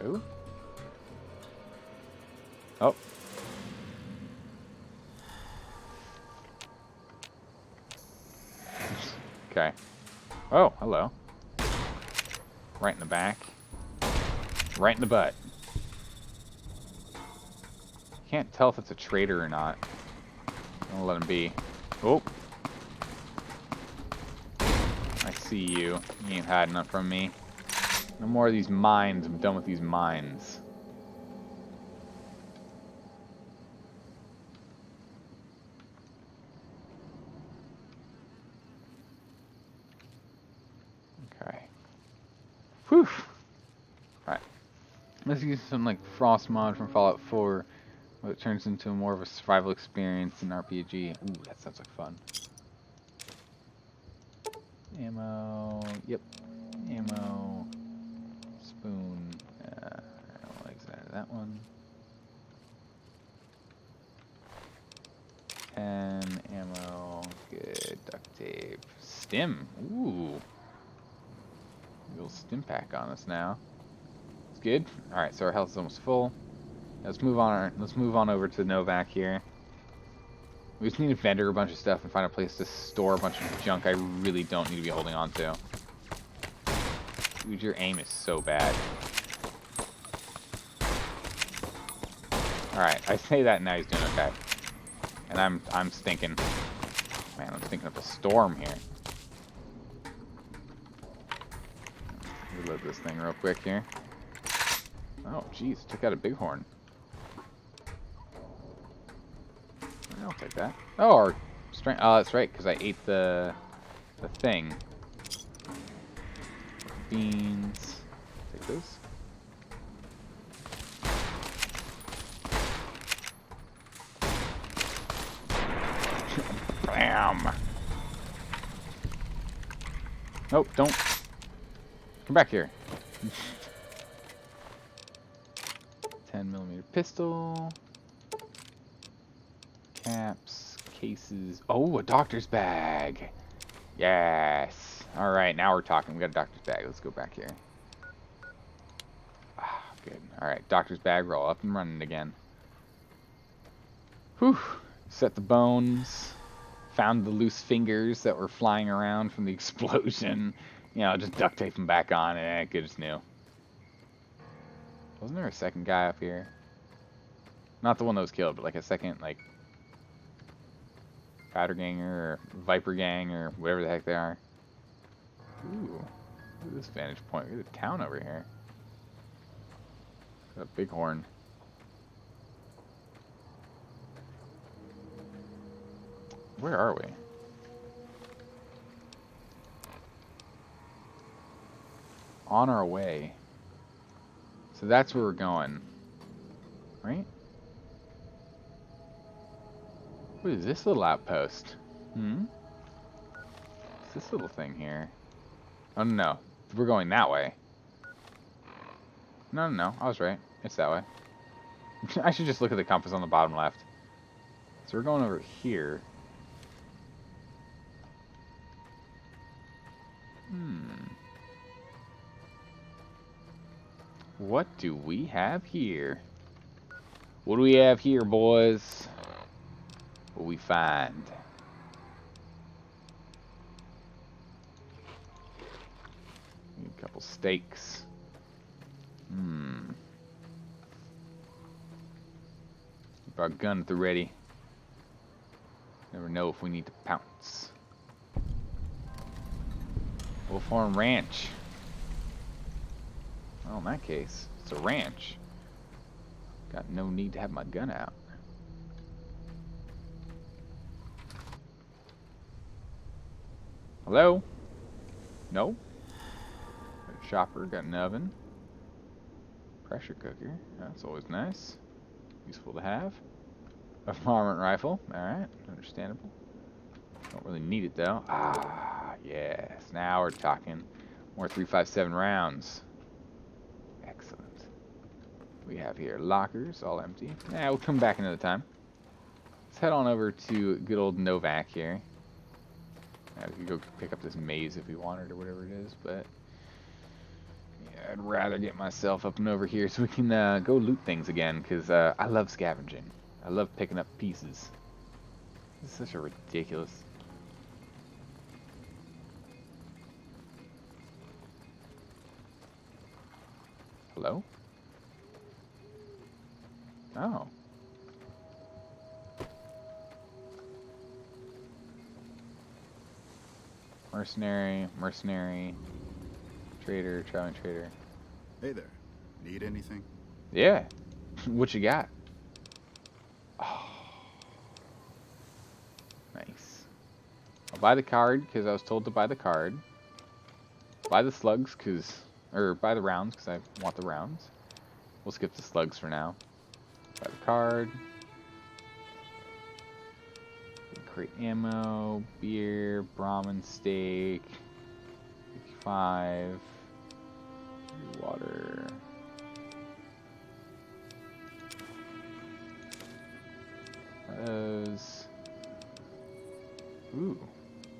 Oh. Oh. Okay. Oh, hello. Right in the back. Right in the butt. Can't tell if it's a traitor or not. I'll let him be. Oh. I see you. You ain't hiding up from me. No more of these mines. I'm done with these mines. Whew. Alright. Let's use something like Frost mod from Fallout 4, where it turns into more of a survival experience in RPG. Ooh, that sounds like fun. Ammo. Yep. Ammo. Spoon. I don't like that one. 10 ammo. Good. Duct tape. Stim. Ooh. Little stim pack on us now. It's good. All right, so our health is almost full. Let's move on. Let's move on over to Novak here. We just need to vendor a bunch of stuff and find a place to store a bunch of junk I really don't need to be holding on to. Dude, your aim is so bad. All right, I say that and now he's doing okay. And I'm stinking. Man, I'm stinking up a storm here. reload this thing real quick here. Oh, jeez, took out a bighorn. I'll take that. Oh, or strength. Oh, that's right, because I ate the thing. Beans. Take those. Bam. Nope, don't. Come back here. 10mm pistol. Caps, cases. Oh, a doctor's bag. Yes. All right, now we're talking. We got a doctor's bag. Let's go back here. Ah, good. All right, doctor's bag. Roll up and running again. Whew. Set the bones. Found the loose fingers that were flying around from the explosion. You know, just duct tape them back on. Good as new. Wasn't there a second guy up here? Not the one that was killed, but like a second, like, Powder Ganger or Viper Gang or whatever the heck they are. Ooh, look at this vantage point. Look at the town over here. Got a bighorn. Where are we? On our way. So that's where we're going. Right? What is this little outpost? What's this little thing here? Oh, no. We're going that way. No, I was right. It's that way. I should just look at the compass on the bottom left. So we're going over here. What do we have here? What do we have here, boys? What we find? Need a couple steaks. Keep our gun at the ready. Never know if we need to pounce. Wolfhorn Ranch. Well, in that case, it's a ranch. Got no need to have my gun out. Hello? No? Got a chopper, got an oven. Pressure cooker, that's always nice. Useful to have. A varmint rifle, alright, understandable. Don't really need it though. Ah, yes, now we're talking. More 357 rounds. Excellent. We have here lockers, all empty. Yeah, we'll come back another time. Let's head on over to good old Novak here. We could go pick up this maze if we wanted or whatever it is, but yeah, I'd rather get myself up and over here so we can go loot things again, because I love scavenging. I love picking up pieces. This is such a ridiculous... Hello? Oh. Mercenary, trader, traveling trader. Hey there. Need anything? Yeah. What you got? Oh. Nice. I'll buy the card because I was told to buy the card. Buy the slugs or buy the rounds because I want the rounds. We'll skip the slugs for now. Buy the card. Crate ammo, beer, Brahmin steak, 55, water. Those. Ooh.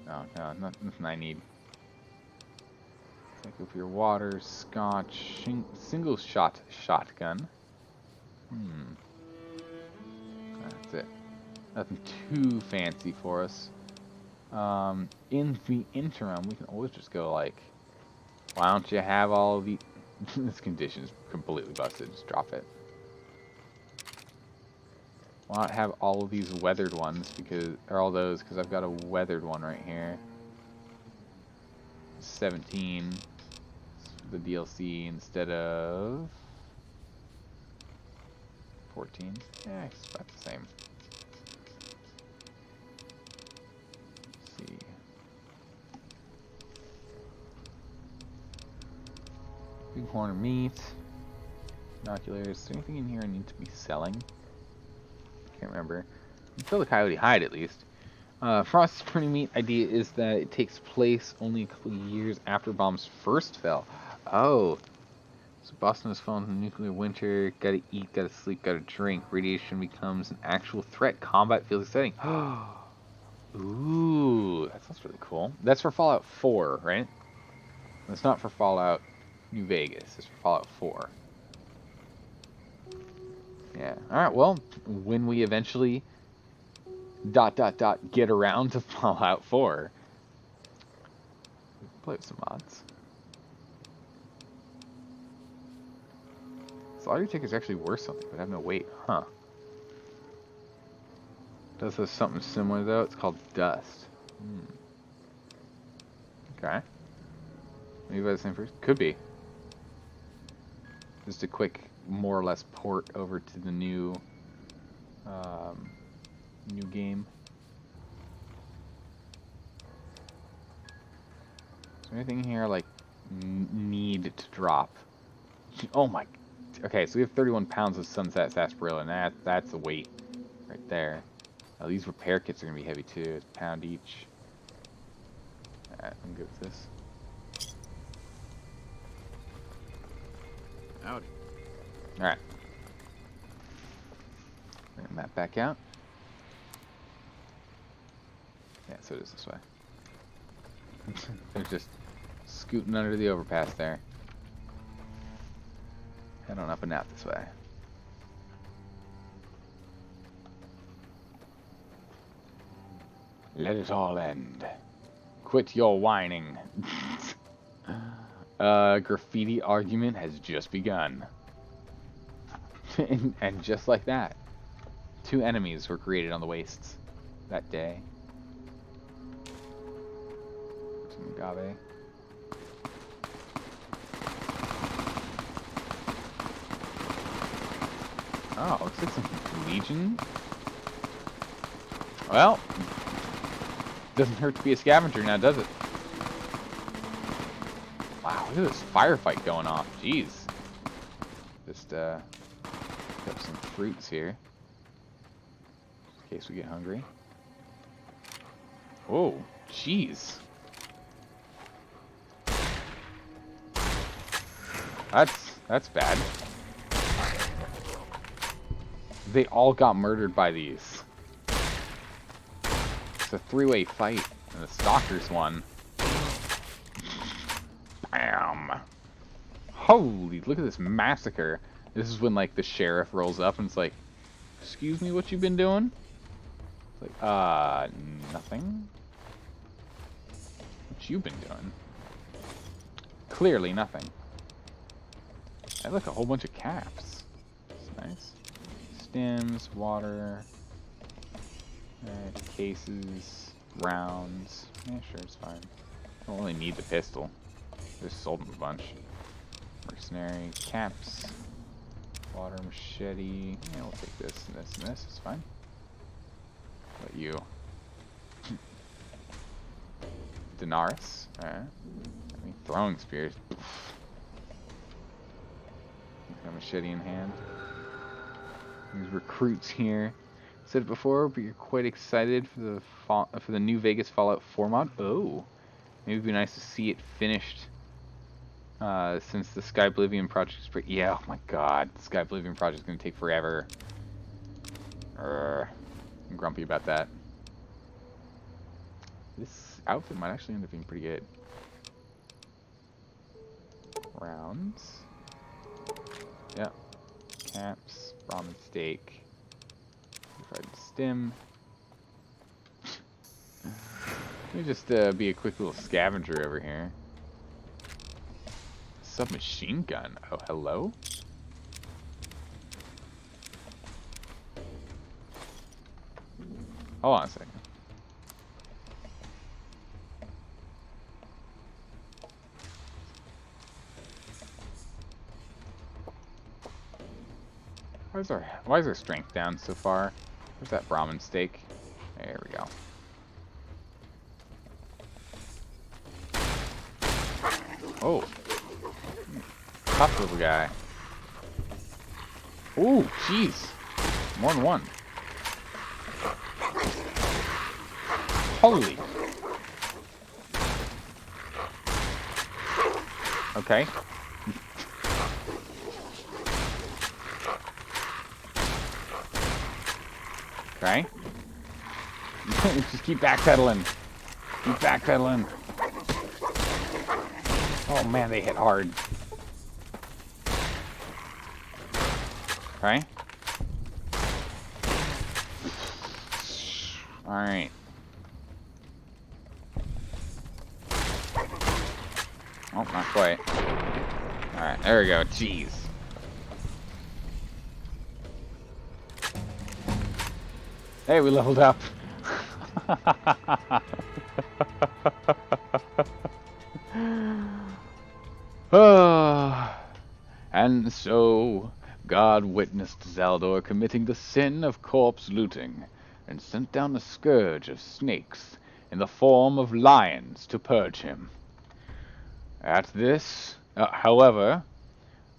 Oh, no, nothing I need. Take up your water, scotch, single shot shotgun. That's it. Nothing too fancy for us. In the interim, we can always just go like, why don't you have all the... This condition is completely busted. Just drop it. Why not have all of these weathered ones, or all those, because I've got a weathered one right here. 17. for the DLC instead of 14. Yeah, it's about the same. Let's see. Big horn of meat. Binoculars. Is there anything in here I need to be selling? Can't remember. Fill the coyote hide at least. Frost's pretty neat idea is that it takes place only a couple of years after bombs first fell. Oh. So Boston has fallen from nuclear winter. Gotta eat, gotta sleep, gotta drink. Radiation becomes an actual threat. Combat feels exciting. Ooh, that sounds really cool. That's for Fallout 4, right? That's not for Fallout New Vegas. It's for Fallout 4. Yeah. Alright, well, when we eventually get around to Fallout 4, we can play with some mods. Slaughter ticket's actually worth something, but I have no weight. Huh. Does have something similar though. It's called Dust. Okay. Maybe by the same person? Could be. Just a quick, more or less, port over to the new game. Is there anything here like need to drop? Oh my. Okay, so we have 31 pounds of Sunset Sarsaparilla, and that's a weight right there. These repair kits are gonna be heavy too. It's a pound each. Alright, I'm good with this. Howdy. Alright. Bring the map back out. Yeah, so it is this way. They're just scooting under the overpass there. Head on up and out this way. Let it all end. Quit your whining. Graffiti argument has just begun. and just like that, 2 enemies were created on the wastes that day. Some agave. Oh, looks like some Legion. Well, doesn't hurt to be a scavenger now, does it? Wow, look at this firefight going off. Jeez. Just got some fruits here, in case we get hungry. Oh, jeez. That's bad. They all got murdered by these. It's a 3-way fight, and the stalkers won. Bam! Holy, look at this massacre. This is when, like, the sheriff rolls up and it's like, excuse me, what you been doing? It's like, nothing. What you been doing? Clearly nothing. I look, a whole bunch of caps. That's nice. Stems, water, cases, rounds. Yeah, sure, it's fine. Don't really need the pistol. Just sold them a bunch. Mercenary, caps, water, machete. Yeah, we'll take this and this and this. It's fine. What about you? Denaris. Alright. I mean, throwing spears. Got a machete in hand. These recruits here. Said it before, but you're quite excited for the new Vegas Fallout 4 mod. Oh, maybe it'd be nice to see it finished. Since the Sky Oblivion project is pretty. Yeah, oh my god, the Sky Oblivion project is gonna take forever. I'm grumpy about that. This outfit might actually end up being pretty good. Rounds. Yep. Caps. Ramen steak. Fried stem. Let me just be a quick little scavenger over here. Submachine gun. Oh, hello? Hold on a second. Why is our strength down so far? Where's that Brahmin steak? There we go. Oh. Tough little guy. Ooh, jeez. More than one. Holy. Okay. Okay. Just keep backpedaling. Keep backpedaling. Oh man, they hit hard. Okay. Alright. Oh, not quite. Alright, there we go. Jeez. Hey, we leveled up. And so, God witnessed Zaldore committing the sin of corpse looting, and sent down a scourge of snakes in the form of lions to purge him. At this, however,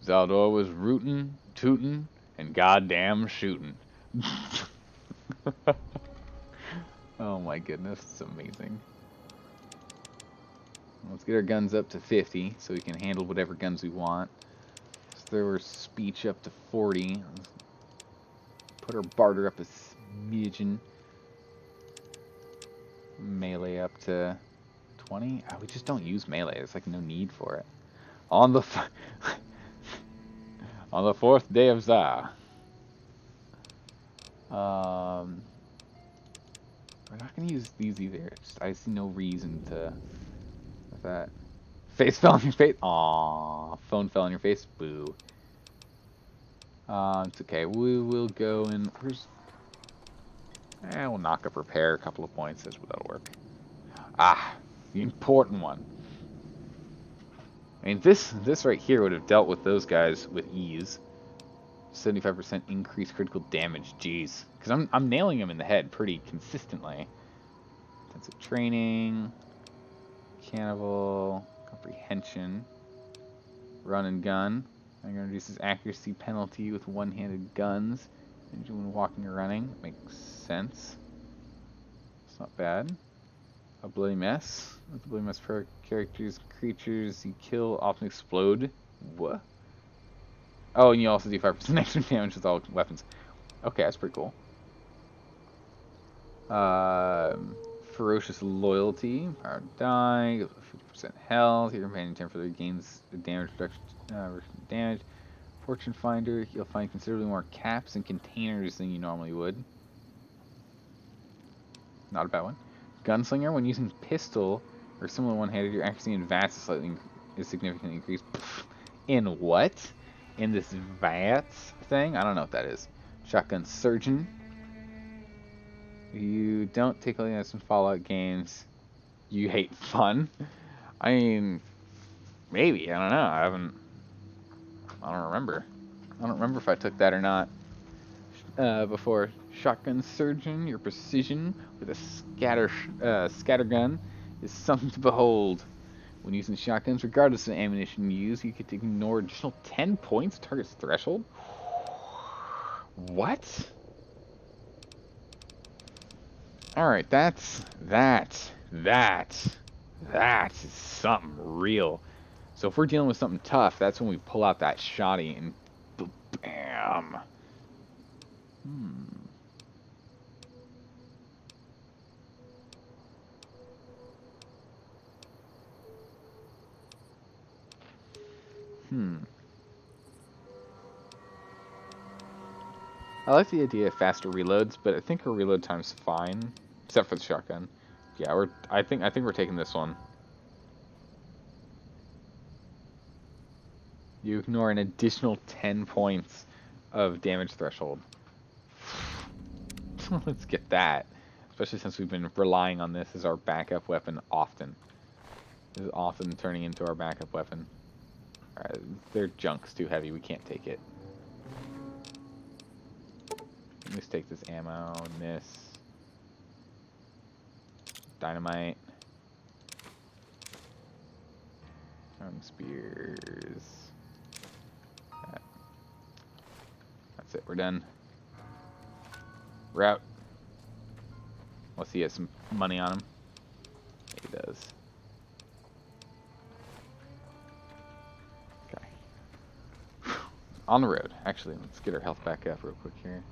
Zaldore was rootin', tootin', and goddamn shootin'. Oh my goodness, it's amazing. Let's get our guns up to 50 so we can handle whatever guns we want. Let's throw our speech up to 40. Let's put our barter up a smidgen. Melee up to 20. Oh, we just don't use melee. There's like no need for it. On the on the 4th day of Za. We're not gonna use these either. I see no reason to. With that. Face fell on your face. Aww. Phone fell on your face. Boo. It's okay. We will go and we'll knock up repair a couple of points. That'll work. Ah, the important one. I mean, this right here would have dealt with those guys with ease. 75% increased critical damage. Jeez, because I'm nailing them in the head pretty consistently. Intensive training, cannibal, comprehension, run and gun. I'm gonna reduce his accuracy penalty with one-handed guns. When walking or running, makes sense. It's not bad. A bloody mess. With the bloody mess for characters, creatures you kill often explode. What? Oh, and you also do 5% extra damage with all weapons. Okay, that's pretty cool. Ferocious loyalty. Power die. 50% health. Your companion temporarily gains damage reduction. Damage. Fortune finder. You'll find considerably more caps and containers than you normally would. Not a bad one. Gunslinger. When using pistol or similar one-handed, your accuracy in VATS is significantly increased. In what? In this VATS thing? I don't know what that is. Shotgun surgeon. You don't take all some Fallout games. You hate fun. I mean, maybe. I don't know. I don't remember. I don't remember if I took that or not. Before. Shotgun surgeon. Your precision with a scattergun is something to behold. When using shotguns, regardless of the ammunition used, you could ignore additional 10 points target's threshold. What? Alright, that is something real. So if we're dealing with something tough, that's when we pull out that shotty and bam. I like the idea of faster reloads, but I think our reload time's fine, except for the shotgun. Yeah, I think we're taking this one. You ignore an additional 10 points of damage threshold. Let's get that, especially since we've been relying on this as our backup weapon often. This is often turning into our backup weapon. Alright, their junk's too heavy. We can't take it. Let me take this ammo and this. Dynamite. Spears. That's it, we're done. Route. Let's see, he has some money on him. Yeah, he does. Okay. On the road. Actually, let's get our health back up real quick here.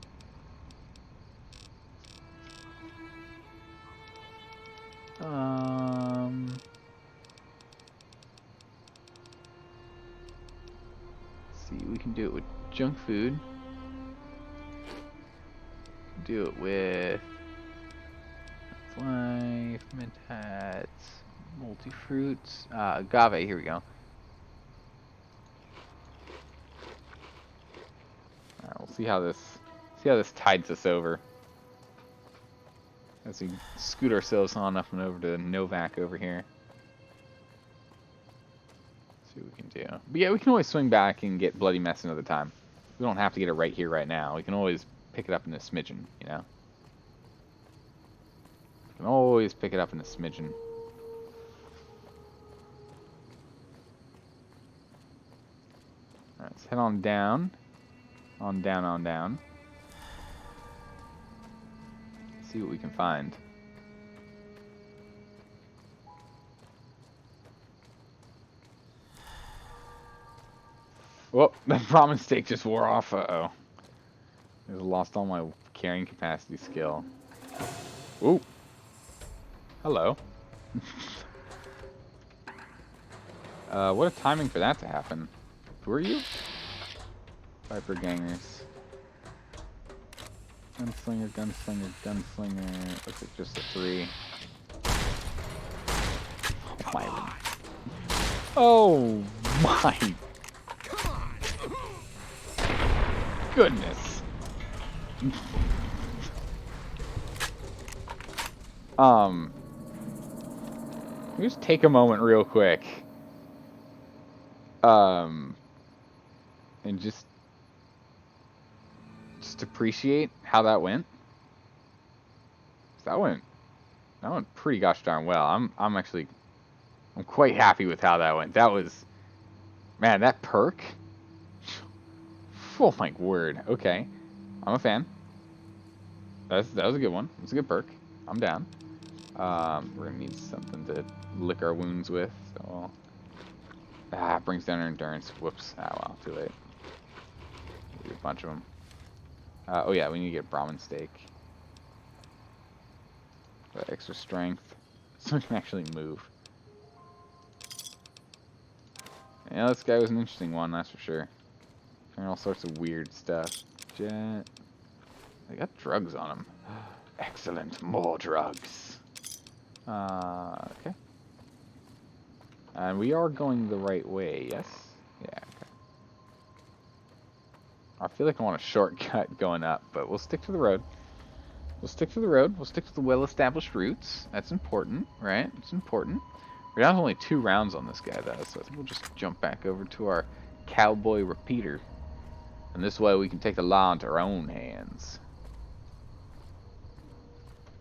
Let's see, we can do it with junk food. Do it with life, mint hats, multi-fruits, agave, here we go. Alright, we'll see how this tides us over. As we scoot ourselves on up and over to Novak over here. See what we can do. But yeah, we can always swing back and get Bloody Mess another time. We don't have to get it right here, right now. We can always pick it up in a smidgen, you know? We can always pick it up in a smidgen. Alright, let's head on down. On down, on down. See what we can find. Whoop, that ramen steak just wore off. Uh-oh. I just lost all my carrying capacity skill. Ooh. Hello. What a timing for that to happen. Who are you? Viper gangers. Gunslinger, gunslinger, gunslinger. Looks like just a 3. Oh my. Oh my goodness. Let me just take a moment real quick. And just appreciate how that went. That went pretty gosh darn well. I'm quite happy with how that went. That was, man, that perk. Oh my word. Okay, I'm a fan. That was a good one. It's a good perk. I'm down. We're gonna need something to lick our wounds with. So, it brings down our endurance. Whoops. Ah, well, too late. Need a bunch of them. Oh yeah, we need to get Brahmin steak. Got extra strength, so we can actually move. Yeah, this guy was an interesting one, that's for sure. Trying all sorts of weird stuff. Jet. They got drugs on him. Excellent, more drugs. Okay. And we are going the right way, yes? Yeah, okay. I feel like I want a shortcut going up, but we'll stick to the road. We'll stick to the road. We'll stick to the well-established routes. That's important, right? It's important. We're down to only 2 rounds on this guy, though, so I think we'll just jump back over to our cowboy repeater. And this way we can take the law into our own hands.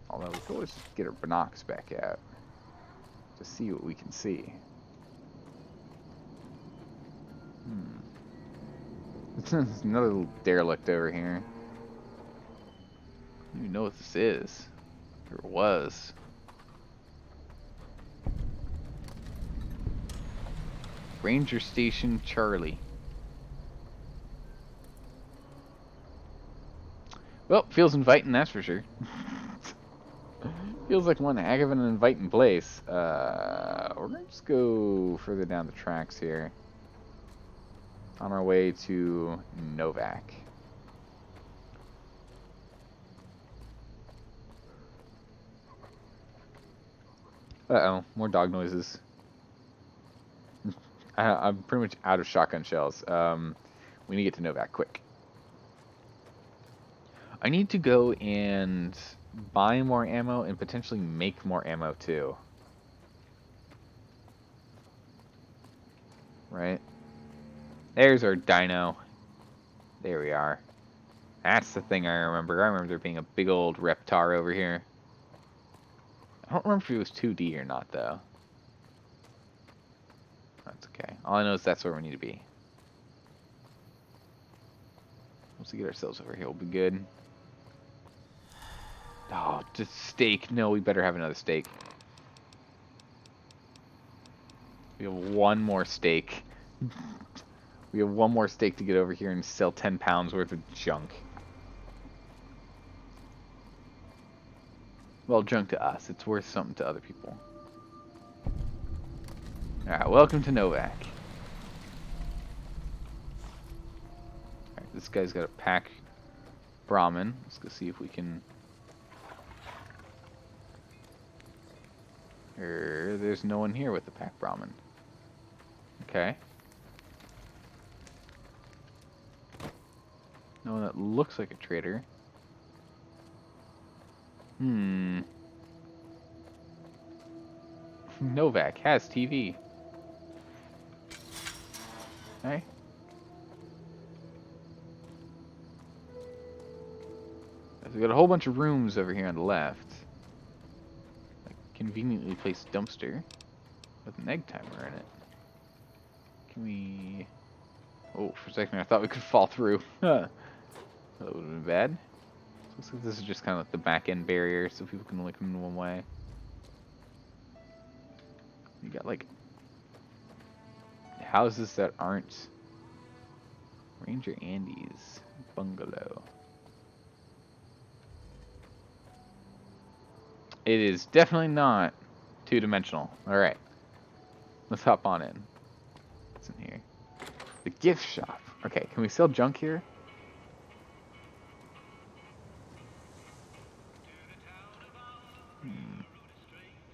Although we could always get our binocs back out to see what we can see. There's another little derelict over here. I don't even know what this is. Or it was. Ranger Station Charlie. Well, feels inviting, that's for sure. Feels like one heck of an inviting place. We're gonna just go further down the tracks here. On our way to Novak. Uh-oh, more dog noises. I'm pretty much out of shotgun shells. We need to get to Novak quick. I need to go and buy more ammo and potentially make more ammo too. Right? There's our dino. There we are. That's the thing I remember. I remember there being a big old Reptar over here. I don't remember if it was 2D or not, though. That's okay. All I know is that's where we need to be. Once we get ourselves over here, we'll be good. Oh, just steak. No, we better have another steak. We have one more steak. We have one more steak to get over here and sell 10 pounds worth of junk. Well, junk to us. It's worth something to other people. Alright, welcome to Novak. Alright, this guy's got a pack Brahmin. Let's go see if we can... There's no one here with the pack Brahmin. Okay. No one that looks like a trader. Novak has TV. Hey. We got a whole bunch of rooms over here on the left. Like conveniently placed dumpster with an egg timer in it. Can we... Oh, for a second I thought we could fall through. That would have been bad. Looks like this is just kind of like the back end barrier, so people can only come in one way. You got like houses that aren't Ranger Andy's bungalow. It is definitely not two-dimensional. Alright. Let's hop on in. What's in here? The gift shop. Okay, can we sell junk here?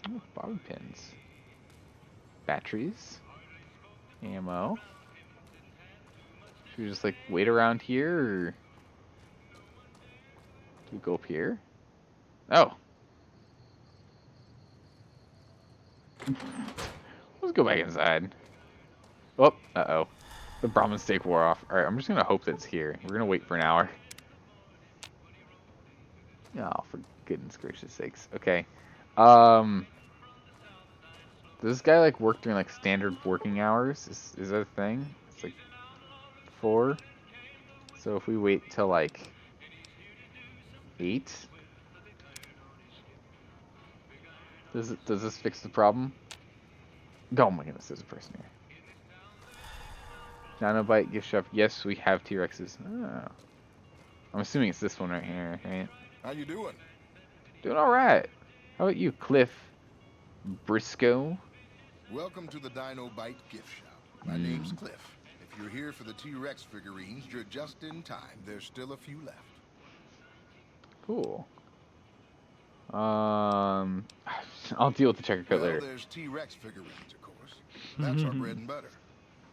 Oh, bobby pins. Batteries. Ammo. Should we just like wait around here or do we go up here? Oh. Let's go back inside. Oh, uh-oh. The Brahmin steak wore off. Alright, I'm just gonna hope that it's here. We're gonna wait for an hour. Oh, for goodness gracious sakes. Okay. Does this guy like work during like standard working hours? Is that a thing? It's like 4. So if we wait till like 8, does this fix the problem? Oh my goodness, there's a person here. Nanobite gift shop. Yes, we have T-Rexes. Oh. I'm assuming it's this one right here, right? How you doing? Doing all right. How about you, Cliff Briscoe? Welcome to the Dino Bite gift shop. My name's Cliff. If you're here for the T-Rex figurines, you're just in time. There's still a few left. Cool. I'll deal with the checker coat later. Well, there's T-Rex figurines, of course. That's our bread and butter.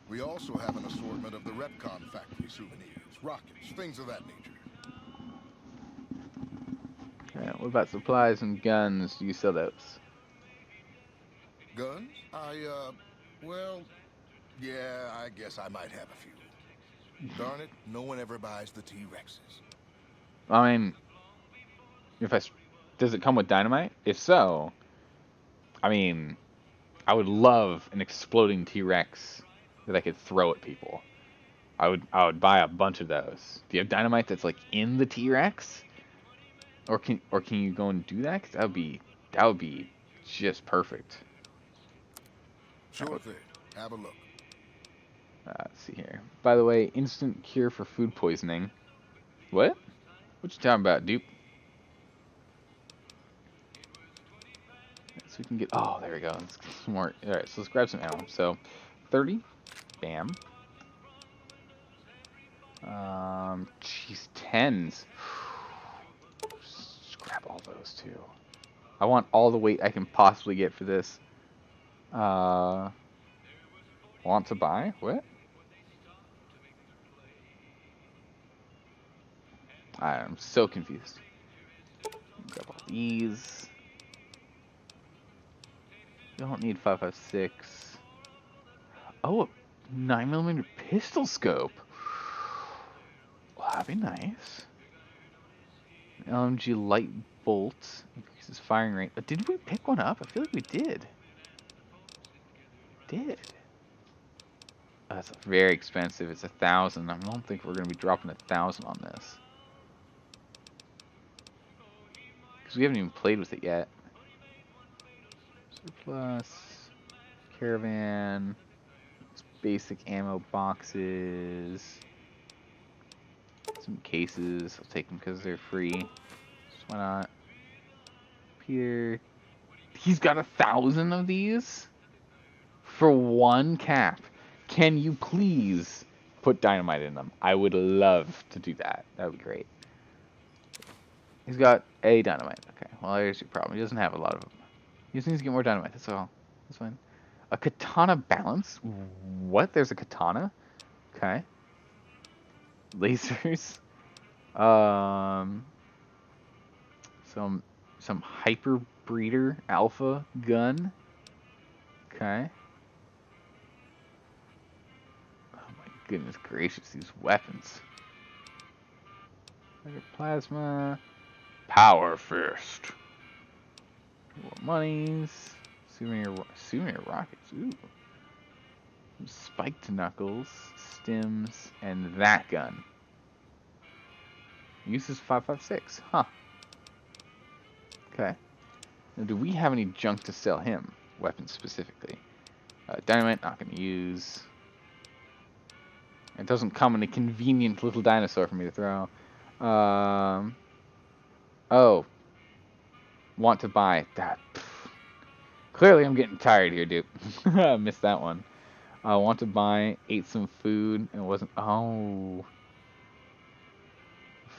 We also have an assortment of the Repcon factory souvenirs, rockets, things of that nature. Yeah, what about supplies and guns? Do you sell those? Guns? Well, yeah, I guess I might have a few. Darn it, no one ever buys the T-Rexes. I mean, does it come with dynamite? If so, I mean, I would love an exploding T-Rex that I could throw at people. I would buy a bunch of those. Do you have dynamite that's like in the T-Rex? Or can you go and do that? 'Cause that would be just perfect. Sure thing. Have a look. Let's see here. By the way, instant cure for food poisoning. What? What you talking about, dupe? So we can get. Oh, there we go. Let's get some more. All right, so let's grab some ammo. So, 30. Bam. Jeez, 10s. Just grab all those too. I want all the weight I can possibly get for this. Want to buy? What? I'm so confused. Grab all these. Don't need 5.56. Oh, a 9mm pistol scope. Well, that'd be nice. LMG light bolt increases firing rate. Did we pick one up? I feel like we did. Did. Oh, that's very expensive. It's 1,000. I don't think we're gonna be dropping 1,000 on this because we haven't even played with it yet. Surplus, caravan, basic ammo boxes, some cases. I'll take them because they're free. Just why not? Peter, he's got 1,000 of these for one cap. Can you please put dynamite in them? I would love to do that. That would be great. He's got a dynamite. Okay, well, there's your problem. He doesn't have a lot of them. He just needs to get more dynamite. That's all. That's fine. A katana balance? What? There's a katana? Okay. Lasers. Some hyper breeder alpha gun. Okay. Oh my goodness gracious, these weapons. Plasma. Power fist. More monies. Souvenir rockets. Ooh. Spiked knuckles, stims, and that gun. Uses 5.56. Huh. Okay. Now, do we have any junk to sell him? Weapons specifically. Dynamite, not going to use. It doesn't come in a convenient little dinosaur for me to throw. Oh. Want to buy that. Clearly I'm getting tired here, dude. I missed that one. I want to buy, ate some food, and it wasn't. Oh.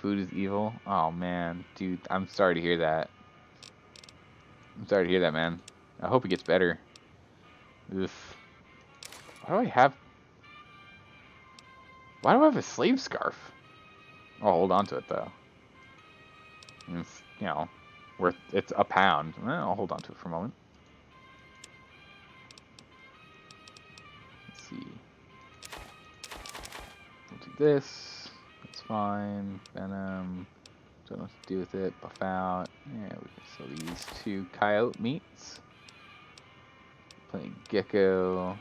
Food is evil? Oh, man. Dude, I'm sorry to hear that. I'm sorry to hear that, man. I hope it gets better. Oof. Why do I have... Why do I have a slave scarf? I'll hold on to it, though. It's, you know, worth... It's £1. Well, I'll hold on to it for a moment. Let's see. We'll do this. That's fine. Venom. Don't know what to do with it. Buff out. Yeah, we can sell these 2 coyote meats. Playing gecko.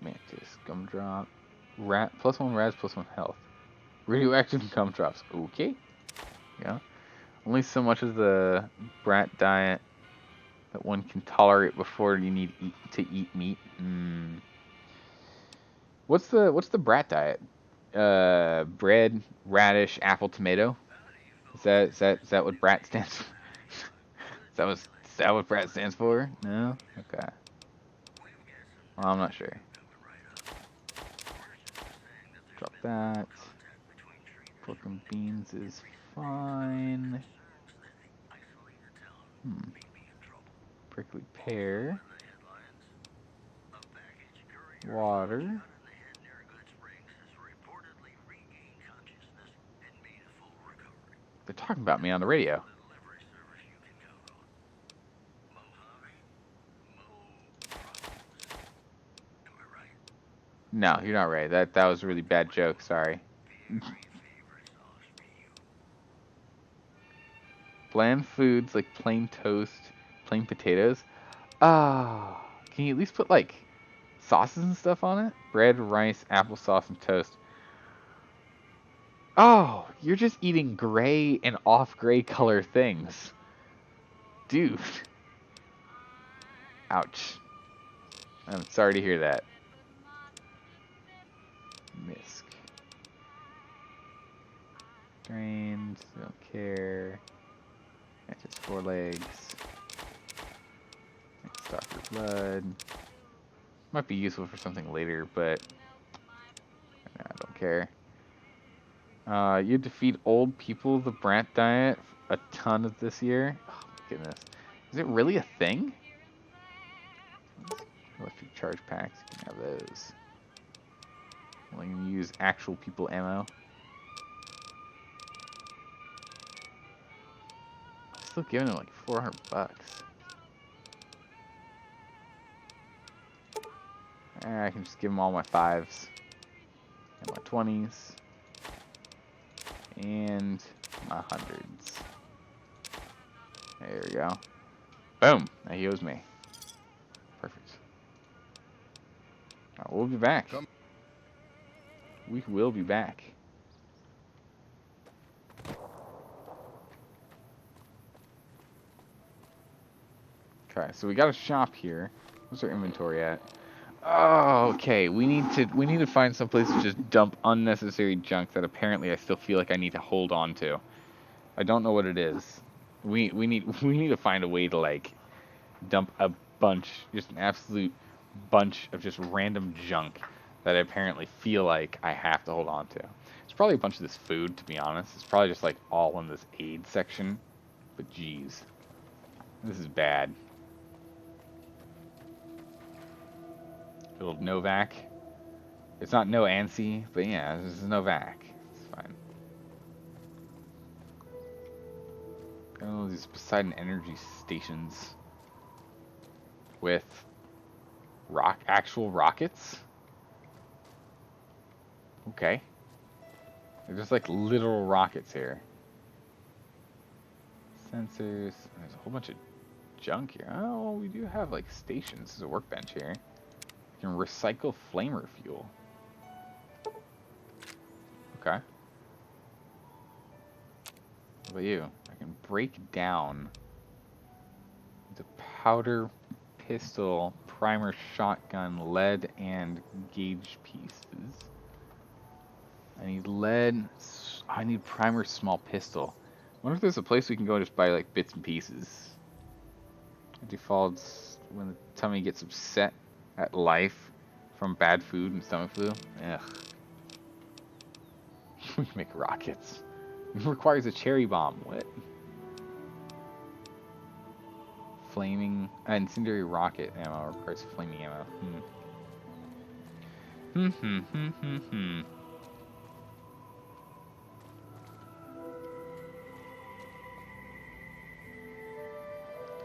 Mantis. Gumdrop. Rat. +1 raz, +1 health. Radioactive gumdrops. Okay. Yeah. Only so much of the brat diet that one can tolerate before you need to eat meat. What's the brat diet? Bread, radish, apple, tomato. Is that what brat stands for? Is that what brat stands for? No? Okay. Well, I'm not sure. Drop that. Pork and beans is fine. Prickly pear. Water. They're talking about me on the radio. No, you're not right. That was a really bad joke. Sorry. Bland foods like plain toast, plain potatoes. Ah, can you at least put like sauces and stuff on it? Bread, rice, applesauce, and toast. Oh, you're just eating gray and off-gray color things. Dude. Ouch. I'm sorry to hear that. Misk. Drained. Don't care. Mantis 4 legs. Stop your blood. Might be useful for something later, but I don't care. You defeat old people, the brat diet, a ton of this year. Oh my goodness. Is it really a thing? Electric charge packs, you can have those. Well, you can use actual people ammo. I'm still giving him like $400. I can just give him all my 5s and my 20s. And My hundreds. There we go. Boom! That heals me. Perfect. Right, we'll be back. We will be back. Okay, so we got a shop here. Where's our inventory at? Oh, okay. We need to find some place to just dump unnecessary junk that apparently I still feel like I need to hold on to. I don't know what it is. We need to find a way to like dump a bunch, just an absolute bunch of just random junk that I apparently feel like I have to hold on to. It's probably a bunch of this food, to be honest. It's probably just like all in this aid section. But geez, this is bad. Little Novak. It's not no ANSI, but yeah, this is Novak. It's fine. Oh, these Poseidon energy stations with actual rockets. Okay. They're just like literal rockets here. Sensors. There's a whole bunch of junk here. Oh, we do have like stations. There's a workbench here. You can recycle flamer fuel. Okay. What about you? I can break down the powder, pistol, primer, shotgun, lead, and gauge pieces. I need lead. I need primer, small pistol. I wonder if there's a place we can go and just buy like bits and pieces. It defaults when the tummy gets upset at life from bad food and stomach flu. Ugh. We can make rockets. It requires a cherry bomb. What? Flaming incendiary rocket ammo requires flaming ammo.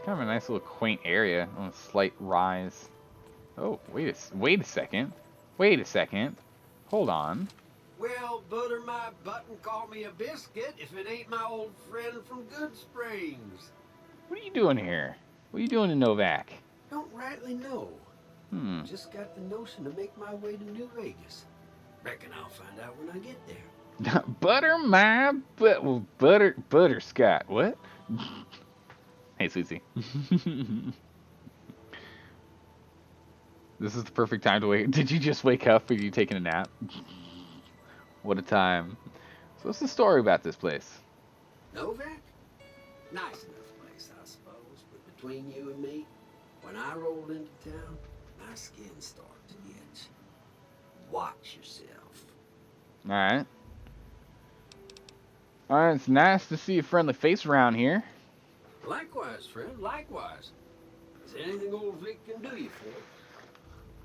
Kind of a nice little quaint area on a slight rise. Oh, wait a second. Wait a second. Hold on. Well, butter my button, call me a biscuit if it ain't my old friend from Good Springs. What are you doing here? What are you doing in Novak? Don't rightly know. Just got the notion to make my way to New Vegas. Reckon I'll find out when I get there. Butter my butterscotch. What? Hey, Susie. This is the perfect time to wake. Did you just wake up? Or are you taking a nap? What a time. So what's the story about this place? Novak? Nice enough place, I suppose. But between you and me, when I rolled into town, my skin started to itch. Watch yourself. Alright. Alright, it's nice to see a friendly face around here. Likewise, friend, likewise. Is there anything old Vic can do you for?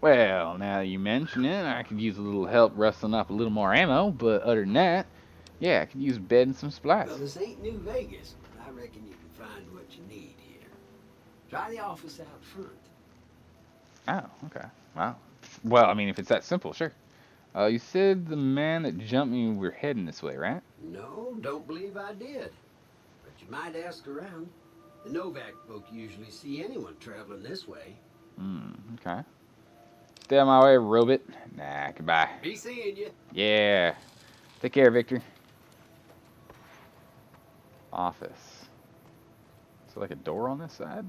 Well, now that you mention it, I could use a little help rustling up a little more ammo, but other than that, yeah, I could use a bed and some supplies. Well, this ain't New Vegas, but I reckon you can find what you need here. Try the office out front. Oh, okay. Wow. Well, I mean, if it's that simple, sure. You said the man that jumped me were heading this way, right? No, don't believe I did. But you might ask around. The Novak folk usually see anyone traveling this way. Okay. Stay on my way, robot. Nah, goodbye. Be seeing you. Yeah. Take care, Victor. Office. Is there like a door on this side?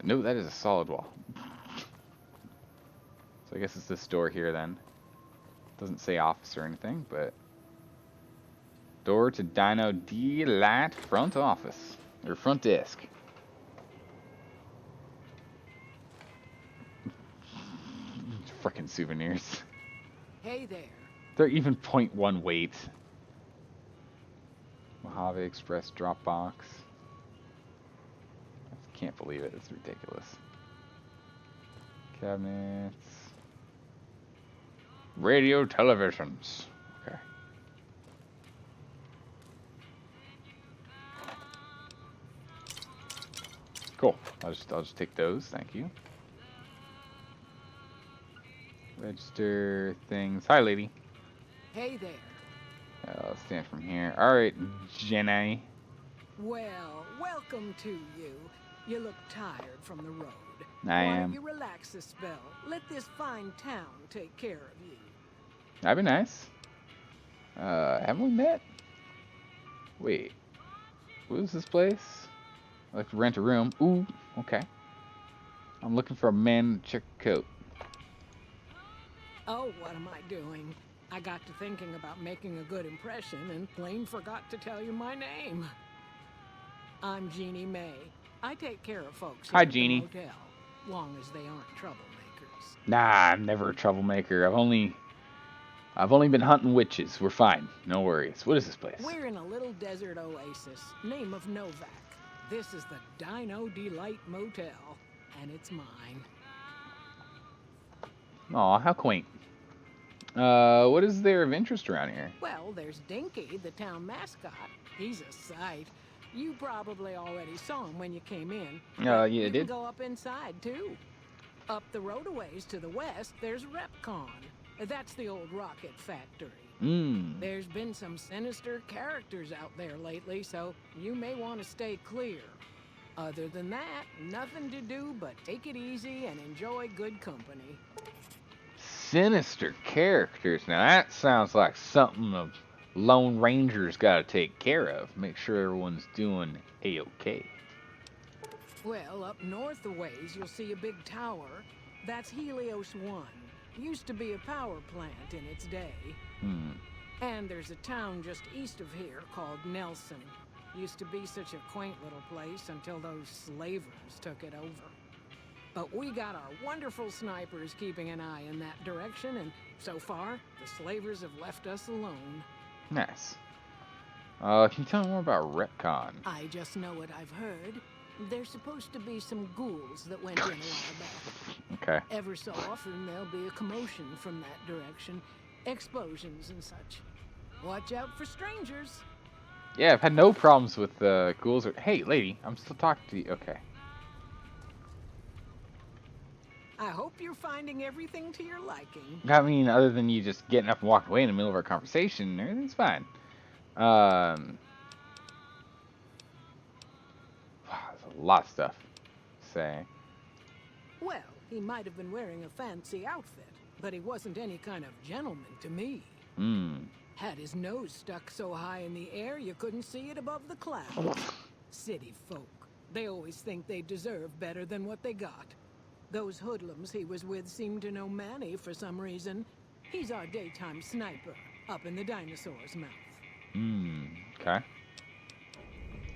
No, that is a solid wall. So I guess it's this door here then. Doesn't say office or anything, but... Door to Dino D-Light front office. Or front desk. Frickin' souvenirs. Hey there. They're even 0.1 weight. Mojave Express Dropbox. I can't believe it. It's ridiculous. Cabinets. Radio televisions. Okay. Cool. I'll just take those. Thank you. Register things. Hi, lady. Hey there. I'll stand from here. Alright, Jenny. Well, welcome to you. You look tired from the road. I Why am. don't you relax a spell? Let this fine town take care of you. That'd be nice. Haven't we met? Wait. What is this place? I'd like to rent a room. Ooh, okay. I'm looking for a man to check coat. Oh, what am I doing? I got to thinking about making a good impression and plain forgot to tell you my name. I'm Jeannie May. I take care of folks here Hi, at the Jeannie. motel, long as they aren't troublemakers. Nah, I'm never a troublemaker. I've only been hunting witches. We're fine. No worries. What is this place? We're in a little desert oasis, name of Novak. This is the Dino Delight Motel, and it's mine. Aw, how quaint. What is there of interest around here? Well, there's Dinky, the town mascot. He's a sight. You probably already saw him when you came in. Yeah, You I can did. go up inside, too. Up the road a ways to the west, there's Repcon. That's the old rocket factory. There's been some sinister characters out there lately, so you may want to stay clear. Other than that, nothing to do but take it easy and enjoy good company. Sinister characters. Now that sounds like something a Lone Ranger's got to take care of. Make sure everyone's doing a-okay. Well, up north a ways, you'll see a big tower. That's Helios 1. Used to be a power plant in its day. And there's a town just east of here called Nelson. Used to be such a quaint little place until those slavers took it over. But we got our wonderful snipers keeping an eye in that direction, and so far, the slavers have left us alone. Nice. Can you tell me more about Retcon? I just know what I've heard. There's supposed to be some ghouls that went in a while back. Okay. Ever so often, there'll be a commotion from that direction. Explosions and such. Watch out for strangers. Yeah, I've had no problems with ghouls. Hey, lady, I'm still talking to you. Okay. I hope you're finding everything to your liking. I mean, other than you just getting up and walking away in the middle of our conversation, everything's fine. Wow, there's a lot of stuff to say. Well, he might have been wearing a fancy outfit, but he wasn't any kind of gentleman to me. Had his nose stuck so high in the air you couldn't see it above the clouds. City folk. They always think they deserve better than what they got. Those hoodlums he was with seemed to know Manny for some reason. He's our daytime sniper, up in the dinosaur's mouth. Okay.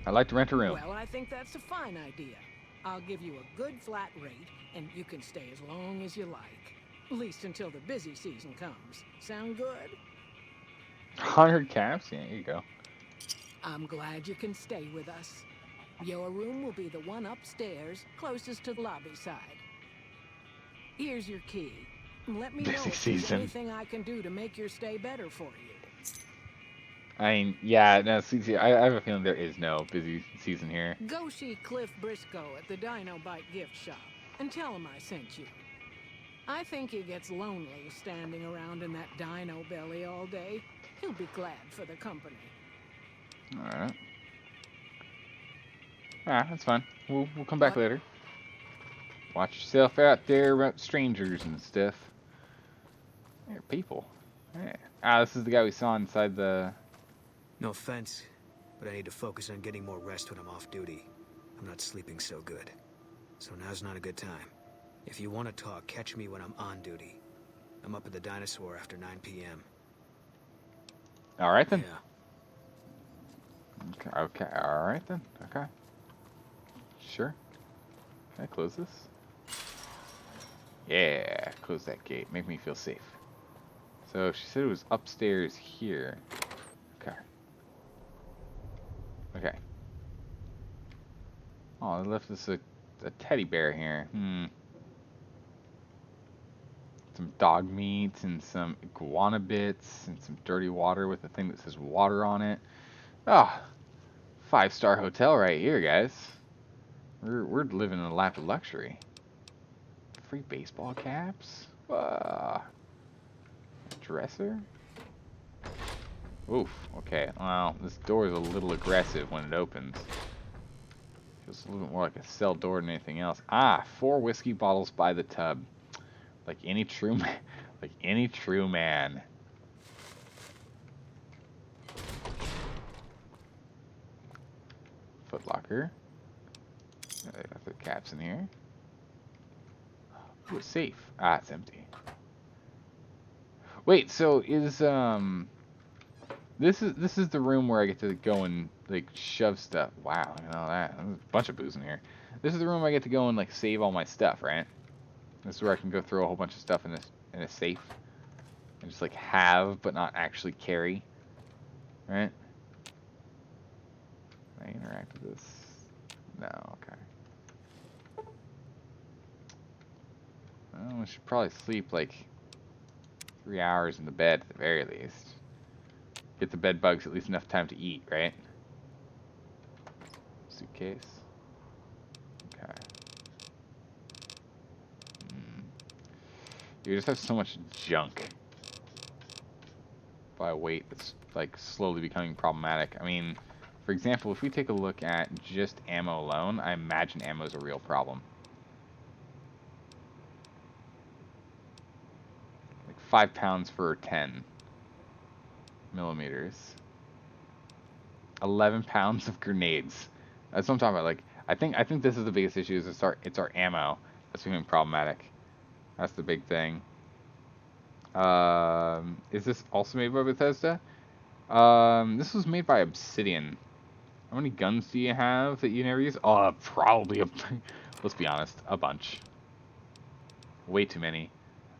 I'd like to rent a room. Well, I think that's a fine idea. I'll give you a good flat rate, and you can stay as long as you like. At least until the busy season comes. Sound good? 100 caps? Yeah, here you go. I'm glad you can stay with us. Your room will be the one upstairs, closest to the lobby side. Here's your key. Let me know Busy if there's season. anything I can do to make your stay better for you. I mean, yeah, no, see, I have a feeling there is no busy season here. Go see Cliff Briscoe at the Dino Bite gift shop and tell him I sent you. I think he gets lonely standing around in that dino belly all day. He'll be glad for the company. Alright. Alright, that's fine. We'll come back later. Watch yourself out there about strangers and stuff. There are people. Yeah. Ah, this is the guy we saw inside the... No offense, but I need to focus on getting more rest when I'm off duty. I'm not sleeping so good. So now's not a good time. If you want to talk, catch me when I'm on duty. I'm up at the dinosaur after 9 p.m. Alright then. Yeah. Okay, alright then. Okay. Sure. Can I close this? Yeah, close that gate. Make me feel safe. So she said it was upstairs here. Okay. Okay. Oh, they left us a teddy bear here. Some dog meat and some iguana bits and some dirty water with a thing that says water on it. Ah, 5-star hotel right here, guys. We're living in a lap of luxury. Free baseball caps. Dresser. Oof, okay. Well, this door is a little aggressive when it opens. Feels a little bit more like a cell door than anything else. Ah, 4 whiskey bottles by the tub. Like any true man. Like any true man. Footlocker. They got the caps in here. Ooh, it's safe. Ah, it's empty. Wait, so is this is the room where I get to go and like shove stuff. Wow, look at all that. There's a bunch of booze in here. This is the room I get to go and like save all my stuff, right? This is where I can go throw a whole bunch of stuff in a safe and just like have but not actually carry, right? Can I interact with this? No, okay. Well, I should probably sleep like 3 hours in the bed at the very least. Get the bed bugs at least enough time to eat, right? Suitcase. Okay. You just have so much junk by weight that's like slowly becoming problematic. I mean, for example, if we take a look at just ammo alone, I imagine ammo is a real problem. Like 5 pounds for 10 millimeters. 11 pounds of grenades. That's what I'm talking about. Like, I think this is the biggest issue. Is it's our ammo that's becoming problematic. That's the big thing. Is this also made by Bethesda? This was made by Obsidian. How many guns do you have that you never use? Oh, probably let's be honest, a bunch. Way too many.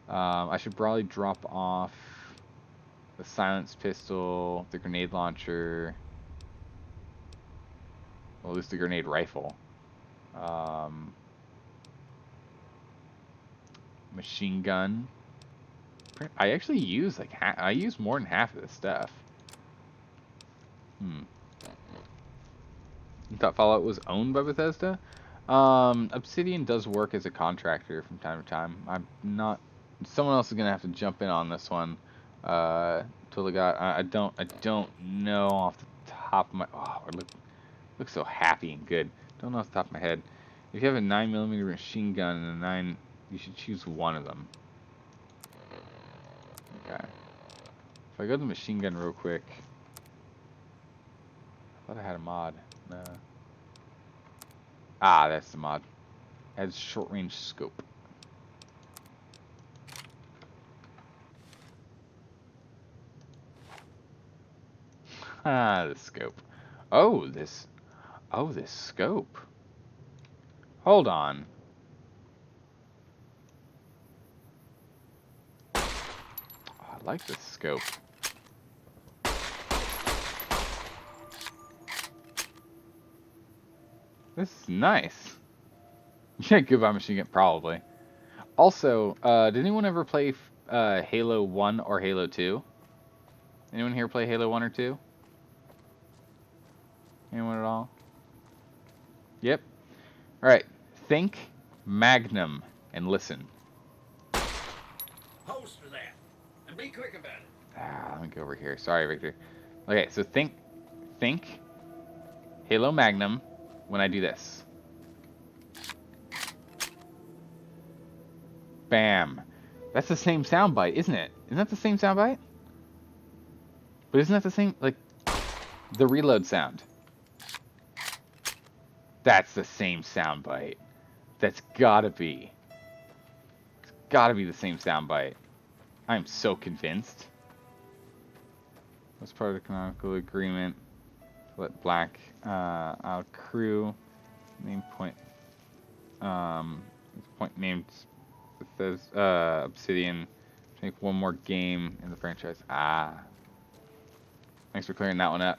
I should probably drop off the silenced pistol, the grenade launcher, well, at least the grenade rifle. Machine gun. I actually use like I use more than half of this stuff. You thought Fallout was owned by Bethesda? Obsidian does work as a contractor from time to time. I'm not. Someone else is gonna have to jump in on this one. Totally got. I don't know off the top of my. Oh, it looks so happy and good. Don't know off the top of my head. If you have a 9mm machine gun and a 9, you should choose one of them. Okay. If I go to the machine gun real quick. I thought I had a mod. No. Ah, that's the mod. Adds short range scope. Ah, the scope. Oh, this scope. Hold on. Oh, I like this scope. This is nice. Yeah, goodbye machine gun, probably. Also, did anyone ever play Halo 1 or Halo 2? Anyone here play Halo 1 or 2? Anyone at all? Yep. Alright. Think Magnum and listen. Holster that. And be quick about it. Ah, let me go over here. Sorry, Victor. Okay, so think Halo Magnum when I do this. Bam. That's the same soundbite, isn't it? Isn't that the same soundbite? But isn't that the same, like, the reload sound? That's the same soundbite. That's gotta be. It's gotta be the same soundbite. I'm so convinced. That's part of the canonical agreement. Let Black our crew name point point named Obsidian make one more game in the franchise. Ah, thanks for clearing that one up.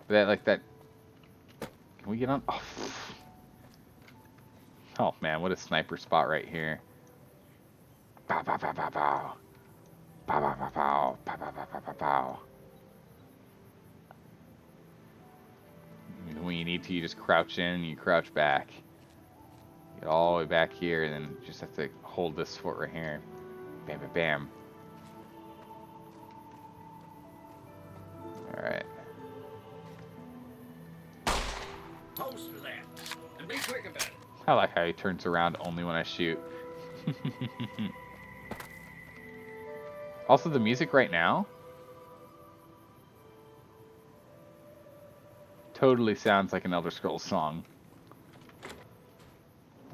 That like that. Can we get on? Oh, oh man, what a sniper spot right here. Pow pow pow pow pow. Pow pow pow pow pow pow pow pow pow. When you need to, you just crouch in and you crouch back. Get all the way back here, and then you just have to hold this fort right here. Bam, bam, bam. close to that. And be quick about it. I like how he turns around only when I shoot. Also, the music right now totally sounds like an Elder Scrolls song.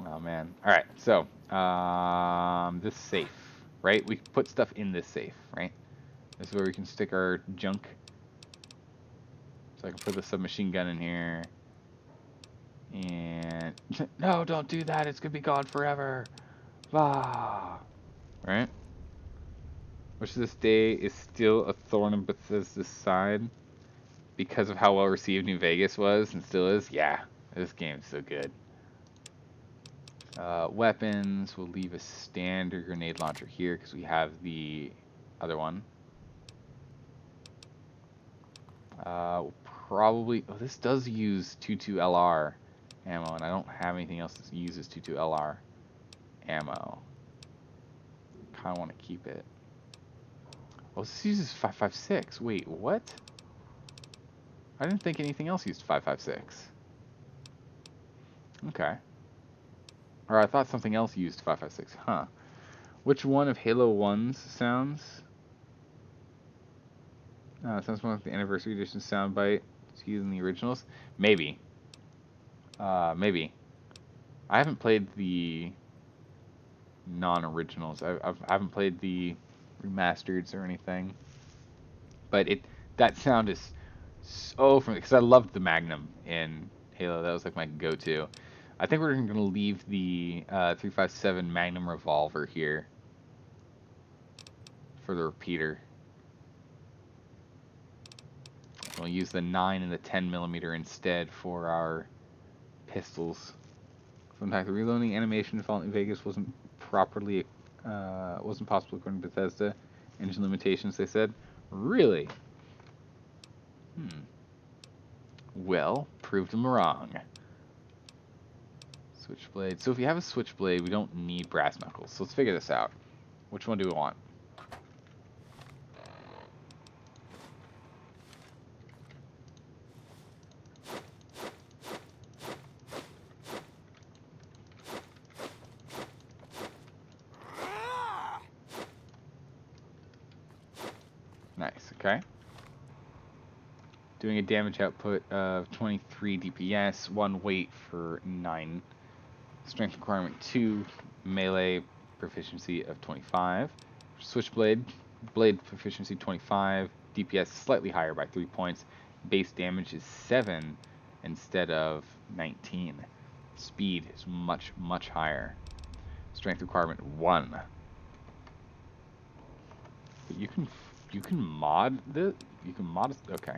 Oh man. Alright, so this safe, right? We put stuff in this safe, right? This is where we can stick our junk. So I can put the submachine gun in here. And no, don't do that. It's gonna be gone forever. Ah. Right? Which to this day is still a thorn in Bethesda's side because of how well received New Vegas was and still is. Yeah, this game's so good. Weapons, we'll leave a standard grenade launcher here because we have the other one. We'll probably, oh, this does use 22LR ammo, and I don't have anything else that uses 22LR ammo. Kind of want to keep it. Well, this uses 5.56. Wait, what? I didn't think anything else used 5.56. Okay. Or I thought something else used 5.56. Huh. Which one of Halo 1's sounds? Sounds more like the Anniversary Edition soundbite. It's using the originals. Maybe. Maybe. I haven't played the non-originals. I haven't played the remasters or anything. But that sound is so familiar because I loved the Magnum in Halo. That was like my go-to. I think we're going to leave the 357 Magnum revolver here for the repeater. We'll use the 9 and the 10mm instead for our pistols. Fun fact: the reloading animation in Fallout New Vegas wasn't possible according to Bethesda. Engine limitations, they said. Really? Well, proved them wrong. Switchblade. So if you have a switchblade, we don't need brass knuckles. So let's figure this out. Which one do we want? Nice, okay. Doing a damage output of 23 DPS, 1 weight for 9. Strength requirement 2, melee proficiency of 25. Switchblade, blade proficiency 25, DPS slightly higher by 3 points. Base damage is 7 instead of 19. Speed is much, much higher. Strength requirement 1. But you can mod this. You can mod it. Okay.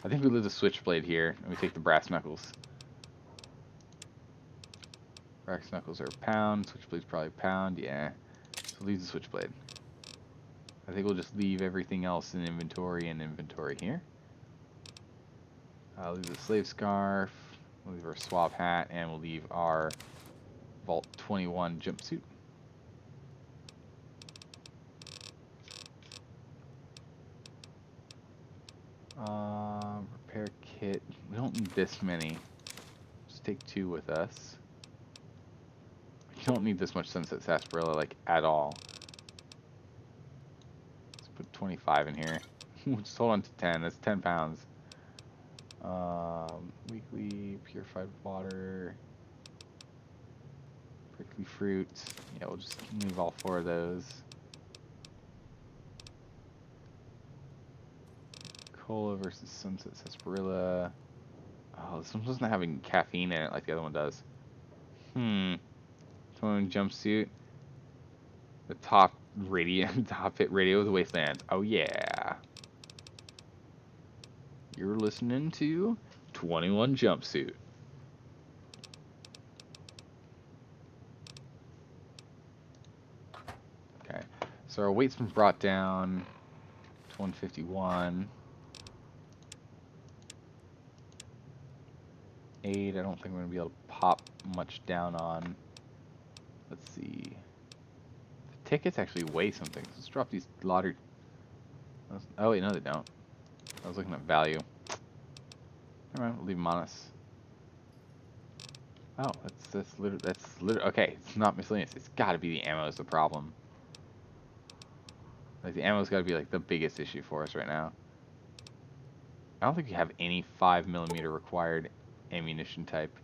I think we leave the switchblade here and we take the brass knuckles. Brass knuckles are a pound. Switchblade's probably a pound. Yeah. So leave the switchblade. I think we'll just leave everything else in inventory here. Leave the slave scarf. We'll leave our swab hat, and we'll leave our Vault 21 jumpsuit. Repair kit. We don't need this many. Just take 2 with us. You don't need this much Sunset Sarsaparilla, like, at all. Let's put 25 in here. We'll just hold on to 10. That's 10 pounds. Weekly purified water. Prickly fruits. Yeah, we'll just leave all 4 of those. Cola versus Sunset Sarsaparilla. Oh, this one doesn't have any caffeine in it like the other one does. 21 jumpsuit. The top radio, top hit radio of the Wasteland. Oh yeah. You're listening to 21 Jumpsuit. Okay, so our weight's been brought down to 151. 8, I don't think we're going to be able to pop much down on. Let's see. The tickets actually weigh something. Let's drop these lottery. Oh wait, no they don't. I was looking at value. Alright, we'll leave them on us. Oh, that's literally okay. It's not miscellaneous. It's got to be the ammo is the problem. Like the ammo's got to be like the biggest issue for us right now. I don't think you have any 5mm required ammunition type.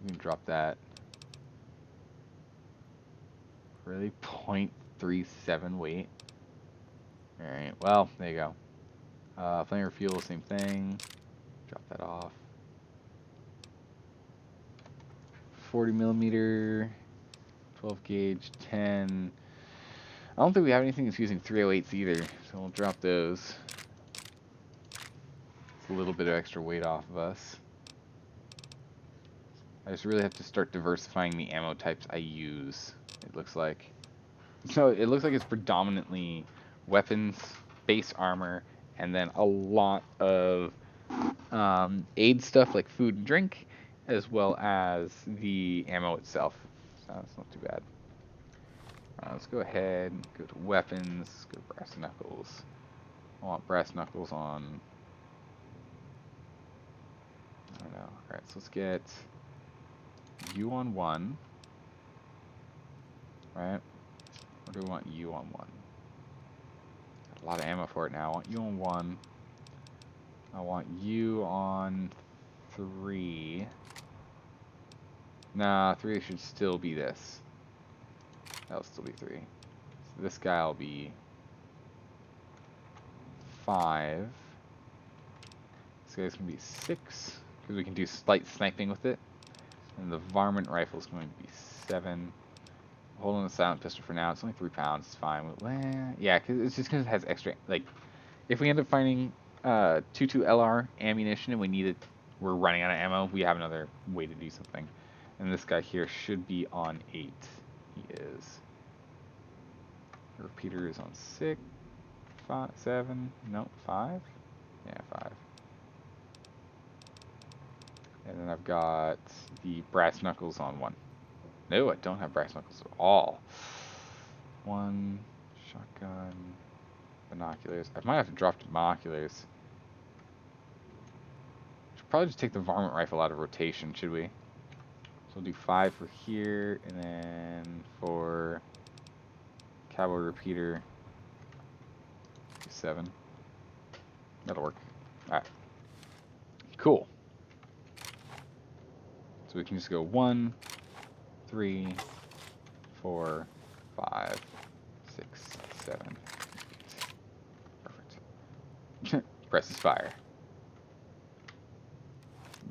We can drop that. Really, 0.37 weight. All right. Well, there you go. Flamer fuel, same thing. Drop that off. 40mm, 12 gauge, 10. I don't think we have anything that's using 308s either, so we'll drop those. It's a little bit of extra weight off of us. I just really have to start diversifying the ammo types I use, it looks like. So it looks like it's predominantly weapons, base armor, and then a lot of aid stuff like food and drink, as well as the ammo itself. So that's not too bad. Let's go ahead and go to weapons, go to brass knuckles. I want brass knuckles on, I don't know. Alright, so let's get you on 1. Right? Or do we want you on 1? Got a lot of ammo for it now. I want you on 1. I want you on 3. Nah, 3 should still be this. That'll still be 3. So this guy will be 5. This guy's going to be 6, because we can do slight sniping with it. And the varmint rifle is going to be 7. Holding the silent pistol for now. It's only 3 pounds. It's fine. Yeah, because it's just because it has extra. Like, if we end up finding 22 LR ammunition and we need it, we're running out of ammo. We have another way to do something. And this guy here should be on 8. He is. The repeater is on 6, 5, 7. No, 5. Yeah, 5. And then I've got the brass knuckles on 1. No, I don't have brass knuckles at all. 1, shotgun, binoculars. I might have to drop the binoculars. Should probably just take the varmint rifle out of rotation, should we? So we'll do 5 for here, and then for cowboy repeater, 7. That'll work. Alright. Cool. So we can just go 1, 3, 4, 5, 6, 7, 8. Perfect. Presses fire.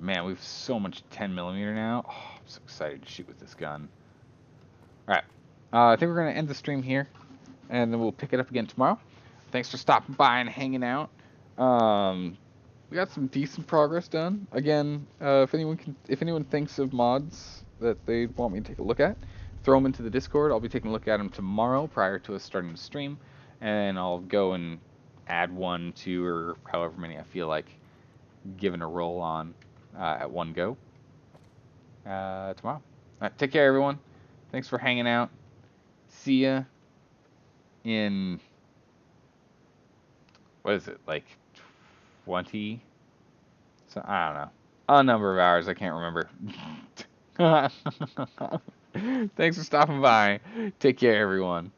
Man, we have so much 10mm now. Oh, I'm so excited to shoot with this gun. Alright. I think we're going to end the stream here, and then we'll pick it up again tomorrow. Thanks for stopping by and hanging out. We got some decent progress done. Again, if anyone thinks of mods that they want me to take a look at, throw them into the Discord. I'll be taking a look at them tomorrow prior to us starting the stream, and I'll go and add 1, 2, or however many I feel like giving a roll on at one go tomorrow. All right, take care, everyone. Thanks for hanging out. See ya in, what is it, like 20? So I don't know. A number of hours, I can't remember. Thanks for stopping by. Take care, everyone.